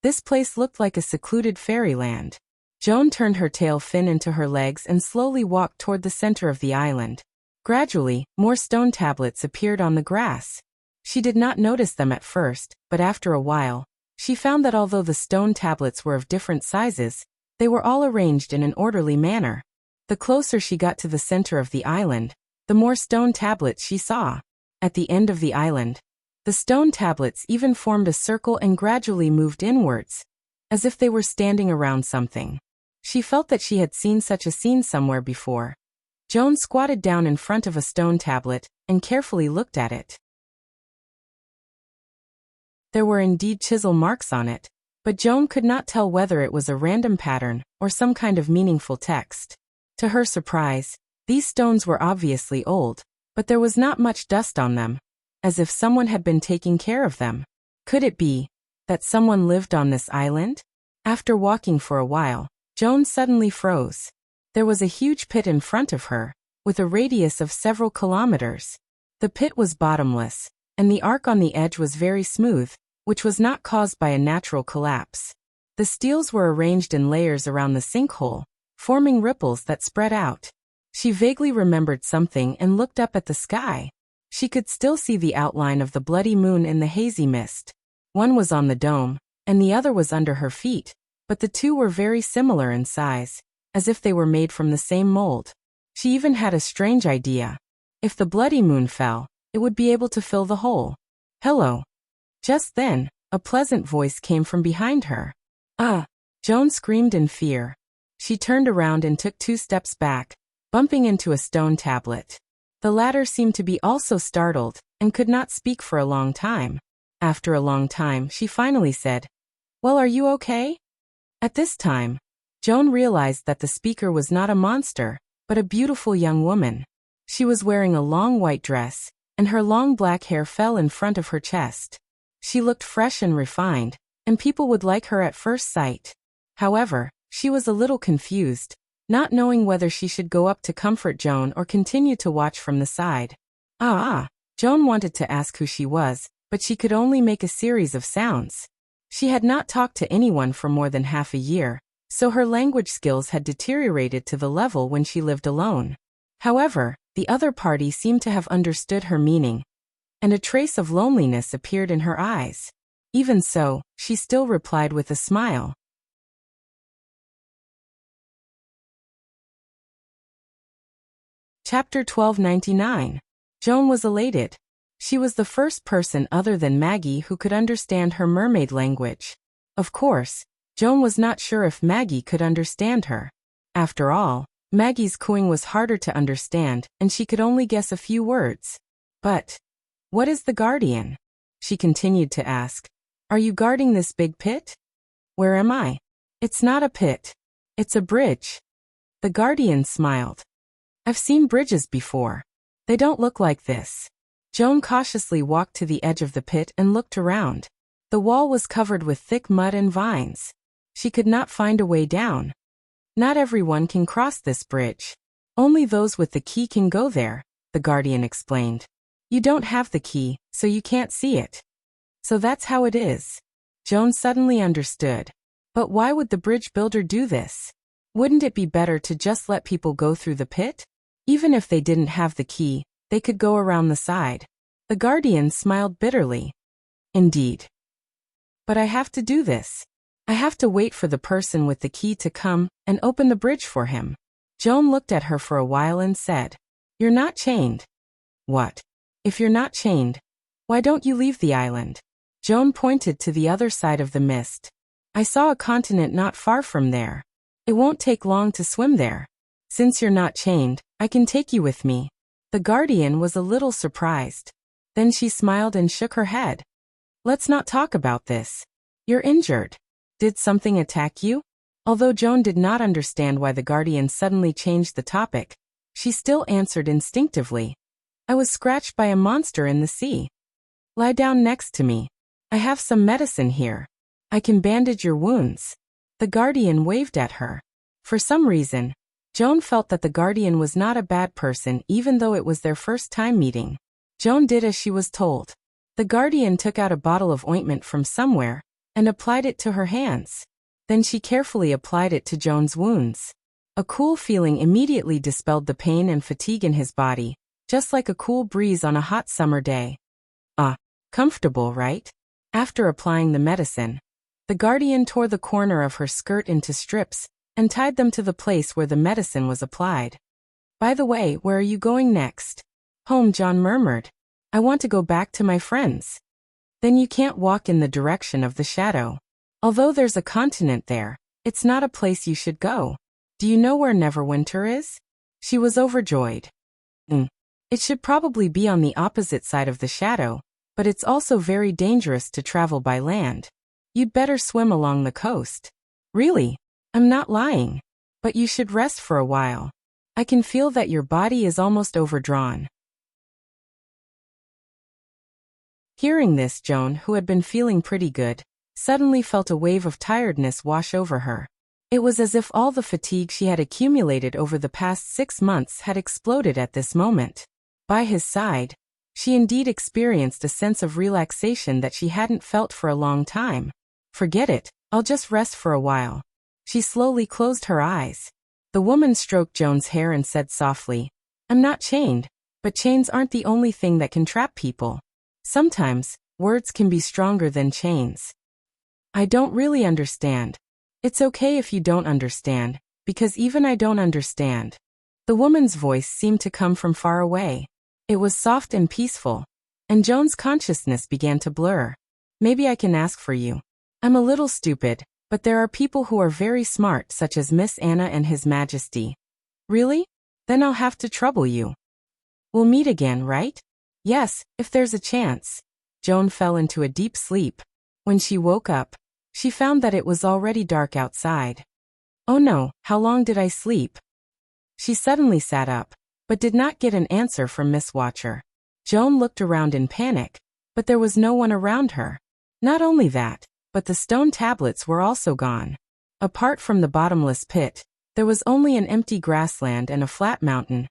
this place looked like a secluded fairyland. Joan turned her tail fin into her legs and slowly walked toward the center of the island. Gradually, more stone tablets appeared on the grass. She did not notice them at first, but after a while, she found that although the stone tablets were of different sizes, they were all arranged in an orderly manner. The closer she got to the center of the island, the more stone tablets she saw. At the end of the island, the stone tablets even formed a circle and gradually moved inwards, as if they were standing around something. She felt that she had seen such a scene somewhere before. Joan squatted down in front of a stone tablet and carefully looked at it. There were indeed chisel marks on it, but Joan could not tell whether it was a random pattern or some kind of meaningful text. To her surprise, these stones were obviously old, but there was not much dust on them, as if someone had been taking care of them. Could it be that someone lived on this island? After walking for a while, Joan suddenly froze. There was a huge pit in front of her, with a radius of several kilometers. The pit was bottomless, and the arc on the edge was very smooth, which was not caused by a natural collapse. The steels were arranged in layers around the sinkhole, forming ripples that spread out. She vaguely remembered something and looked up at the sky. She could still see the outline of the bloody moon in the hazy mist. One was on the dome, and the other was under her feet, but the two were very similar in size, as if they were made from the same mold. She even had a strange idea. If the bloody moon fell, it would be able to fill the hole. Hello. Just then, a pleasant voice came from behind her. Ah! Joan screamed in fear. She turned around and took 2 steps back, bumping into a stone tablet. The latter seemed to be also startled, and could not speak for a long time. After a long time, she finally said, "Well, are you okay?" At this time, Joan realized that the speaker was not a monster, but a beautiful young woman. She was wearing a long white dress, and her long black hair fell in front of her chest. She looked fresh and refined, and people would like her at first sight. However, she was a little confused, not knowing whether she should go up to comfort Joan or continue to watch from the side. Joan wanted to ask who she was, but she could only make a series of sounds. She had not talked to anyone for more than half a year, so her language skills had deteriorated to the level when she lived alone. However, the other party seemed to have understood her meaning, and a trace of loneliness appeared in her eyes. Even so, she still replied with a smile. Chapter 1299. Joan was elated. She was the first person other than Maggie who could understand her mermaid language. Of course, Joan was not sure if Maggie could understand her. After all, Maggie's cooing was harder to understand, and she could only guess a few words. But, what is the guardian? She continued to ask. Are you guarding this big pit? Where am I? It's not a pit. It's a bridge. The guardian smiled. I've seen bridges before. They don't look like this. Joan cautiously walked to the edge of the pit and looked around. The wall was covered with thick mud and vines. She could not find a way down. Not everyone can cross this bridge. Only those with the key can go there, the guardian explained. You don't have the key, so you can't see it. So that's how it is. Joan suddenly understood. But why would the bridge builder do this? Wouldn't it be better to just let people go through the pit? Even if they didn't have the key, they could go around the side. The guardian smiled bitterly. Indeed. But I have to do this. I have to wait for the person with the key to come and open the bridge for him. Joan looked at her for a while and said, You're not chained. What? If you're not chained, Why don't you leave the island? Joan pointed to the other side of the mist. I saw a continent not far from there. It won't take long to swim there. Since you're not chained, I can take you with me. The guardian was a little surprised. Then she smiled and shook her head. Let's not talk about this. You're injured. Did something attack you? Although Joan did not understand why the guardian suddenly changed the topic, she still answered instinctively. I was scratched by a monster in the sea. Lie down next to me. I have some medicine here. I can bandage your wounds. The guardian waved at her. For some reason, Joan felt that the guardian was not a bad person even though it was their first time meeting. Joan did as she was told. The guardian took out a bottle of ointment from somewhere and applied it to her hands. Then she carefully applied it to Joan's wounds. A cool feeling immediately dispelled the pain and fatigue in his body, just like a cool breeze on a hot summer day. Comfortable, right? After applying the medicine, the guardian tore the corner of her skirt into strips and tied them to the place where the medicine was applied. By the way, where are you going next? Home, John murmured. I want to go back to my friends. Then you can't walk in the direction of the shadow. Although there's a continent there, it's not a place you should go. Do you know where Neverwinter is? She was overjoyed. It should probably be on the opposite side of the shadow, but it's also very dangerous to travel by land. You'd better swim along the coast. Really? I'm not lying. But you should rest for a while. I can feel that your body is almost overdrawn. Hearing this, Joan, who had been feeling pretty good, suddenly felt a wave of tiredness wash over her. It was as if all the fatigue she had accumulated over the past 6 months had exploded at this moment. By his side, she indeed experienced a sense of relaxation that she hadn't felt for a long time. Forget it, I'll just rest for a while. She slowly closed her eyes. The woman stroked Joan's hair and said softly, I'm not chained, but chains aren't the only thing that can trap people. Sometimes, words can be stronger than chains. I don't really understand. It's okay if you don't understand, because even I don't understand. The woman's voice seemed to come from far away. It was soft and peaceful, and Joan's consciousness began to blur. Maybe I can ask for you. I'm a little stupid, but there are people who are very smart, such as Miss Anna and His Majesty. Really? Then I'll have to trouble you. We'll meet again, right? Yes, if there's a chance. Joan fell into a deep sleep. When she woke up, she found that it was already dark outside. Oh no, how long did I sleep? She suddenly sat up, but did not get an answer from Miss Watcher. Joan looked around in panic, but there was no one around her. Not only that, but the stone tablets were also gone. Apart from the bottomless pit, there was only an empty grassland and a flat mountain,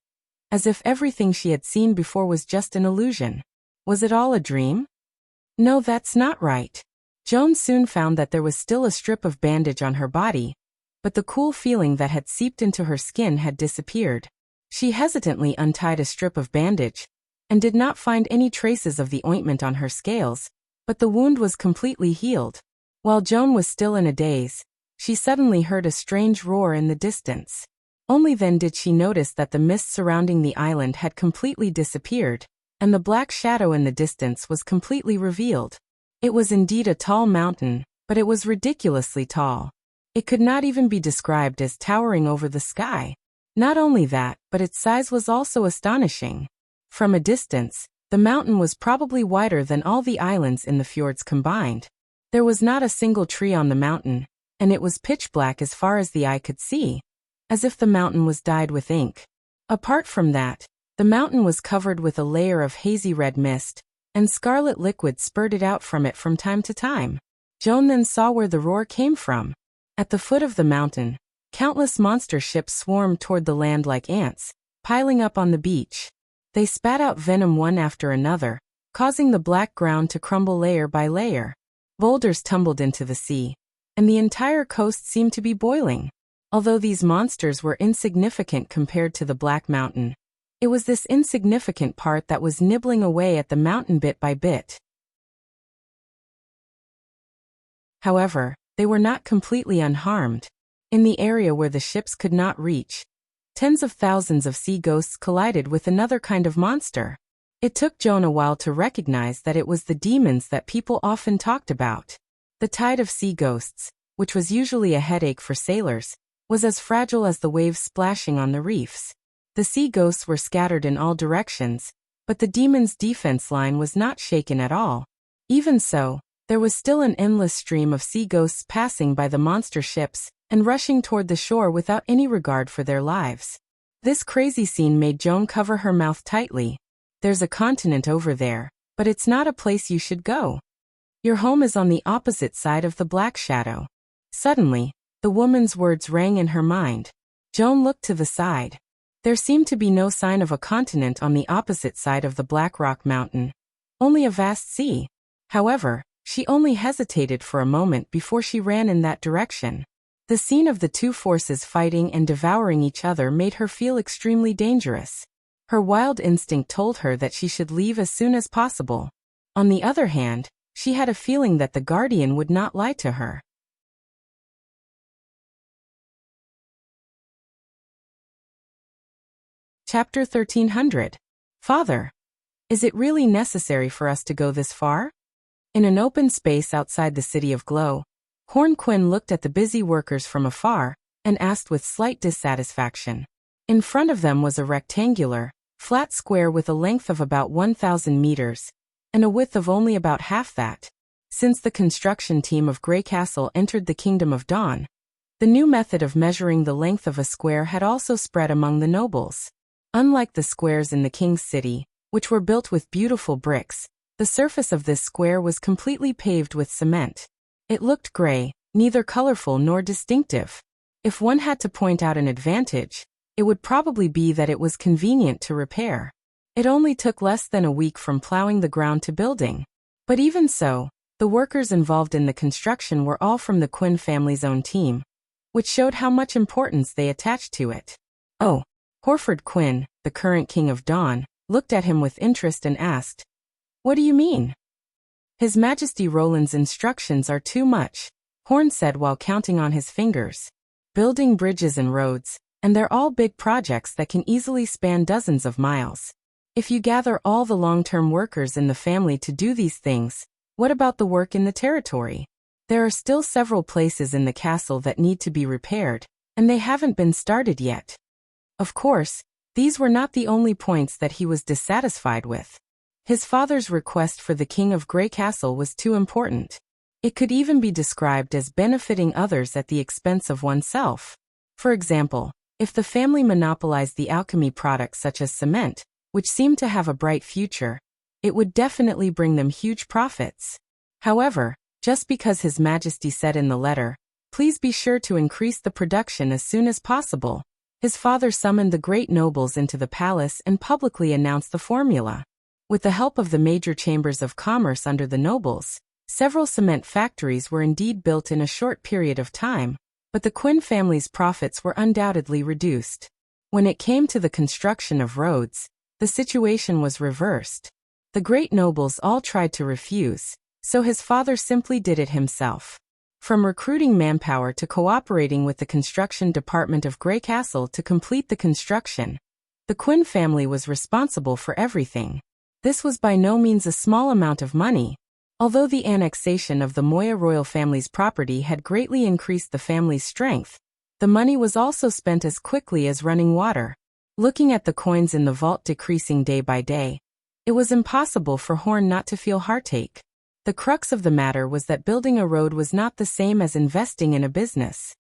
as if everything she had seen before was just an illusion. Was it all a dream? No, that's not right. Joan soon found that there was still a strip of bandage on her body, but the cool feeling that had seeped into her skin had disappeared. She hesitantly untied a strip of bandage, and did not find any traces of the ointment on her scales, but the wound was completely healed. While Joan was still in a daze, she suddenly heard a strange roar in the distance. Only then did she notice that the mist surrounding the island had completely disappeared, and the black shadow in the distance was completely revealed. It was indeed a tall mountain, but it was ridiculously tall. It could not even be described as towering over the sky. Not only that, but its size was also astonishing. From a distance, the mountain was probably wider than all the islands in the fjords combined. There was not a single tree on the mountain, and it was pitch black as far as the eye could see, as if the mountain was dyed with ink. Apart from that, the mountain was covered with a layer of hazy red mist, and scarlet liquid spurted out from it from time to time. Joan then saw where the roar came from. At the foot of the mountain, countless monster ships swarmed toward the land like ants, piling up on the beach. They spat out venom one after another, causing the black ground to crumble layer by layer. Boulders tumbled into the sea, and the entire coast seemed to be boiling. Although these monsters were insignificant compared to the Black Mountain, it was this insignificant part that was nibbling away at the mountain bit by bit. However, they were not completely unharmed. In the area where the ships could not reach, tens of thousands of sea ghosts collided with another kind of monster. It took Joan a while to recognize that it was the demons that people often talked about. The tide of sea ghosts, which was usually a headache for sailors, was as fragile as the waves splashing on the reefs. The sea ghosts were scattered in all directions, but the demons' defense line was not shaken at all. Even so, there was still an endless stream of sea ghosts passing by the monster ships and rushing toward the shore without any regard for their lives. This crazy scene made Joan cover her mouth tightly. There's a continent over there, but it's not a place you should go. Your home is on the opposite side of the black shadow. Suddenly, the woman's words rang in her mind. Joan looked to the side. There seemed to be no sign of a continent on the opposite side of the Black Rock Mountain. Only a vast sea. However, she only hesitated for a moment before she ran in that direction. The scene of the two forces fighting and devouring each other made her feel extremely dangerous. Her wild instinct told her that she should leave as soon as possible. On the other hand, she had a feeling that the guardian would not lie to her. Chapter 1300. Father, is it really necessary for us to go this far? In an open space outside the city of Glow, Horn Quinn looked at the busy workers from afar and asked with slight dissatisfaction. In front of them was a rectangular, flat square with a length of about 1,000 meters and a width of only about half that. Since the construction team of Grey Castle entered the Kingdom of Dawn, the new method of measuring the length of a square had also spread among the nobles. Unlike the squares in the King's City, which were built with beautiful bricks, the surface of this square was completely paved with cement. It looked gray, neither colorful nor distinctive. If one had to point out an advantage, it would probably be that it was convenient to repair. It only took less than a week from plowing the ground to building. But even so, the workers involved in the construction were all from the Quinn family's own team, which showed how much importance they attached to it. Oh, Horford Quinn, the current King of Dawn, looked at him with interest and asked, "What do you mean?" "His Majesty Roland's instructions are too much," Horn said while counting on his fingers. "Building bridges and roads, and they're all big projects that can easily span dozens of miles. If you gather all the long-term workers in the family to do these things, what about the work in the territory? There are still several places in the castle that need to be repaired, and they haven't been started yet." Of course, these were not the only points that he was dissatisfied with. His father's request for the King of Grey Castle was too important. It could even be described as benefiting others at the expense of oneself. For example, if the family monopolized the alchemy products such as cement, which seemed to have a bright future, it would definitely bring them huge profits. However, just because His Majesty said in the letter, "Please be sure to increase the production as soon as possible," his father summoned the great nobles into the palace and publicly announced the formula. With the help of the major chambers of commerce under the nobles, several cement factories were indeed built in a short period of time, but the Quinn family's profits were undoubtedly reduced. When it came to the construction of roads, the situation was reversed. The great nobles all tried to refuse, so his father simply did it himself. From recruiting manpower to cooperating with the construction department of Grey Castle to complete the construction, the Quinn family was responsible for everything. This was by no means a small amount of money. Although the annexation of the Moya royal family's property had greatly increased the family's strength, the money was also spent as quickly as running water. Looking at the coins in the vault decreasing day by day, it was impossible for Horn not to feel heartache. The crux of the matter was that building a road was not the same as investing in a business.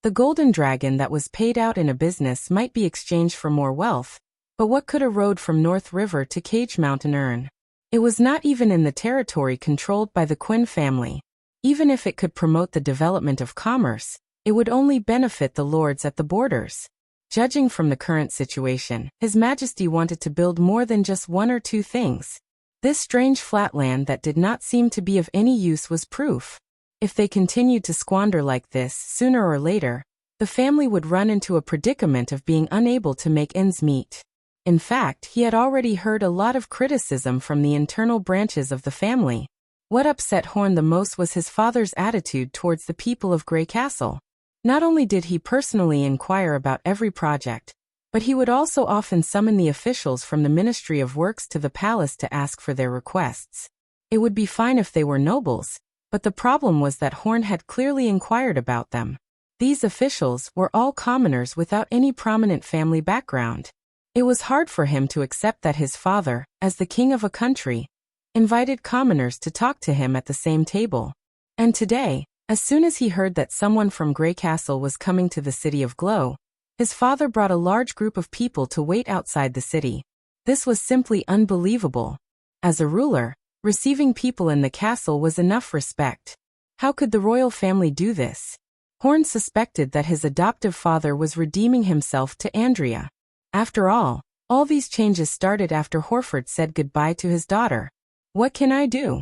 The golden dragon that was paid out in a business might be exchanged for more wealth, but what could a road from North River to Cage Mountain earn? It was not even in the territory controlled by the Quinn family. Even if it could promote the development of commerce, it would only benefit the lords at the borders. Judging from the current situation, His Majesty wanted to build more than just one or two things. This strange flat land that did not seem to be of any use was proof. If they continued to squander like this, sooner or later, the family would run into a predicament of being unable to make ends meet. In fact, he had already heard a lot of criticism from the internal branches of the family. What upset Horn the most was his father's attitude towards the people of Grey Castle. Not only did he personally inquire about every project, But he would also often summon the officials from the Ministry of Works to the palace to ask for their requests. It would be fine if they were nobles, but the problem was that Horn had clearly inquired about them. These officials were all commoners without any prominent family background. It was hard for him to accept that his father, as the king of a country, invited commoners to talk to him at the same table. And today, as soon as he heard that someone from Grey Castle was coming to the city of Glow, his father brought a large group of people to wait outside the city. This was simply unbelievable. As a ruler, receiving people in the castle was enough respect. How could the royal family do this? Horn suspected that his adoptive father was redeeming himself to Andrea. After all these changes started after Horford said goodbye to his daughter. What can I do?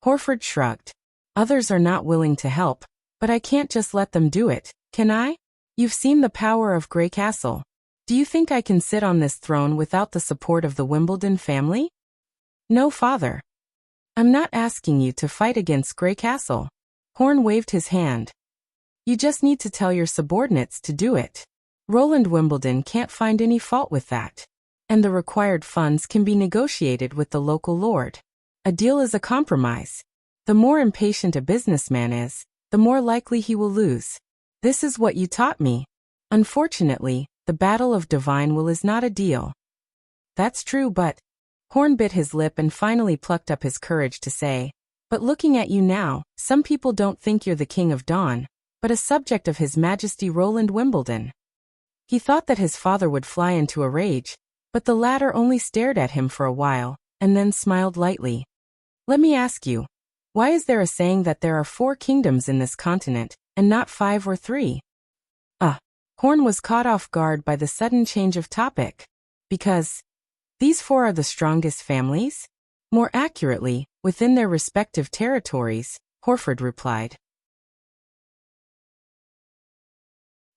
Horford shrugged. Others are not willing to help, but I can't just let them do it, can I? You've seen the power of Grey Castle. Do you think I can sit on this throne without the support of the Wimbledon family? No, father. I'm not asking you to fight against Grey Castle. Horn waved his hand. You just need to tell your subordinates to do it. Roland Wimbledon can't find any fault with that. And the required funds can be negotiated with the local lord. A deal is a compromise. The more impatient a businessman is, the more likely he will lose. This is what you taught me. Unfortunately, the battle of divine will is not a deal. That's true, but... Horn bit his lip and finally plucked up his courage to say, but looking at you now, some people don't think you're the King of Dawn, but a subject of His Majesty Roland Wimbledon. He thought that his father would fly into a rage, but the latter only stared at him for a while, and then smiled lightly. Let me ask you, why is there a saying that there are 4 kingdoms in this continent, and not 5 or 3? Horn was caught off guard by the sudden change of topic. Because these 4 are the strongest families? More accurately, within their respective territories, Horford replied.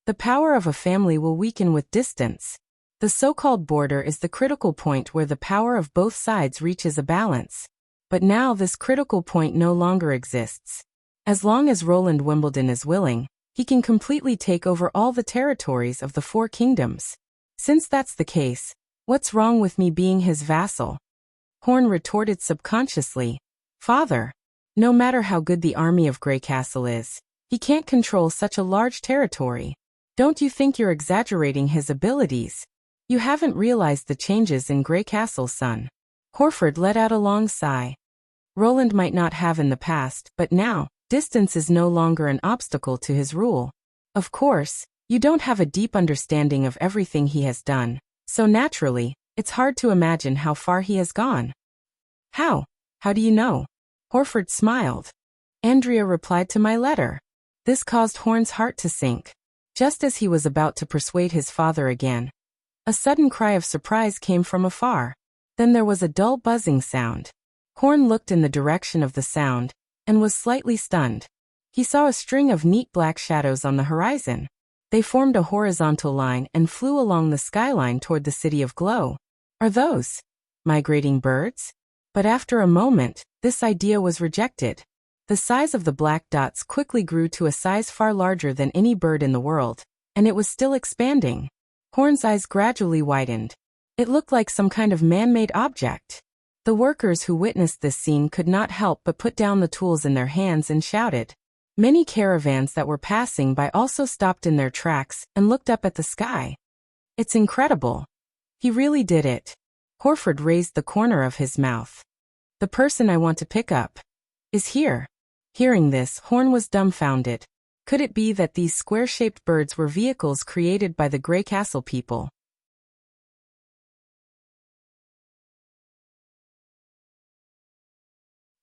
The power of a family will weaken with distance. The so-called border is the critical point where the power of both sides reaches a balance. But now this critical point no longer exists. As long as Roland Wimbledon is willing, he can completely take over all the territories of the 4 kingdoms. Since that's the case, what's wrong with me being his vassal? Horn retorted subconsciously. Father, no matter how good the army of Grey Castle is, he can't control such a large territory. Don't you think you're exaggerating his abilities? You haven't realized the changes in Grey Castle, son. Horford let out a long sigh. Roland might not have in the past, but now, distance is no longer an obstacle to his rule. Of course, you don't have a deep understanding of everything he has done, so naturally, it's hard to imagine how far he has gone. How? How do you know? Horford smiled. Andrea replied to my letter. This caused Horn's heart to sink. Just as he was about to persuade his father again, a sudden cry of surprise came from afar. Then there was a dull buzzing sound. Horn looked in the direction of the sound, and was slightly stunned. He saw a string of neat black shadows on the horizon. They formed a horizontal line and flew along the skyline toward the city of Glow. Are those migrating birds? But after a moment, this idea was rejected. The size of the black dots quickly grew to a size far larger than any bird in the world, and it was still expanding. Horn's eyes gradually widened. It looked like some kind of man-made object. The workers who witnessed this scene could not help but put down the tools in their hands and shouted. Many caravans that were passing by also stopped in their tracks and looked up at the sky. It's incredible. He really did it. Horford raised the corner of his mouth. The person I want to pick up is here. Hearing this, Horn was dumbfounded. Could it be that these square-shaped birds were vehicles created by the Grey Castle people?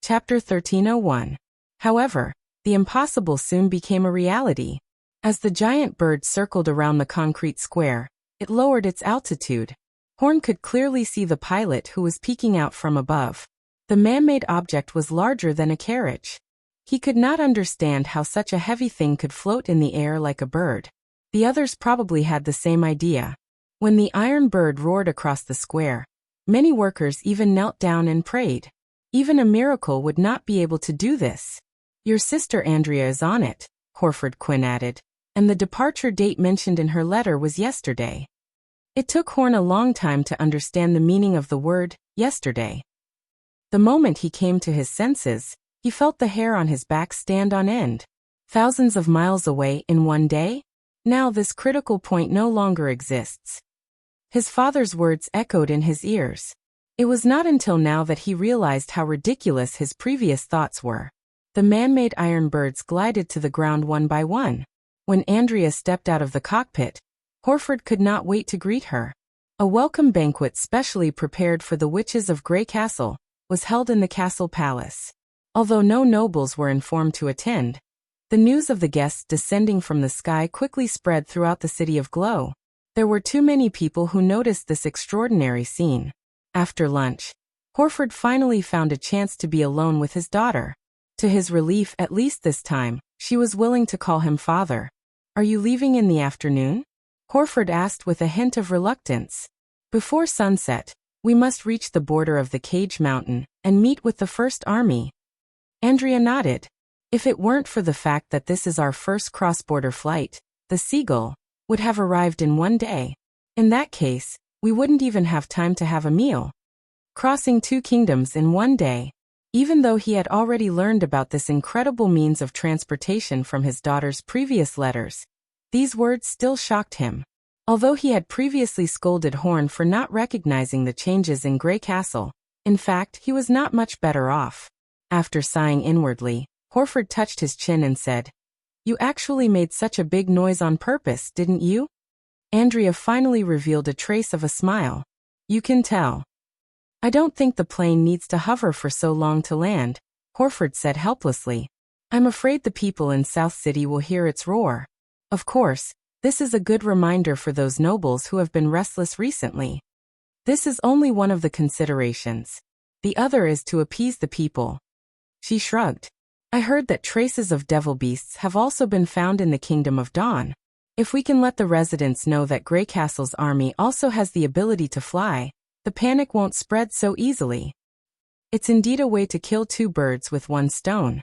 Chapter 1301. However, the impossible soon became a reality. As the giant bird circled around the concrete square, it lowered its altitude. Horn could clearly see the pilot who was peeking out from above. The man-made object was larger than a carriage. He could not understand how such a heavy thing could float in the air like a bird. The others probably had the same idea. When the iron bird roared across the square, many workers even knelt down and prayed. Even a miracle would not be able to do this. Your sister Andrea is on it, Horford Quinn added, and the departure date mentioned in her letter was yesterday. It took Horn a long time to understand the meaning of the word, yesterday. The moment he came to his senses, he felt the hair on his back stand on end. Thousands of miles away in one day? Now this critical point no longer exists. His father's words echoed in his ears. It was not until now that he realized how ridiculous his previous thoughts were. The man-made iron birds glided to the ground one by one. When Andrea stepped out of the cockpit, Horford could not wait to greet her. A welcome banquet specially prepared for the witches of Grey Castle was held in the castle palace. Although no nobles were informed to attend, the news of the guests descending from the sky quickly spread throughout the city of Glow. There were too many people who noticed this extraordinary scene. After lunch, Horford finally found a chance to be alone with his daughter. To his relief, at least this time, she was willing to call him father. "Are you leaving in the afternoon?" Horford asked with a hint of reluctance. "Before sunset, we must reach the border of the Cage Mountain and meet with the First Army." Andrea nodded. "If it weren't for the fact that this is our first cross-border flight, the Seagull would have arrived in one day. In that case, we wouldn't even have time to have a meal." Crossing two kingdoms in one day. Even though he had already learned about this incredible means of transportation from his daughter's previous letters, these words still shocked him. Although he had previously scolded Horn for not recognizing the changes in Grey Castle, in fact, he was not much better off. After sighing inwardly, Horford touched his chin and said, "You actually made such a big noise on purpose, didn't you?" Andrea finally revealed a trace of a smile. "You can tell." "I don't think the plane needs to hover for so long to land," Horford said helplessly. "I'm afraid the people in South City will hear its roar. Of course, this is a good reminder for those nobles who have been restless recently. This is only one of the considerations. The other is to appease the people." She shrugged. "I heard that traces of devil beasts have also been found in the Kingdom of Dawn. If we can let the residents know that Grey Castle's army also has the ability to fly, the panic won't spread so easily. It's indeed a way to kill two birds with one stone."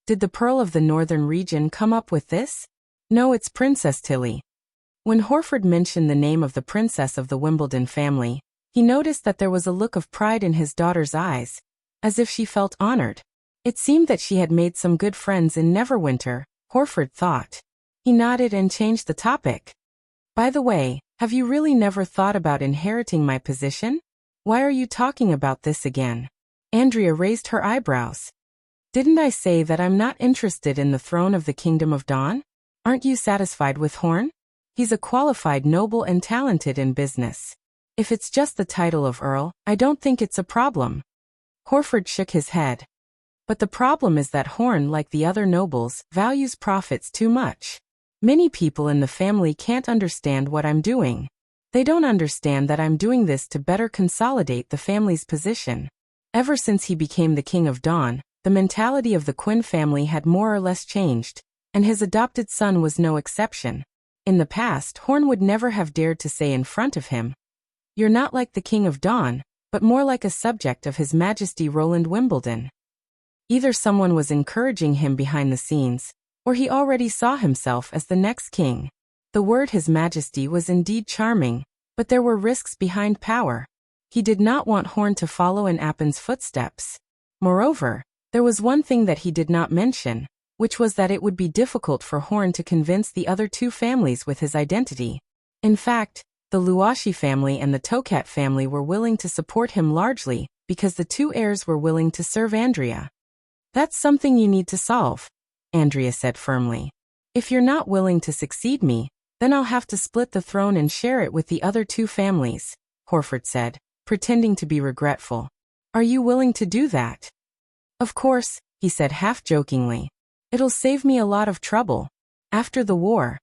Did the Pearl of the Northern region come up with this? No, it's Princess Tilly. When Horford mentioned the name of the princess of the Wimbledon family, he noticed that there was a look of pride in his daughter's eyes, as if she felt honored. It seemed that she had made some good friends in Neverwinter, Horford thought. He nodded and changed the topic. "By the way, have you really never thought about inheriting my position? Why are you talking about this again?" Andrea raised her eyebrows. "Didn't I say that I'm not interested in the throne of the Kingdom of Dawn? Aren't you satisfied with Horn? He's a qualified noble and talented in business. If it's just the title of Earl, I don't think it's a problem." Horford shook his head. "But the problem is that Horn, like the other nobles, values profits too much. Many people in the family can't understand what I'm doing. They don't understand that I'm doing this to better consolidate the family's position. Ever since he became the King of Dawn, the mentality of the Quinn family had more or less changed, and his adopted son was no exception. In the past, Horn would never have dared to say in front of him, 'You're not like the King of Dawn, but more like a subject of His Majesty Roland Wimbledon.' Either someone was encouraging him behind the scenes, or he already saw himself as the next king. The word His Majesty was indeed charming, but there were risks behind power. He did not want Horn to follow in Appin's footsteps. Moreover, there was one thing that he did not mention, which was that it would be difficult for Horn to convince the other two families with his identity. In fact, the Luashi family and the Tokat family were willing to support him largely because the two heirs were willing to serve Andrea. "That's something you need to solve," Andrea said firmly. "If you're not willing to succeed me, then I'll have to split the throne and share it with the other two families," Horford said, pretending to be regretful. "Are you willing to do that?" "Of course," he said half-jokingly. "It'll save me a lot of trouble. After the war,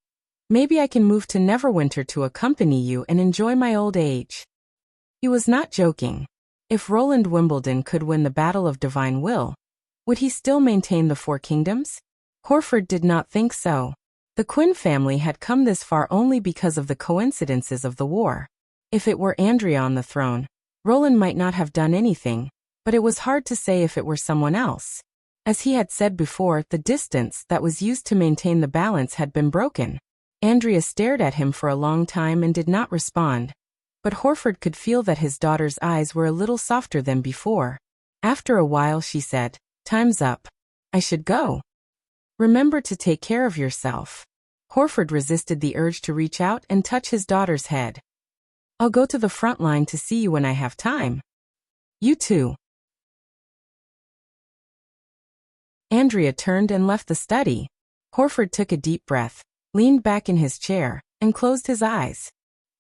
maybe I can move to Neverwinter to accompany you and enjoy my old age." He was not joking. If Roland Wimbledon could win the Battle of Divine Will, would he still maintain the Four Kingdoms? Horford did not think so. The Quinn family had come this far only because of the coincidences of the war. If it were Andrea on the throne, Roland might not have done anything, but it was hard to say if it were someone else. As he had said before, the distance that was used to maintain the balance had been broken. Andrea stared at him for a long time and did not respond, but Horford could feel that his daughter's eyes were a little softer than before. After a while she said, "Time's up. I should go. Remember to take care of yourself." Horford resisted the urge to reach out and touch his daughter's head. "I'll go to the front line to see you when I have time." "You too." Andrea turned and left the study. Horford took a deep breath, leaned back in his chair, and closed his eyes.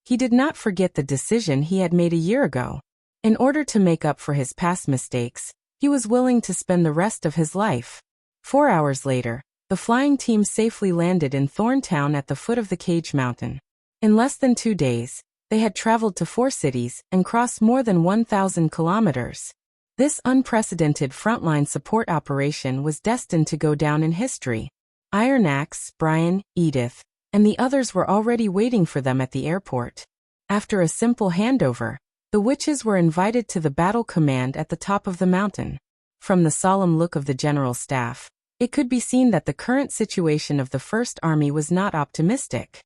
He did not forget the decision he had made a year ago. In order to make up for his past mistakes, he was willing to spend the rest of his life. 4 hours later, the flying team safely landed in Thorntown at the foot of the Cage Mountain. In less than 2 days, they had traveled to 4 cities and crossed more than 1,000 kilometers. This unprecedented frontline support operation was destined to go down in history. Iron Axe, Brian, Edith, and the others were already waiting for them at the airport. After a simple handover, the witches were invited to the battle command at the top of the mountain. From the solemn look of the general staff, it could be seen that the current situation of the First Army was not optimistic.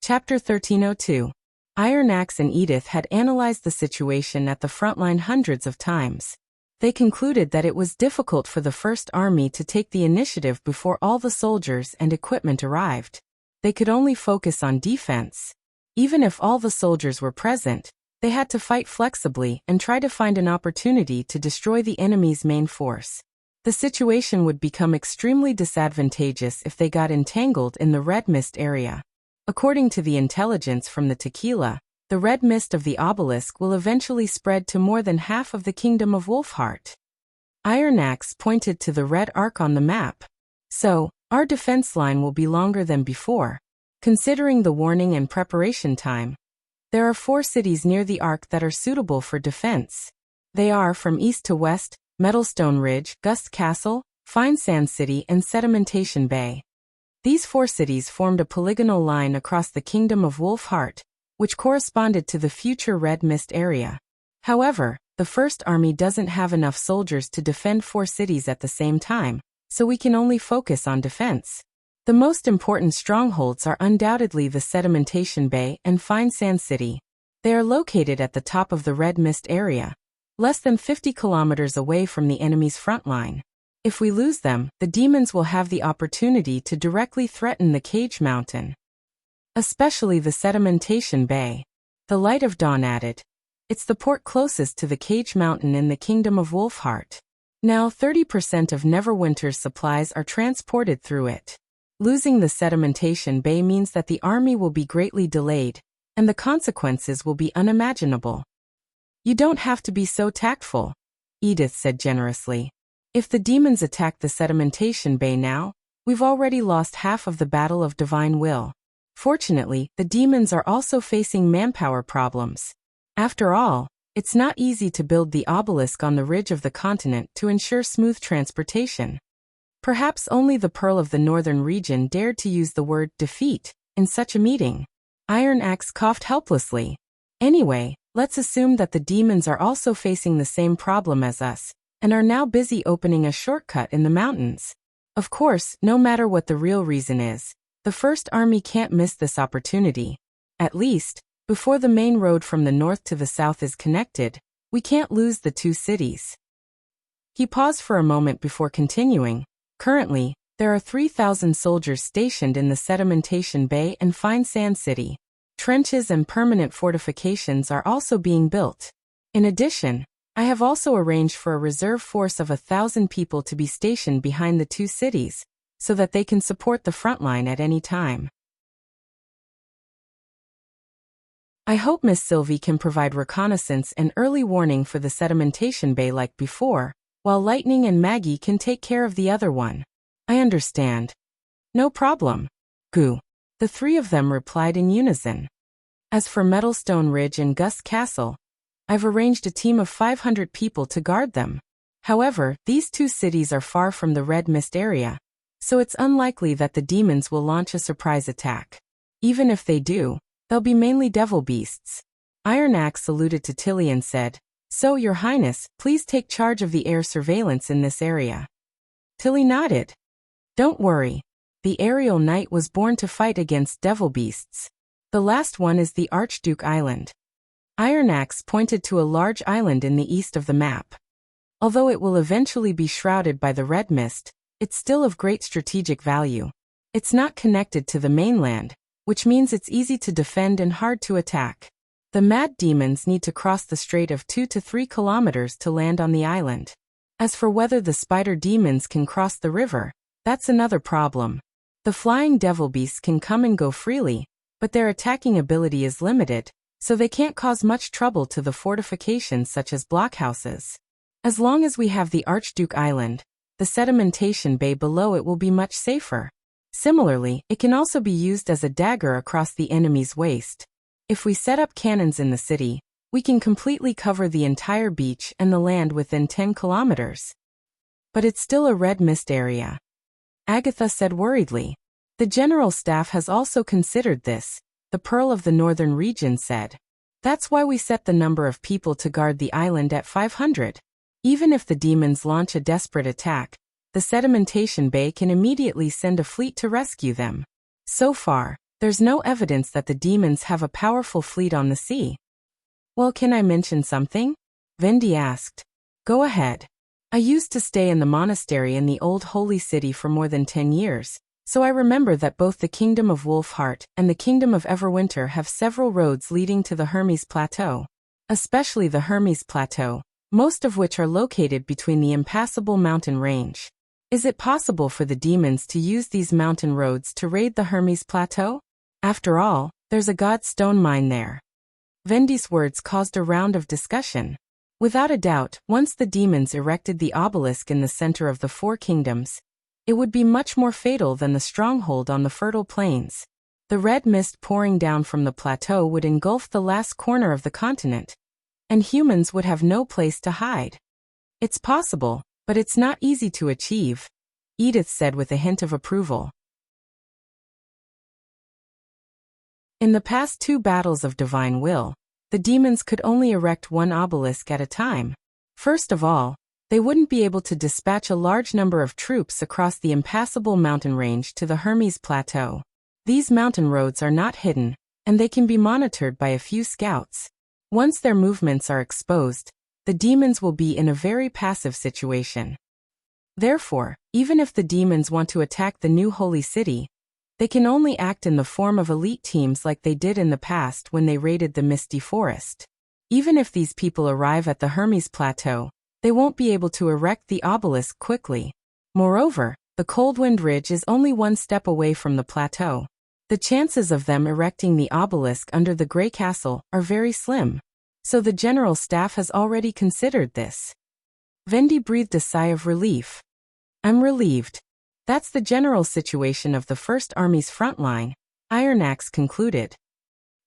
Chapter 1302. Iron Axe and Edith had analyzed the situation at the front line hundreds of times. They concluded that it was difficult for the First Army to take the initiative before all the soldiers and equipment arrived. They could only focus on defense. Even if all the soldiers were present, they had to fight flexibly and try to find an opportunity to destroy the enemy's main force. The situation would become extremely disadvantageous if they got entangled in the red mist area. According to the intelligence from the tequila, the red mist of the obelisk will eventually spread to more than half of the kingdom of Wolfheart. Iron Axe pointed to the red arc on the map. "So, our defense line will be longer than before. Considering the warning and preparation time, there are 4 cities near the arc that are suitable for defense. They are, from east to west, Metalstone Ridge, Gust Castle, Fine Sand City, and Sedimentation Bay. These 4 cities formed a polygonal line across the kingdom of Wolfheart, which corresponded to the future Red Mist area. However, the First Army doesn't have enough soldiers to defend 4 cities at the same time, so we can only focus on defense. The most important strongholds are undoubtedly the Sedimentation Bay and Fine Sand City. They are located at the top of the Red Mist area, less than 50 kilometers away from the enemy's front line. If we lose them, the demons will have the opportunity to directly threaten the Cage Mountain. Especially the Sedimentation Bay." The Light of Dawn added, "It's the port closest to the Cage Mountain in the Kingdom of Wolfheart. Now 30% of Neverwinter's supplies are transported through it. Losing the Sedimentation Bay means that the army will be greatly delayed, and the consequences will be unimaginable." "You don't have to be so tactful," Edith said generously. "If the demons attack the Sedimentation Bay now, we've already lost half of the Battle of Divine Will. Fortunately, the demons are also facing manpower problems. After all, it's not easy to build the obelisk on the ridge of the continent to ensure smooth transportation." Perhaps only the Pearl of the Northern region dared to use the word defeat in such a meeting. Iron Axe coughed helplessly. "Anyway, let's assume that the demons are also facing the same problem as us, and are now busy opening a shortcut in the mountains. Of course, no matter what the real reason is, the First Army can't miss this opportunity. At least, before the main road from the north to the south is connected, we can't lose the 2 cities." He paused for a moment before continuing. "Currently, there are 3,000 soldiers stationed in the Sedimentation Bay and Fine Sand City. Trenches and permanent fortifications are also being built. In addition, I have also arranged for a reserve force of 1,000 people to be stationed behind the 2 cities, so that they can support the front line at any time. I hope Miss Sylvie can provide reconnaissance and early warning for the Sedimentation Bay like before, while Lightning and Maggie can take care of the other one." "I understand." "No problem. Goo." The 3 of them replied in unison. "As for Metalstone Ridge and Gust Castle, I've arranged a team of 500 people to guard them. However, these 2 cities are far from the Red Mist area, so it's unlikely that the demons will launch a surprise attack. Even if they do, they'll be mainly devil beasts." Iron Axe saluted to Tilly and said, So, Your Highness, please take charge of the air surveillance in this area. Tilly nodded. Don't worry. The aerial knight was born to fight against devil beasts. The last one is the Archduke Island. Ironax pointed to a large island in the east of the map. Although it will eventually be shrouded by the red mist, it's still of great strategic value. It's not connected to the mainland, which means it's easy to defend and hard to attack. The mad demons need to cross the strait of 2 to 3 kilometers to land on the island. As for whether the spider demons can cross the river, that's another problem. The flying devil beasts can come and go freely, but their attacking ability is limited, so they can't cause much trouble to the fortifications such as blockhouses. As long as we have the Archduke Island, the sedimentation bay below it will be much safer. Similarly, it can also be used as a dagger across the enemy's waist. If we set up cannons in the city, we can completely cover the entire beach and the land within 10 kilometers. But it's still a red mist area. Agatha said worriedly. The General Staff has also considered this, the Pearl of the Northern Region said. That's why we set the number of people to guard the island at 500. Even if the demons launch a desperate attack, the sedimentation bay can immediately send a fleet to rescue them. So far, there's no evidence that the demons have a powerful fleet on the sea. Well, can I mention something? Vendi asked. Go ahead. I used to stay in the monastery in the old holy city for more than 10 years, so I remember that both the Kingdom of Wolfheart and the Kingdom of Everwinter have several roads leading to the Hermes Plateau. Especially the Hermes Plateau, most of which are located between the impassable mountain range. Is it possible for the demons to use these mountain roads to raid the Hermes Plateau? After all, there's a god stone mine there. Vendi's words caused a round of discussion. Without a doubt, once the demons erected the obelisk in the center of the Four Kingdoms, it would be much more fatal than the stronghold on the fertile plains. The red mist pouring down from the plateau would engulf the last corner of the continent, and humans would have no place to hide. It's possible, but it's not easy to achieve, Edith said with a hint of approval. In the past 2 battles of Divine Will, the demons could only erect one obelisk at a time. First of all, they wouldn't be able to dispatch a large number of troops across the impassable mountain range to the Hermes Plateau. These mountain roads are not hidden, and they can be monitored by a few scouts. Once their movements are exposed, the demons will be in a very passive situation. Therefore, even if the demons want to attack the new holy city, they can only act in the form of elite teams like they did in the past when they raided the Misty Forest. Even if these people arrive at the Hermes Plateau, they won't be able to erect the obelisk quickly. Moreover, the Coldwind Ridge is only 1 step away from the plateau. The chances of them erecting the obelisk under the Grey Castle are very slim. So the General Staff has already considered this. Vendi breathed a sigh of relief. I'm relieved. That's the general situation of the First Army's front line, Ironax concluded.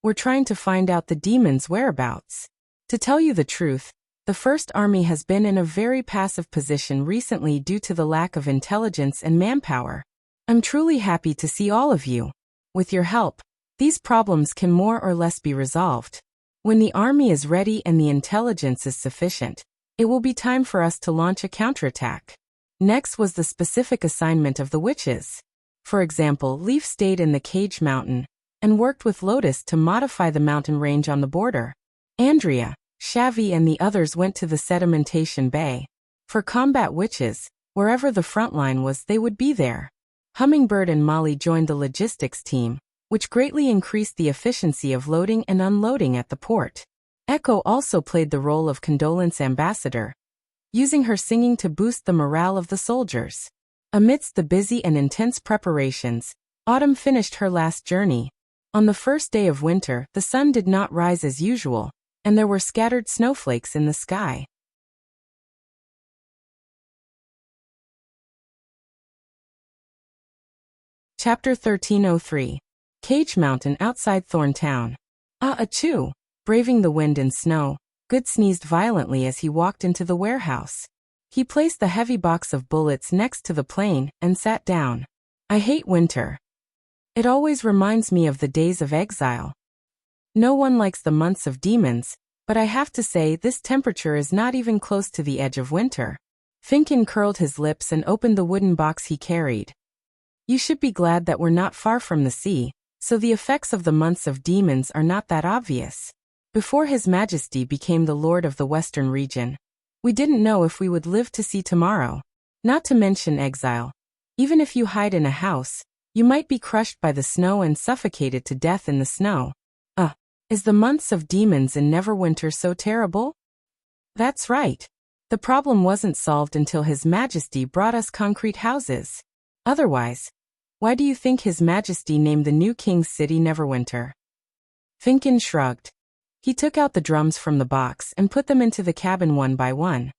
We're trying to find out the demons' whereabouts. To tell you the truth, the First Army has been in a very passive position recently due to the lack of intelligence and manpower. I'm truly happy to see all of you. With your help, these problems can more or less be resolved. When the army is ready and the intelligence is sufficient, it will be time for us to launch a counterattack. Next was the specific assignment of the witches. For example, Leaf stayed in the Cage Mountain and worked with Lotus to modify the mountain range on the border. Andrea, Shavi and the others went to the sedimentation bay. For combat witches, wherever the front line was, they would be there. Hummingbird and Molly joined the logistics team, which greatly increased the efficiency of loading and unloading at the port. Echo also played the role of condolence ambassador, using her singing to boost the morale of the soldiers. Amidst the busy and intense preparations, Autumn finished her last journey. On the first day of winter, the sun did not rise as usual, and there were scattered snowflakes in the sky. Chapter 1303. Cage Mountain outside Thorntown. Achoo! Braving the wind and snow, Good sneezed violently as he walked into the warehouse. He placed the heavy box of bullets next to the plane and sat down. I hate winter. It always reminds me of the days of exile. No one likes the months of demons, But I have to say this temperature is not even close to the edge of winter. Finken curled his lips and opened the wooden box he carried. You should be glad that we're not far from the sea, so the effects of the months of demons are not that obvious. Before His Majesty became the Lord of the Western region, we didn't know if we would live to see tomorrow. Not to mention exile. Even if you hide in a house, you might be crushed by the snow and suffocated to death in the snow. Is the months of demons in Neverwinter so terrible? That's right. The problem wasn't solved until His Majesty brought us concrete houses. Otherwise, why do you think His Majesty named the new king's city Neverwinter? Finken shrugged. He took out the drums from the box and put them into the cabin one by one.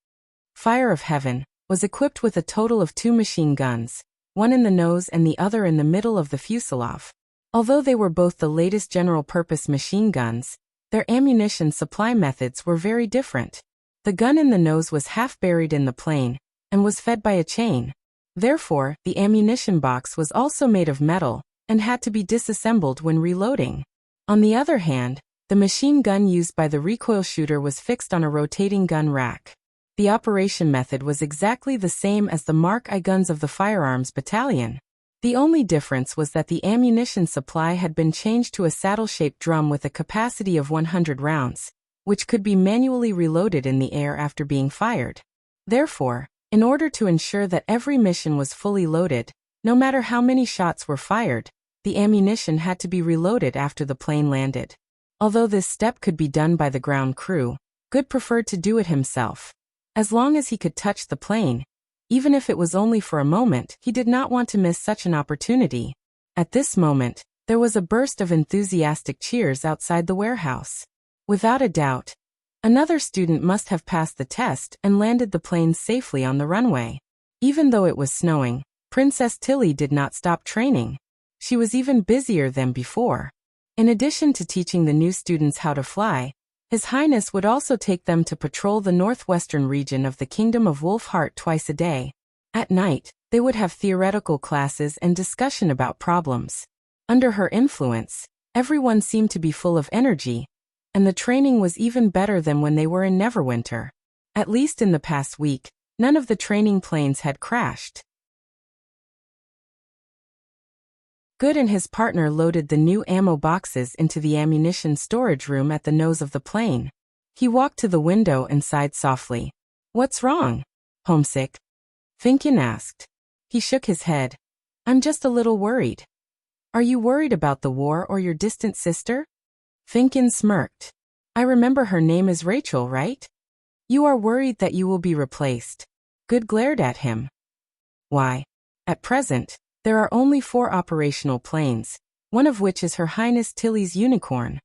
Fire of Heaven was equipped with a total of 2 machine guns, one in the nose and the other in the middle of the fuselage. Although they were both the latest general-purpose machine guns, their ammunition supply methods were very different. The gun in the nose was half buried in the plane and was fed by a chain. Therefore, the ammunition box was also made of metal and had to be disassembled when reloading. On the other hand, the machine gun used by the recoil shooter was fixed on a rotating gun rack. The operation method was exactly the same as the Mark I guns of the firearms battalion. The only difference was that the ammunition supply had been changed to a saddle-shaped drum with a capacity of 100 rounds, which could be manually reloaded in the air after being fired. Therefore, in order to ensure that every mission was fully loaded, no matter how many shots were fired, the ammunition had to be reloaded after the plane landed. Although this step could be done by the ground crew, Good preferred to do it himself. As long as he could touch the plane, even if it was only for a moment, he did not want to miss such an opportunity. At this moment, there was a burst of enthusiastic cheers outside the warehouse. Without a doubt, another student must have passed the test and landed the plane safely on the runway. Even though it was snowing, Princess Tilly did not stop training. She was even busier than before. In addition to teaching the new students how to fly, His Highness would also take them to patrol the northwestern region of the Kingdom of Wolfheart twice a day. At night, they would have theoretical classes and discussion about problems. Under her influence, everyone seemed to be full of energy, and the training was even better than when they were in Neverwinter. At least in the past week, none of the training planes had crashed. Good and his partner loaded the new ammo boxes into the ammunition storage room at the nose of the plane. He walked to the window and sighed softly. "What's wrong? Homesick?" Finken asked. He shook his head. "I'm just a little worried." "Are you worried about the war or your distant sister?" Finken smirked. "I remember her name is Rachel, right? You are worried that you will be replaced." Good glared at him. "Why? At present, there are only 4 operational planes, one of which is Her Highness Tilly's unicorn.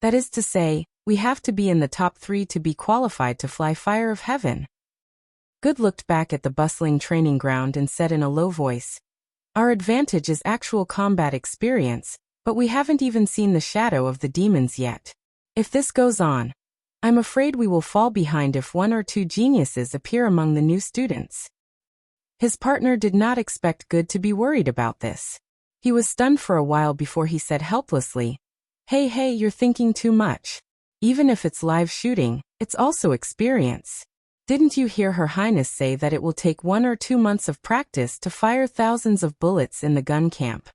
That is to say, we have to be in the top 3 to be qualified to fly Fire of Heaven." Good looked back at the bustling training ground and said in a low voice, "Our advantage is actual combat experience, but we haven't even seen the shadow of the demons yet. If this goes on, I'm afraid we will fall behind if 1 or 2 geniuses appear among the new students." His partner did not expect Good to be worried about this. He was stunned for a while before he said helplessly, Hey, you're thinking too much. Even if it's live shooting, it's also experience. Didn't you hear Her Highness say that it will take 1 or 2 months of practice to fire thousands of bullets in the gun camp?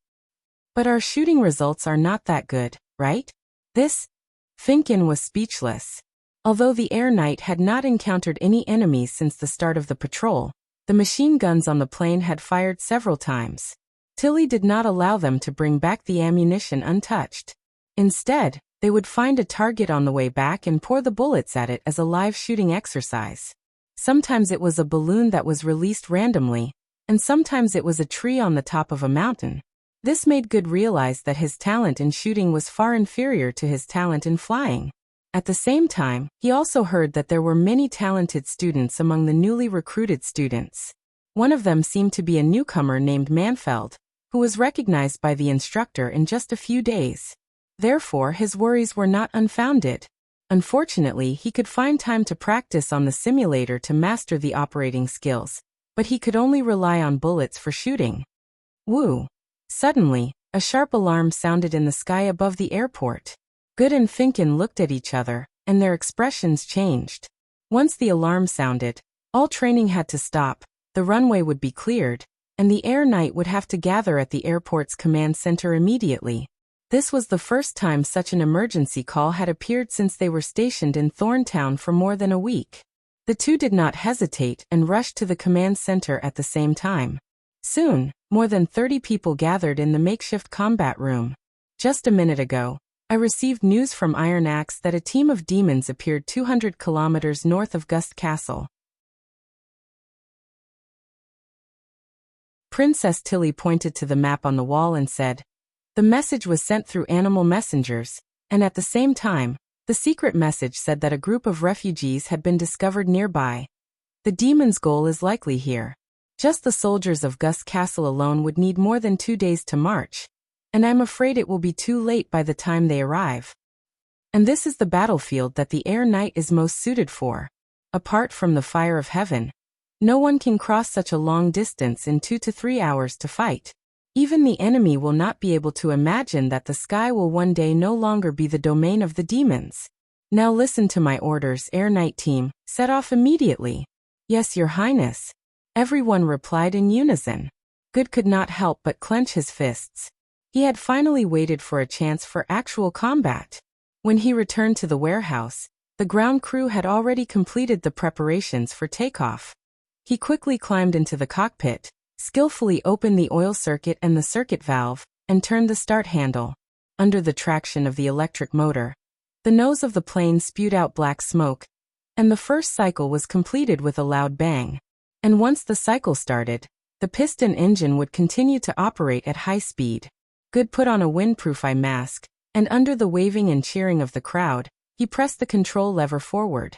But our shooting results are not that good, right? Finken was speechless. Although the Air Knight had not encountered any enemies since the start of the patrol, the machine guns on the plane had fired several times. Tilly did not allow them to bring back the ammunition untouched. Instead, they would find a target on the way back and pour the bullets at it as a live shooting exercise. Sometimes it was a balloon that was released randomly, and sometimes it was a tree on the top of a mountain. This made Good realize that his talent in shooting was far inferior to his talent in flying. At the same time, he also heard that there were many talented students among the newly recruited students. One of them seemed to be a newcomer named Manfeld, who was recognized by the instructor in just a few days. Therefore, his worries were not unfounded. Unfortunately, he could find time to practice on the simulator to master the operating skills, but he could only rely on bullets for shooting. Woo! Suddenly, a sharp alarm sounded in the sky above the airport. Good and Finken looked at each other, and their expressions changed. Once the alarm sounded, all training had to stop, the runway would be cleared, and the Air Knight would have to gather at the airport's command center immediately. This was the first time such an emergency call had appeared since they were stationed in Thorntown for more than a week. The two did not hesitate and rushed to the command center at the same time. Soon, more than 30 people gathered in the makeshift combat room. Just a minute ago, I received news from Iron Axe that a team of demons appeared 200 kilometers north of Gust Castle. Princess Tilly pointed to the map on the wall and said, "The message was sent through animal messengers, and at the same time, the secret message said that a group of refugees had been discovered nearby. The demon's goal is likely here. Just the soldiers of Gust Castle alone would need more than 2 days to march, and I'm afraid it will be too late by the time they arrive. And this is the battlefield that the Air Knight is most suited for. Apart from the fire of heaven, no one can cross such a long distance in 2 to 3 hours to fight. Even the enemy will not be able to imagine that the sky will one day no longer be the domain of the demons. Now listen to my orders, Air Knight team, set off immediately." "Yes, Your Highness," everyone replied in unison. Good could not help but clench his fists. He had finally waited for a chance for actual combat. When he returned to the warehouse, the ground crew had already completed the preparations for takeoff. He quickly climbed into the cockpit, skillfully opened the oil circuit and the circuit valve, and turned the start handle. Under the traction of the electric motor, the nose of the plane spewed out black smoke, and the first cycle was completed with a loud bang. And once the cycle started, the piston engine would continue to operate at high speed. Good put on a windproof eye mask, and under the waving and cheering of the crowd, he pressed the control lever forward.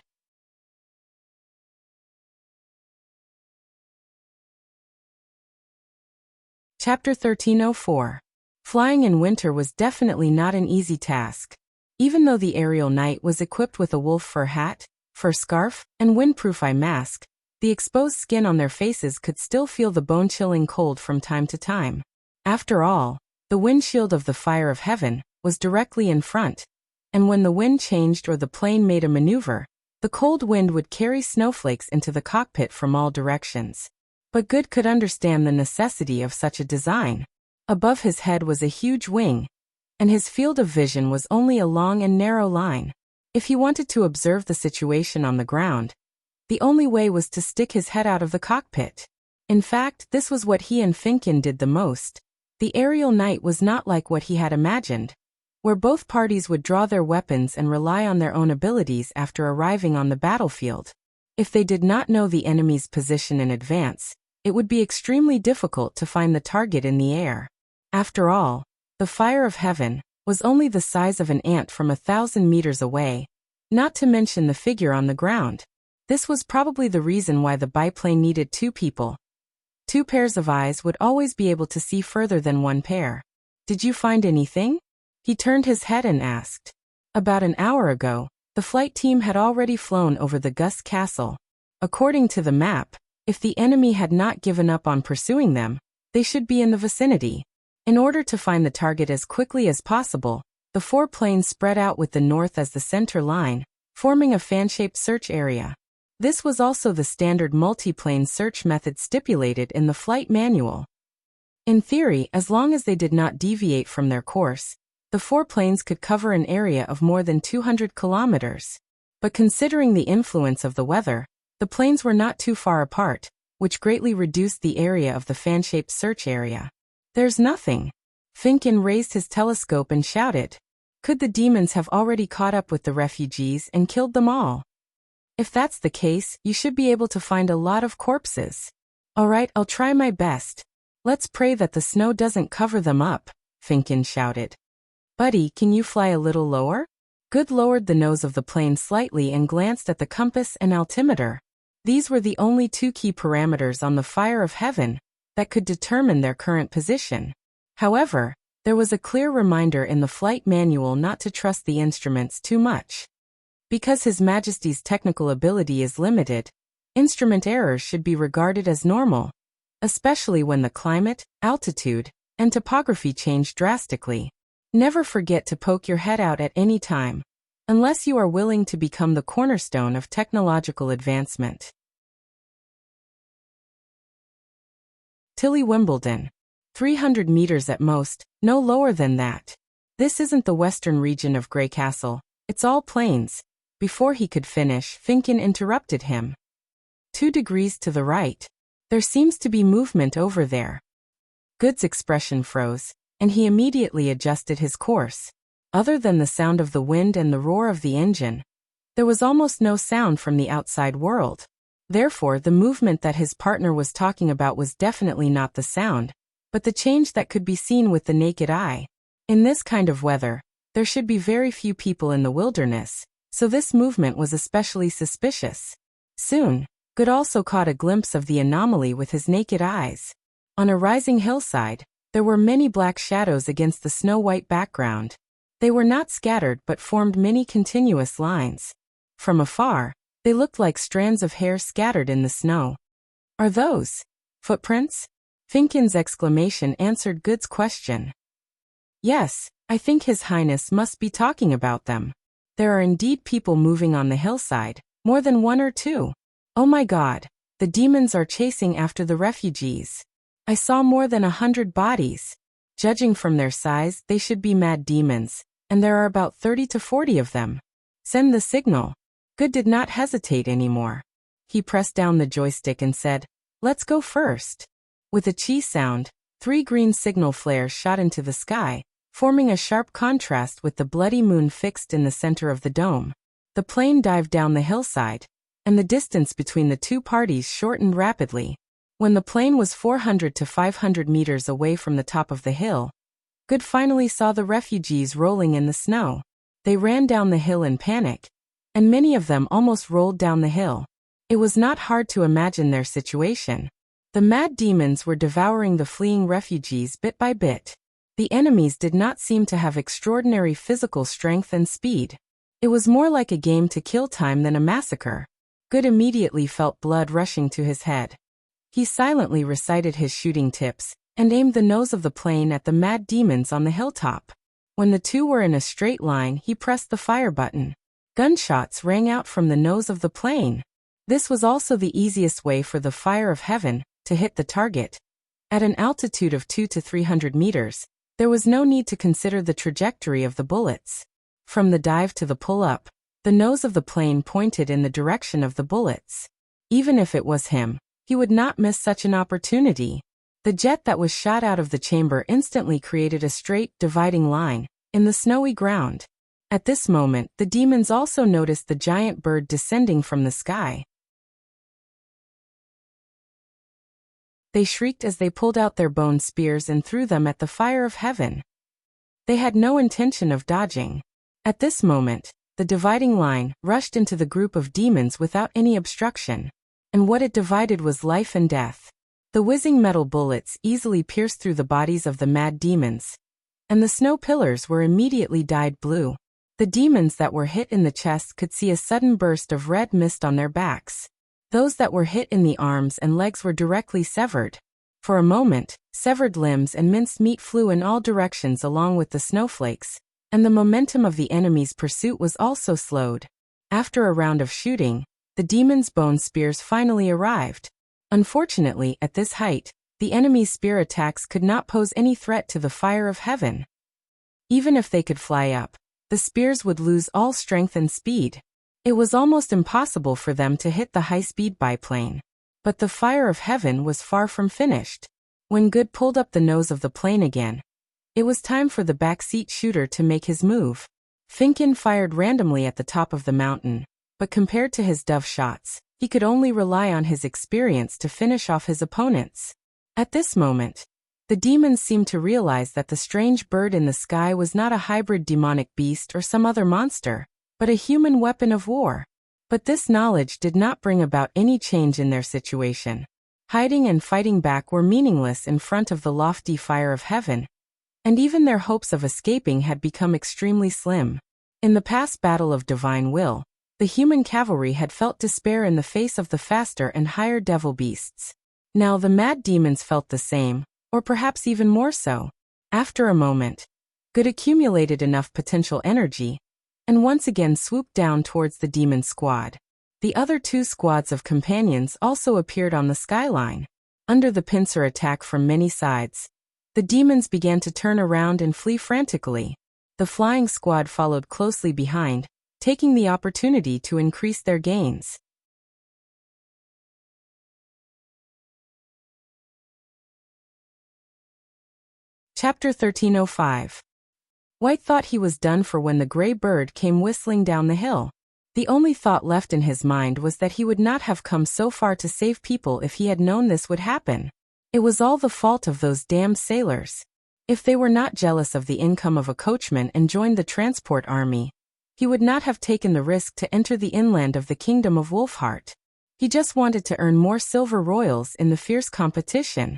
Chapter 1304. Flying in winter was definitely not an easy task. Even though the aerial knight was equipped with a wolf fur hat, fur scarf, and windproof eye mask, the exposed skin on their faces could still feel the bone-chilling cold from time to time. After all, the windshield of the fire of heaven was directly in front, and when the wind changed or the plane made a maneuver, the cold wind would carry snowflakes into the cockpit from all directions. But Good could understand the necessity of such a design. Above his head was a huge wing, and his field of vision was only a long and narrow line. If he wanted to observe the situation on the ground, the only way was to stick his head out of the cockpit. In fact, this was what he and Finkin did the most. The aerial knight was not like what he had imagined, where both parties would draw their weapons and rely on their own abilities after arriving on the battlefield. If they did not know the enemy's position in advance, it would be extremely difficult to find the target in the air. After all, the fire of heaven was only the size of an ant from 1,000 meters away, not to mention the figure on the ground. This was probably the reason why the biplane needed 2 people. 2 pairs of eyes would always be able to see further than 1 pair. "Did you find anything?" He turned his head and asked. About an hour ago, the flight team had already flown over the Gust Castle. According to the map, if the enemy had not given up on pursuing them, they should be in the vicinity. In order to find the target as quickly as possible, the 4 planes spread out with the north as the center line, forming a fan-shaped search area. This was also the standard multi-plane search method stipulated in the flight manual. In theory, as long as they did not deviate from their course, the 4 planes could cover an area of more than 200 kilometers. But considering the influence of the weather, the planes were not too far apart, which greatly reduced the area of the fan-shaped search area. "There's nothing." Finkin raised his telescope and shouted. Could the demons have already caught up with the refugees and killed them all? If that's the case, you should be able to find a lot of corpses. "All right, I'll try my best. Let's pray that the snow doesn't cover them up," Finkin shouted. "Buddy, can you fly a little lower?" Good lowered the nose of the plane slightly and glanced at the compass and altimeter. These were the only 2 key parameters on the fire of heaven that could determine their current position. However, there was a clear reminder in the flight manual not to trust the instruments too much. Because His Majesty's technical ability is limited, instrument errors should be regarded as normal, especially when the climate, altitude, and topography change drastically. Never forget to poke your head out at any time. unless you are willing to become the cornerstone of technological advancement. Tilly Wimbledon. 300 meters at most, no lower than that. This isn't the western region of Grey Castle, it's all plains. Before he could finish, Finkin interrupted him. 2 degrees to the right. There seems to be movement over there. Good's expression froze, and he immediately adjusted his course. Other than the sound of the wind and the roar of the engine, there was almost no sound from the outside world. Therefore, the movement that his partner was talking about was definitely not the sound, but the change that could be seen with the naked eye. In this kind of weather, there should be very few people in the wilderness, so this movement was especially suspicious. Soon, Good also caught a glimpse of the anomaly with his naked eyes. On a rising hillside, there were many black shadows against the snow-white background. They were not scattered but formed many continuous lines. From afar, they looked like strands of hair scattered in the snow. Are those footprints? Finkin's exclamation answered Good's question. Yes, I think His Highness must be talking about them. There are indeed people moving on the hillside, more than 1 or 2. Oh my God, the demons are chasing after the refugees. I saw more than 100 bodies. Judging from their size, they should be mad demons, and there are about 30 to 40 of them. Send the signal. Good did not hesitate anymore. He pressed down the joystick and said, "Let's go first." With a chi sound, 3 green signal flares shot into the sky, forming a sharp contrast with the bloody moon fixed in the center of the dome. The plane dived down the hillside, and the distance between the 2 parties shortened rapidly. When the plane was 400 to 500 meters away from the top of the hill, Good finally saw the refugees rolling in the snow. They ran down the hill in panic, and many of them almost rolled down the hill. It was not hard to imagine their situation. The mad demons were devouring the fleeing refugees bit by bit. The enemies did not seem to have extraordinary physical strength and speed. It was more like a game to kill time than a massacre. Good immediately felt blood rushing to his head. He silently recited his shooting tips, and aimed the nose of the plane at the mad demons on the hilltop. When the 2 were in a straight line, he pressed the fire button. Gunshots rang out from the nose of the plane. This was also the easiest way for the fire of heaven to hit the target. At an altitude of 200 to 300 meters, there was no need to consider the trajectory of the bullets. From the dive to the pull-up, the nose of the plane pointed in the direction of the bullets. Even if it was him, he would not miss such an opportunity. The jet that was shot out of the chamber instantly created a straight, dividing line in the snowy ground. At this moment, the demons also noticed the giant bird descending from the sky. They shrieked as they pulled out their bone spears and threw them at the fire of heaven. They had no intention of dodging. At this moment, the dividing line rushed into the group of demons without any obstruction, and what it divided was life and death. The whizzing metal bullets easily pierced through the bodies of the mad demons, and the snow pillars were immediately dyed blue. The demons that were hit in the chest could see a sudden burst of red mist on their backs. Those that were hit in the arms and legs were directly severed. For a moment, severed limbs and minced meat flew in all directions along with the snowflakes, and the momentum of the enemy's pursuit was also slowed. After a round of shooting, the demons' bone spears finally arrived. Unfortunately, at this height, the enemy's spear attacks could not pose any threat to the fire of heaven. Even if they could fly up, the spears would lose all strength and speed. It was almost impossible for them to hit the high-speed biplane. But the fire of heaven was far from finished. When Good pulled up the nose of the plane again, it was time for the backseat shooter to make his move. Finkin fired randomly at the top of the mountain, but compared to his dove shots, he could only rely on his experience to finish off his opponents. At this moment, the demons seemed to realize that the strange bird in the sky was not a hybrid demonic beast or some other monster, but a human weapon of war. But this knowledge did not bring about any change in their situation. Hiding and fighting back were meaningless in front of the lofty fire of heaven, and even their hopes of escaping had become extremely slim. In the past battle of divine will, the human cavalry had felt despair in the face of the faster and higher devil beasts. Now the mad demons felt the same, or perhaps even more so. After a moment, Good accumulated enough potential energy and once again swooped down towards the demon squad. The other 2 squads of companions also appeared on the skyline. Under the pincer attack from many sides, the demons began to turn around and flee frantically. The flying squad followed closely behind, taking the opportunity to increase their gains. Chapter 1305. White thought he was done for when the gray bird came whistling down the hill. The only thought left in his mind was that he would not have come so far to save people if he had known this would happen. It was all the fault of those damned sailors. If they were not jealous of the income of a coachman and joined the transport army, he would not have taken the risk to enter the inland of the kingdom of Wolfheart. He just wanted to earn more silver royals in the fierce competition.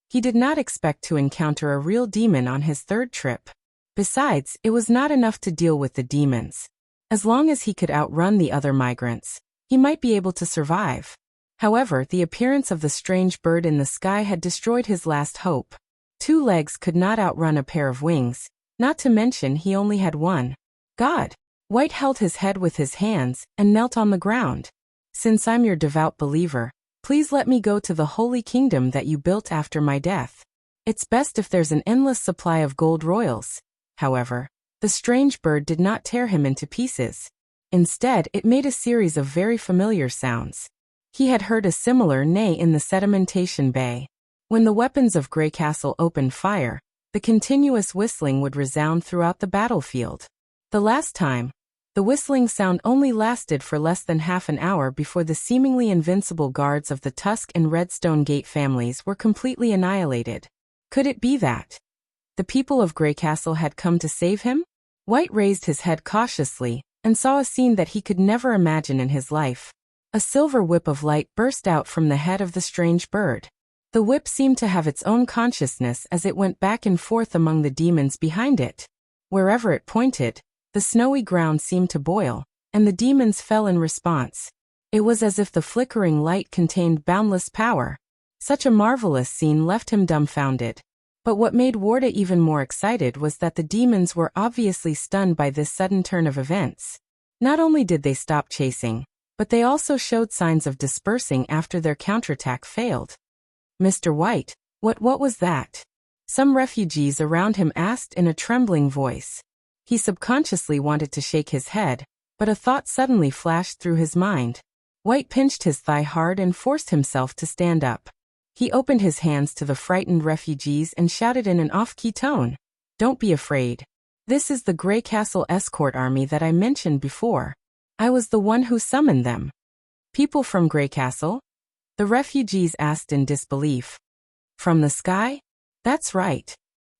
He did not expect to encounter a real demon on his 3rd trip. Besides, it was not enough to deal with the demons. As long as he could outrun the other migrants, he might be able to survive. However, the appearance of the strange bird in the sky had destroyed his last hope. 2 legs could not outrun a pair of wings, not to mention he only had 1. God! White held his head with his hands and knelt on the ground. Since I'm your devout believer, please let me go to the holy kingdom that you built after my death. It's best if there's an endless supply of gold royals. However, the strange bird did not tear him into pieces. Instead, it made a series of very familiar sounds. He had heard a similar neigh in the sedimentation bay. When the weapons of Grey Castle opened fire, the continuous whistling would resound throughout the battlefield. The last time, the whistling sound only lasted for less than half an hour before the seemingly invincible guards of the Tusk and Redstone Gate families were completely annihilated. Could it be that the people of Grey Castle had come to save him? White raised his head cautiously and saw a scene that he could never imagine in his life. A silver whip of light burst out from the head of the strange bird. The whip seemed to have its own consciousness as it went back and forth among the demons behind it. Wherever it pointed, the snowy ground seemed to boil, and the demons fell in response. It was as if the flickering light contained boundless power. Such a marvelous scene left him dumbfounded. But what made Warda even more excited was that the demons were obviously stunned by this sudden turn of events. Not only did they stop chasing, but they also showed signs of dispersing after their counterattack failed. Mr. White, what was that? Some refugees around him asked in a trembling voice. He subconsciously wanted to shake his head, but a thought suddenly flashed through his mind. White pinched his thigh hard and forced himself to stand up. He opened his hands to the frightened refugees and shouted in an off-key tone, "Don't be afraid. This is the Grey Castle escort army that I mentioned before. I was the one who summoned them." "People from Grey Castle?" the refugees asked in disbelief. "From the sky? That's right.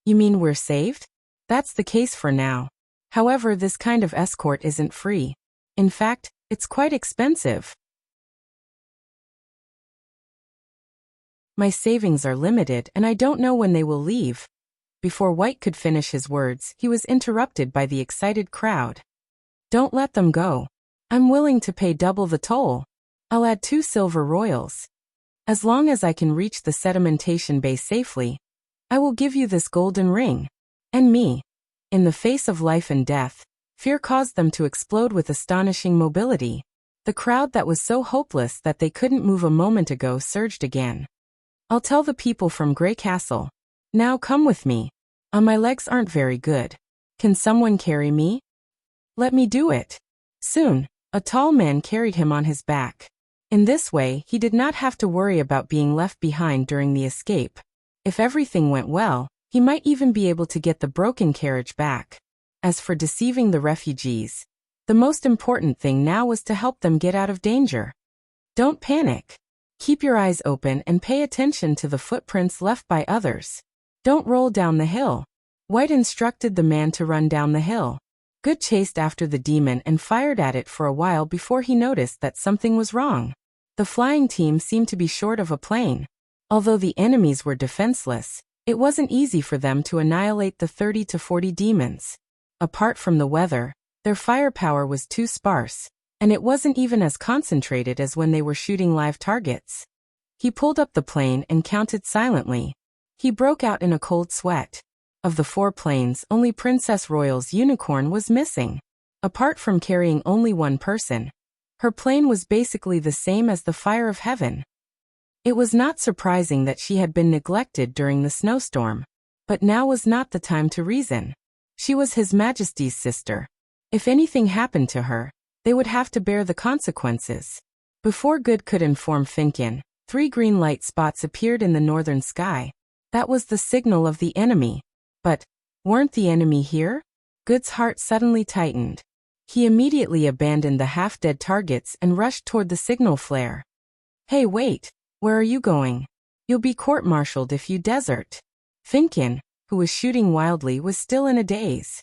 You mean we're saved?" "That's the case for now. However, this kind of escort isn't free. In fact, it's quite expensive. My savings are limited and I don't know when they will leave." Before White could finish his words, he was interrupted by the excited crowd. "Don't let them go. I'm willing to pay double the toll. I'll add 2 silver royals. As long as I can reach the sedimentation bay safely, I will give you this golden ring. And me." In the face of life and death, fear caused them to explode with astonishing mobility. The crowd that was so hopeless that they couldn't move a moment ago surged again. "I'll tell the people from Grey Castle. Now come with me. My legs aren't very good. Can someone carry me?" "Let me do it." Soon, a tall man carried him on his back. In this way, he did not have to worry about being left behind during the escape. If everything went well, he might even be able to get the broken carriage back. As for deceiving the refugees, the most important thing now was to help them get out of danger. Don't panic. Keep your eyes open and pay attention to the footprints left by others. Don't roll down the hill. White instructed the man to run down the hill. Good chased after the demon and fired at it for a while before he noticed that something was wrong. The flying team seemed to be short of a plane. Although the enemies were defenseless, it wasn't easy for them to annihilate the 30 to 40 demons. Apart from the weather, their firepower was too sparse, and it wasn't even as concentrated as when they were shooting live targets. He pulled up the plane and counted silently. He broke out in a cold sweat. Of the 4 planes, only Princess Royal's unicorn was missing. Apart from carrying only one person, her plane was basically the same as the fire of heaven. It was not surprising that she had been neglected during the snowstorm. But now was not the time to reason. She was His Majesty's sister. If anything happened to her, they would have to bear the consequences. Before Good could inform Finkin, 3 green light spots appeared in the northern sky. That was the signal of the enemy. But weren't the enemy here? Good's heart suddenly tightened. He immediately abandoned the half-dead targets and rushed toward the signal flare. Hey, wait, where are you going? You'll be court-martialed if you desert. Finkin, who was shooting wildly, was still in a daze.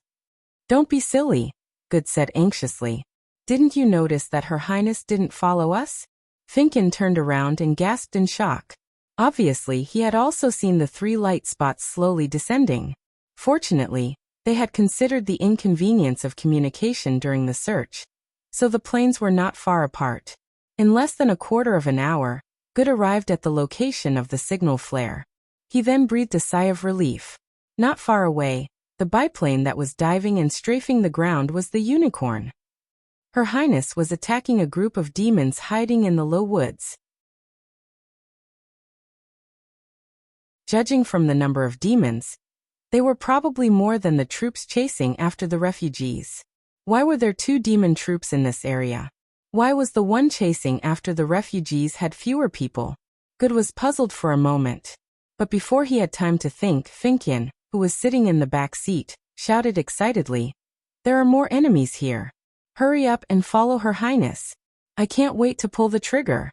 Don't be silly, Good said anxiously. Didn't you notice that Her Highness didn't follow us? Finkin turned around and gasped in shock. Obviously, he had also seen the 3 light spots slowly descending. Fortunately, they had considered the inconvenience of communication during the search, so the planes were not far apart. In less than a quarter of an hour, Good arrived at the location of the signal flare. He then breathed a sigh of relief. Not far away, the biplane that was diving and strafing the ground was the Unicorn. Her Highness was attacking a group of demons hiding in the low woods. Judging from the number of demons, they were probably more than the troops chasing after the refugees. Why were there 2 demon troops in this area? Why was the one chasing after the refugees had fewer people? Good was puzzled for a moment. But before he had time to think, Finkin, who was sitting in the back seat, shouted excitedly, "There are more enemies here. Hurry up and follow Her Highness. I can't wait to pull the trigger."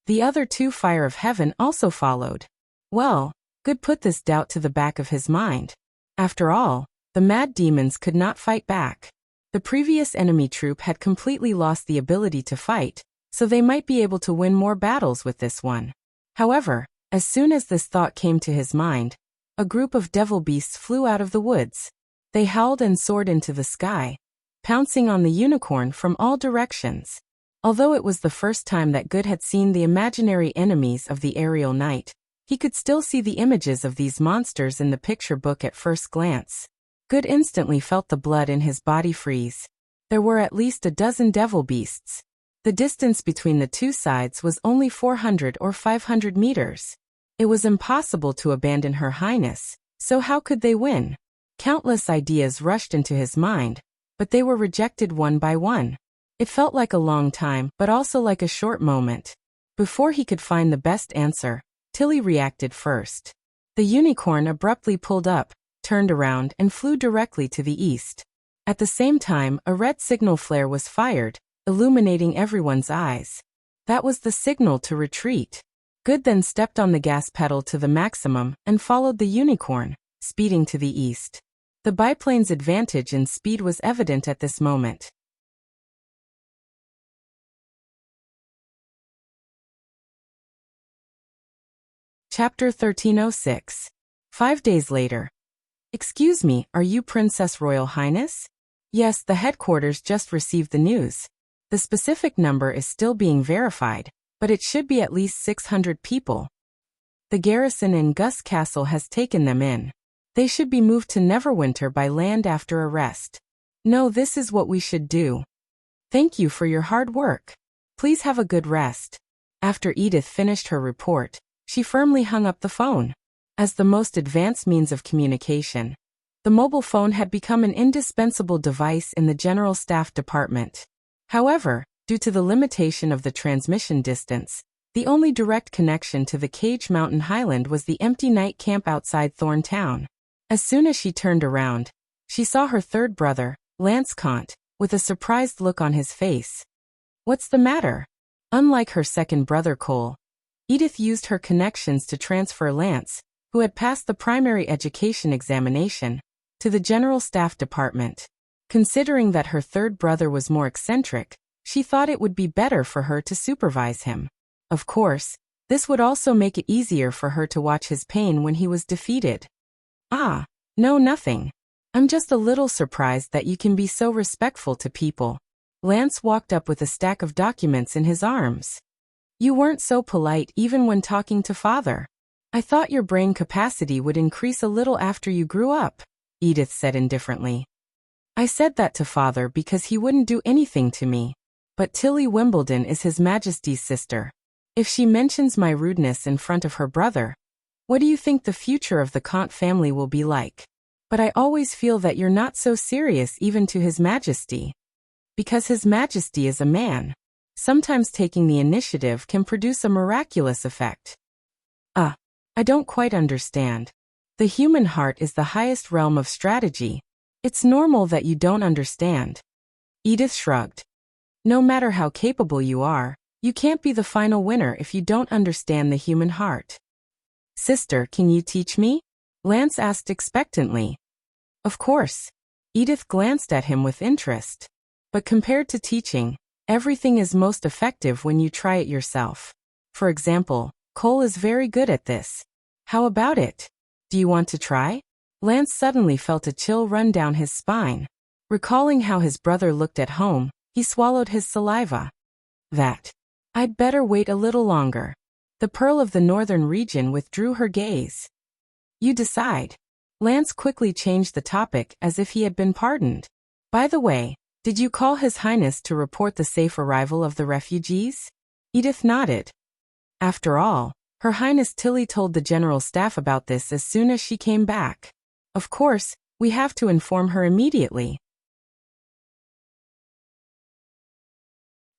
The other 2 Fire of Heaven also followed. Well, Good put this doubt to the back of his mind. After all, the mad demons could not fight back. The previous enemy troop had completely lost the ability to fight, so they might be able to win more battles with this one. However, as soon as this thought came to his mind, a group of devil beasts flew out of the woods. They howled and soared into the sky, pouncing on the Unicorn from all directions. Although it was the first time that Good had seen the imaginary enemies of the aerial knight, he could still see the images of these monsters in the picture book at first glance. Good instantly felt the blood in his body freeze. There were at least a dozen devil beasts. The distance between the 2 sides was only 400 or 500 meters. It was impossible to abandon Her Highness, so how could they win? Countless ideas rushed into his mind, but they were rejected one by one. It felt like a long time, but also like a short moment. Before he could find the best answer, Tilly reacted first. The Unicorn abruptly pulled up, turned around and flew directly to the east. At the same time, a red signal flare was fired, illuminating everyone's eyes. That was the signal to retreat. Good then stepped on the gas pedal to the maximum and followed the Unicorn, speeding to the east. The biplane's advantage in speed was evident at this moment. Chapter 1306. 5 days later. Excuse me, are you Princess Royal Highness? Yes, the headquarters just received the news. The specific number is still being verified, but it should be at least 600 people. The garrison in Gus Castle has taken them in. They should be moved to Neverwinter by land after arrest. No, this is what we should do. Thank you for your hard work. Please have a good rest. After Edith finished her report, she firmly hung up the phone. As the most advanced means of communication, the mobile phone had become an indispensable device in the General Staff Department. However, due to the limitation of the transmission distance, the only direct connection to the Cage Mountain Highland was the empty night camp outside Thorn Town. As soon as she turned around, she saw her 3rd brother, Lance Kant, with a surprised look on his face. What's the matter? Unlike her 2nd brother Cole, Edith used her connections to transfer Lance, who had passed the primary education examination, to the General Staff Department. Considering that her 3rd brother was more eccentric, she thought it would be better for her to supervise him. Of course, this would also make it easier for her to watch his pain when he was defeated. Ah, no, nothing. I'm just a little surprised that you can be so respectful to people. Lance walked up with a stack of documents in his arms. You weren't so polite even when talking to Father. I thought your brain capacity would increase a little after you grew up, Edith said indifferently. I said that to father because he wouldn't do anything to me. But Tilly Wimbledon is His Majesty's sister. If she mentions my rudeness in front of her brother, what do you think the future of the Kant family will be like? But I always feel that you're not so serious even to His Majesty. Because His Majesty is a man. Sometimes taking the initiative can produce a miraculous effect. I don't quite understand. The human heart is the highest realm of strategy. It's normal that you don't understand. Edith shrugged. No matter how capable you are, you can't be the final winner if you don't understand the human heart. Sister, can you teach me? Lance asked expectantly. Of course. Edith glanced at him with interest. But compared to teaching, everything is most effective when you try it yourself. For example, Cole is very good at this. How about it? Do you want to try? Lance suddenly felt a chill run down his spine. Recalling how his brother looked at home, he swallowed his saliva. I'd better wait a little longer. The Pearl of the Northern region withdrew her gaze. You decide. Lance quickly changed the topic as if he had been pardoned. By the way, did you call His Highness to report the safe arrival of the refugees? Edith nodded. After all, Her Highness Tilly told the General Staff about this as soon as she came back. Of course, we have to inform her immediately.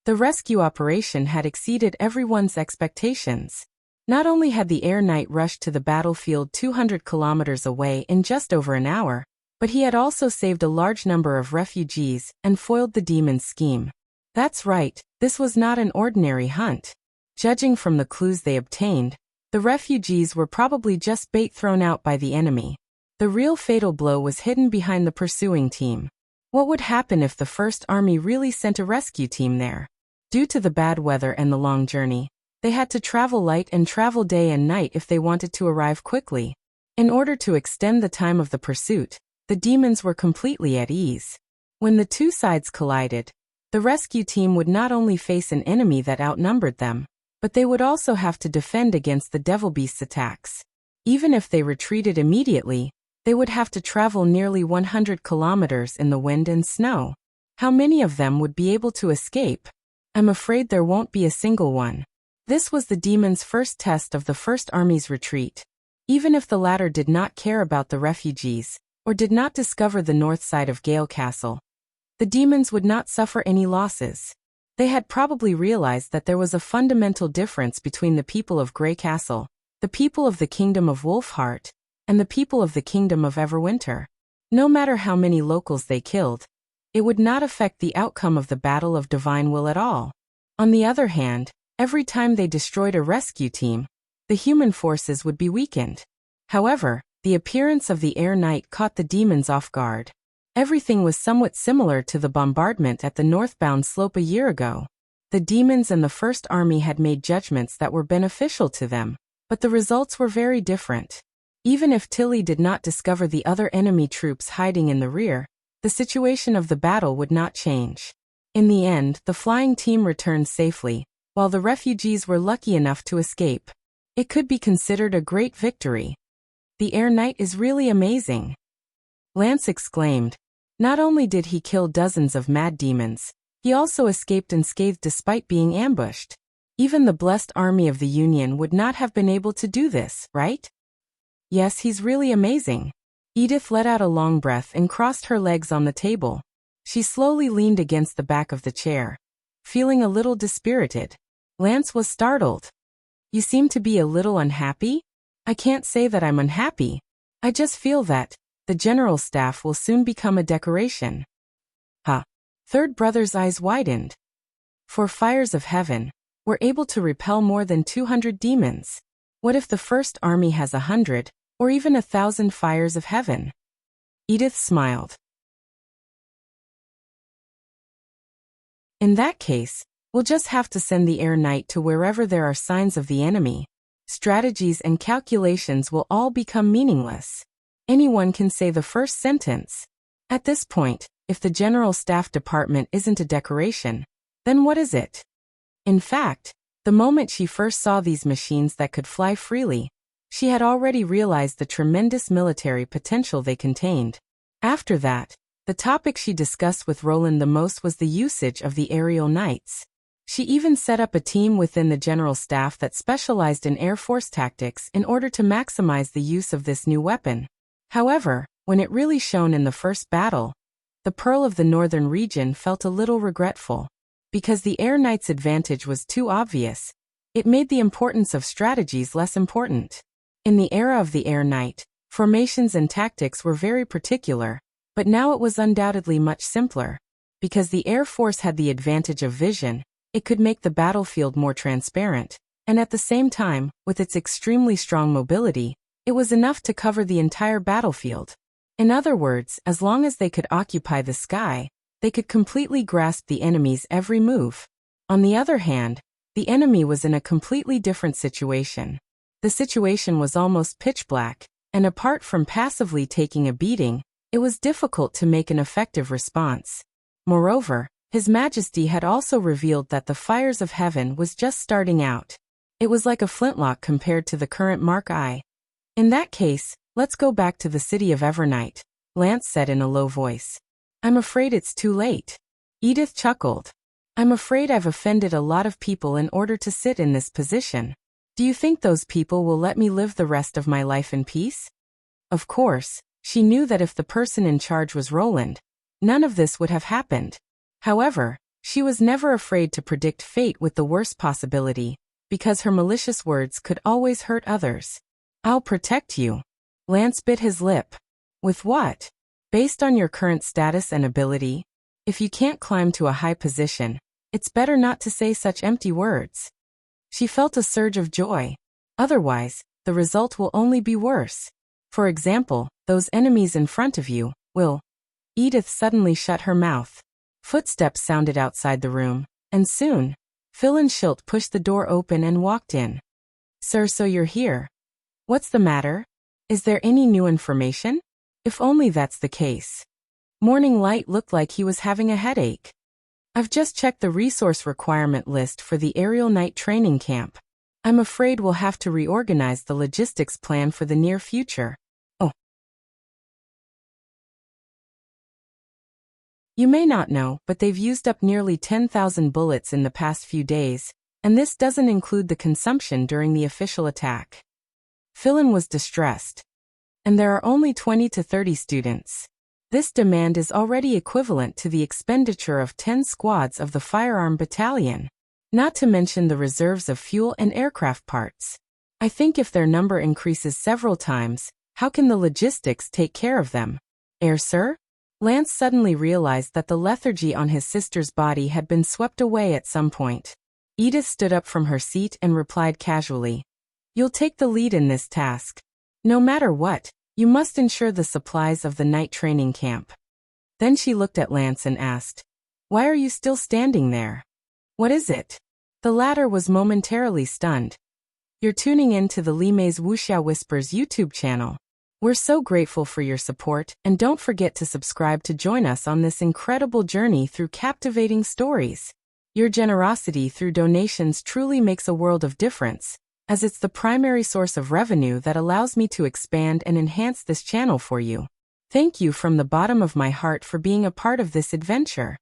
The rescue operation had exceeded everyone's expectations. Not only had the Air Knight rushed to the battlefield 200 kilometers away in just over an hour, but he had also saved a large number of refugees and foiled the demon's scheme. That's right, this was not an ordinary hunt. Judging from the clues they obtained, the refugees were probably just bait thrown out by the enemy. The real fatal blow was hidden behind the pursuing team. What would happen if the First Army really sent a rescue team there? Due to the bad weather and the long journey, they had to travel light and travel day and night if they wanted to arrive quickly. In order to extend the time of the pursuit, the demons were completely at ease. When the two sides collided, the rescue team would not only face an enemy that outnumbered them, but they would also have to defend against the Devil Beast's attacks. Even if they retreated immediately, they would have to travel nearly 100 kilometers in the wind and snow. How many of them would be able to escape? I'm afraid there won't be a single one. This was the demons' first test of the First Army's retreat. Even if the latter did not care about the refugees, or did not discover the north side of Gale Castle, the demons would not suffer any losses. They had probably realized that there was a fundamental difference between the people of Grey Castle, the people of the Kingdom of Wolfheart, and the people of the Kingdom of Everwinter. No matter how many locals they killed, it would not affect the outcome of the Battle of Divine Will at all. On the other hand, every time they destroyed a rescue team, the human forces would be weakened. However, the appearance of the Air Knight caught the demons off guard. Everything was somewhat similar to the bombardment at the northbound slope a year ago. The demons and the First Army had made judgments that were beneficial to them, but the results were very different. Even if Tilly did not discover the other enemy troops hiding in the rear, the situation of the battle would not change. In the end, the flying team returned safely, while the refugees were lucky enough to escape. It could be considered a great victory. The Air Knight is really amazing, Lance exclaimed. Not only did he kill dozens of mad demons, he also escaped unscathed despite being ambushed. Even the blessed army of the Union would not have been able to do this, right? Yes, he's really amazing. Edith let out a long breath and crossed her legs on the table. She slowly leaned against the back of the chair, feeling a little dispirited. Lance was startled. You seem to be a little unhappy? I can't say that I'm unhappy. I just feel that the General Staff will soon become a decoration. Third brother's eyes widened. For fires of heaven, we're able to repel more than 200 demons. What if the First Army has 100, or even 1,000 fires of heaven? Edith smiled. In that case, we'll just have to send the Air Knight to wherever there are signs of the enemy. Strategies and calculations will all become meaningless. Anyone can say the first sentence. At this point, if the General Staff Department isn't a decoration, then what is it? In fact, the moment she first saw these machines that could fly freely, she had already realized the tremendous military potential they contained. After that, The topic she discussed with Roland the most was the usage of the aerial knights. She even set up a team within the general staff that specialized in Air Force tactics in order to maximize the use of this new weapon. However, when it really shone in the first battle, the Pearl of the Northern region felt a little regretful. Because the Air Knight's advantage was too obvious, it made the importance of strategies less important. In the era of the Air Knight, formations and tactics were very particular, but now it was undoubtedly much simpler. Because the Air Force had the advantage of vision, it could make the battlefield more transparent, and at the same time, with its extremely strong mobility, it was enough to cover the entire battlefield. In other words, as long as they could occupy the sky, they could completely grasp the enemy's every move. On the other hand, the enemy was in a completely different situation. The situation was almost pitch black, and apart from passively taking a beating, it was difficult to make an effective response. Moreover, His Majesty had also revealed that the fires of heaven was just starting out. It was like a flintlock compared to the current Mark I. In that case, let's go back to the city of Evernight, Lance said in a low voice. I'm afraid it's too late. Edith chuckled. I'm afraid I've offended a lot of people in order to sit in this position. Do you think those people will let me live the rest of my life in peace? Of course, she knew that if the person in charge was Roland, none of this would have happened. However, she was never afraid to predict fate with the worst possibility, because her malicious words could always hurt others. I'll protect you. Lance bit his lip. With what? Based on your current status and ability? If you can't climb to a high position, it's better not to say such empty words. She felt a surge of joy. Otherwise, the result will only be worse. For example, those enemies in front of you will. Edith suddenly shut her mouth. Footsteps sounded outside the room, and soon, Phil and Schilt pushed the door open and walked in. Sir, so you're here. What's the matter? Is there any new information? If only that's the case. Morning Light looked like he was having a headache. I've just checked the resource requirement list for the Aerial Knight training camp. I'm afraid we'll have to reorganize the logistics plan for the near future. Oh. You may not know, but they've used up nearly 10,000 bullets in the past few days, and this doesn't include the consumption during the official attack. Philin was distressed. And there are only 20 to 30 students. This demand is already equivalent to the expenditure of 10 squads of the firearm battalion, not to mention the reserves of fuel and aircraft parts. I think if their number increases several times, how can the logistics take care of them? Sir? Lance suddenly realized that the lethargy on his sister's body had been swept away at some point. Edith stood up from her seat and replied casually. You'll take the lead in this task. No matter what, you must ensure the supplies of the night training camp. Then she looked at Lance and asked, Why are you still standing there? What is it? The latter was momentarily stunned. You're tuning in to the Limei's Wuxia Whispers YouTube channel. We're so grateful for your support, and don't forget to subscribe to join us on this incredible journey through captivating stories. Your generosity through donations truly makes a world of difference, as it's the primary source of revenue that allows me to expand and enhance this channel for you. Thank you from the bottom of my heart for being a part of this adventure.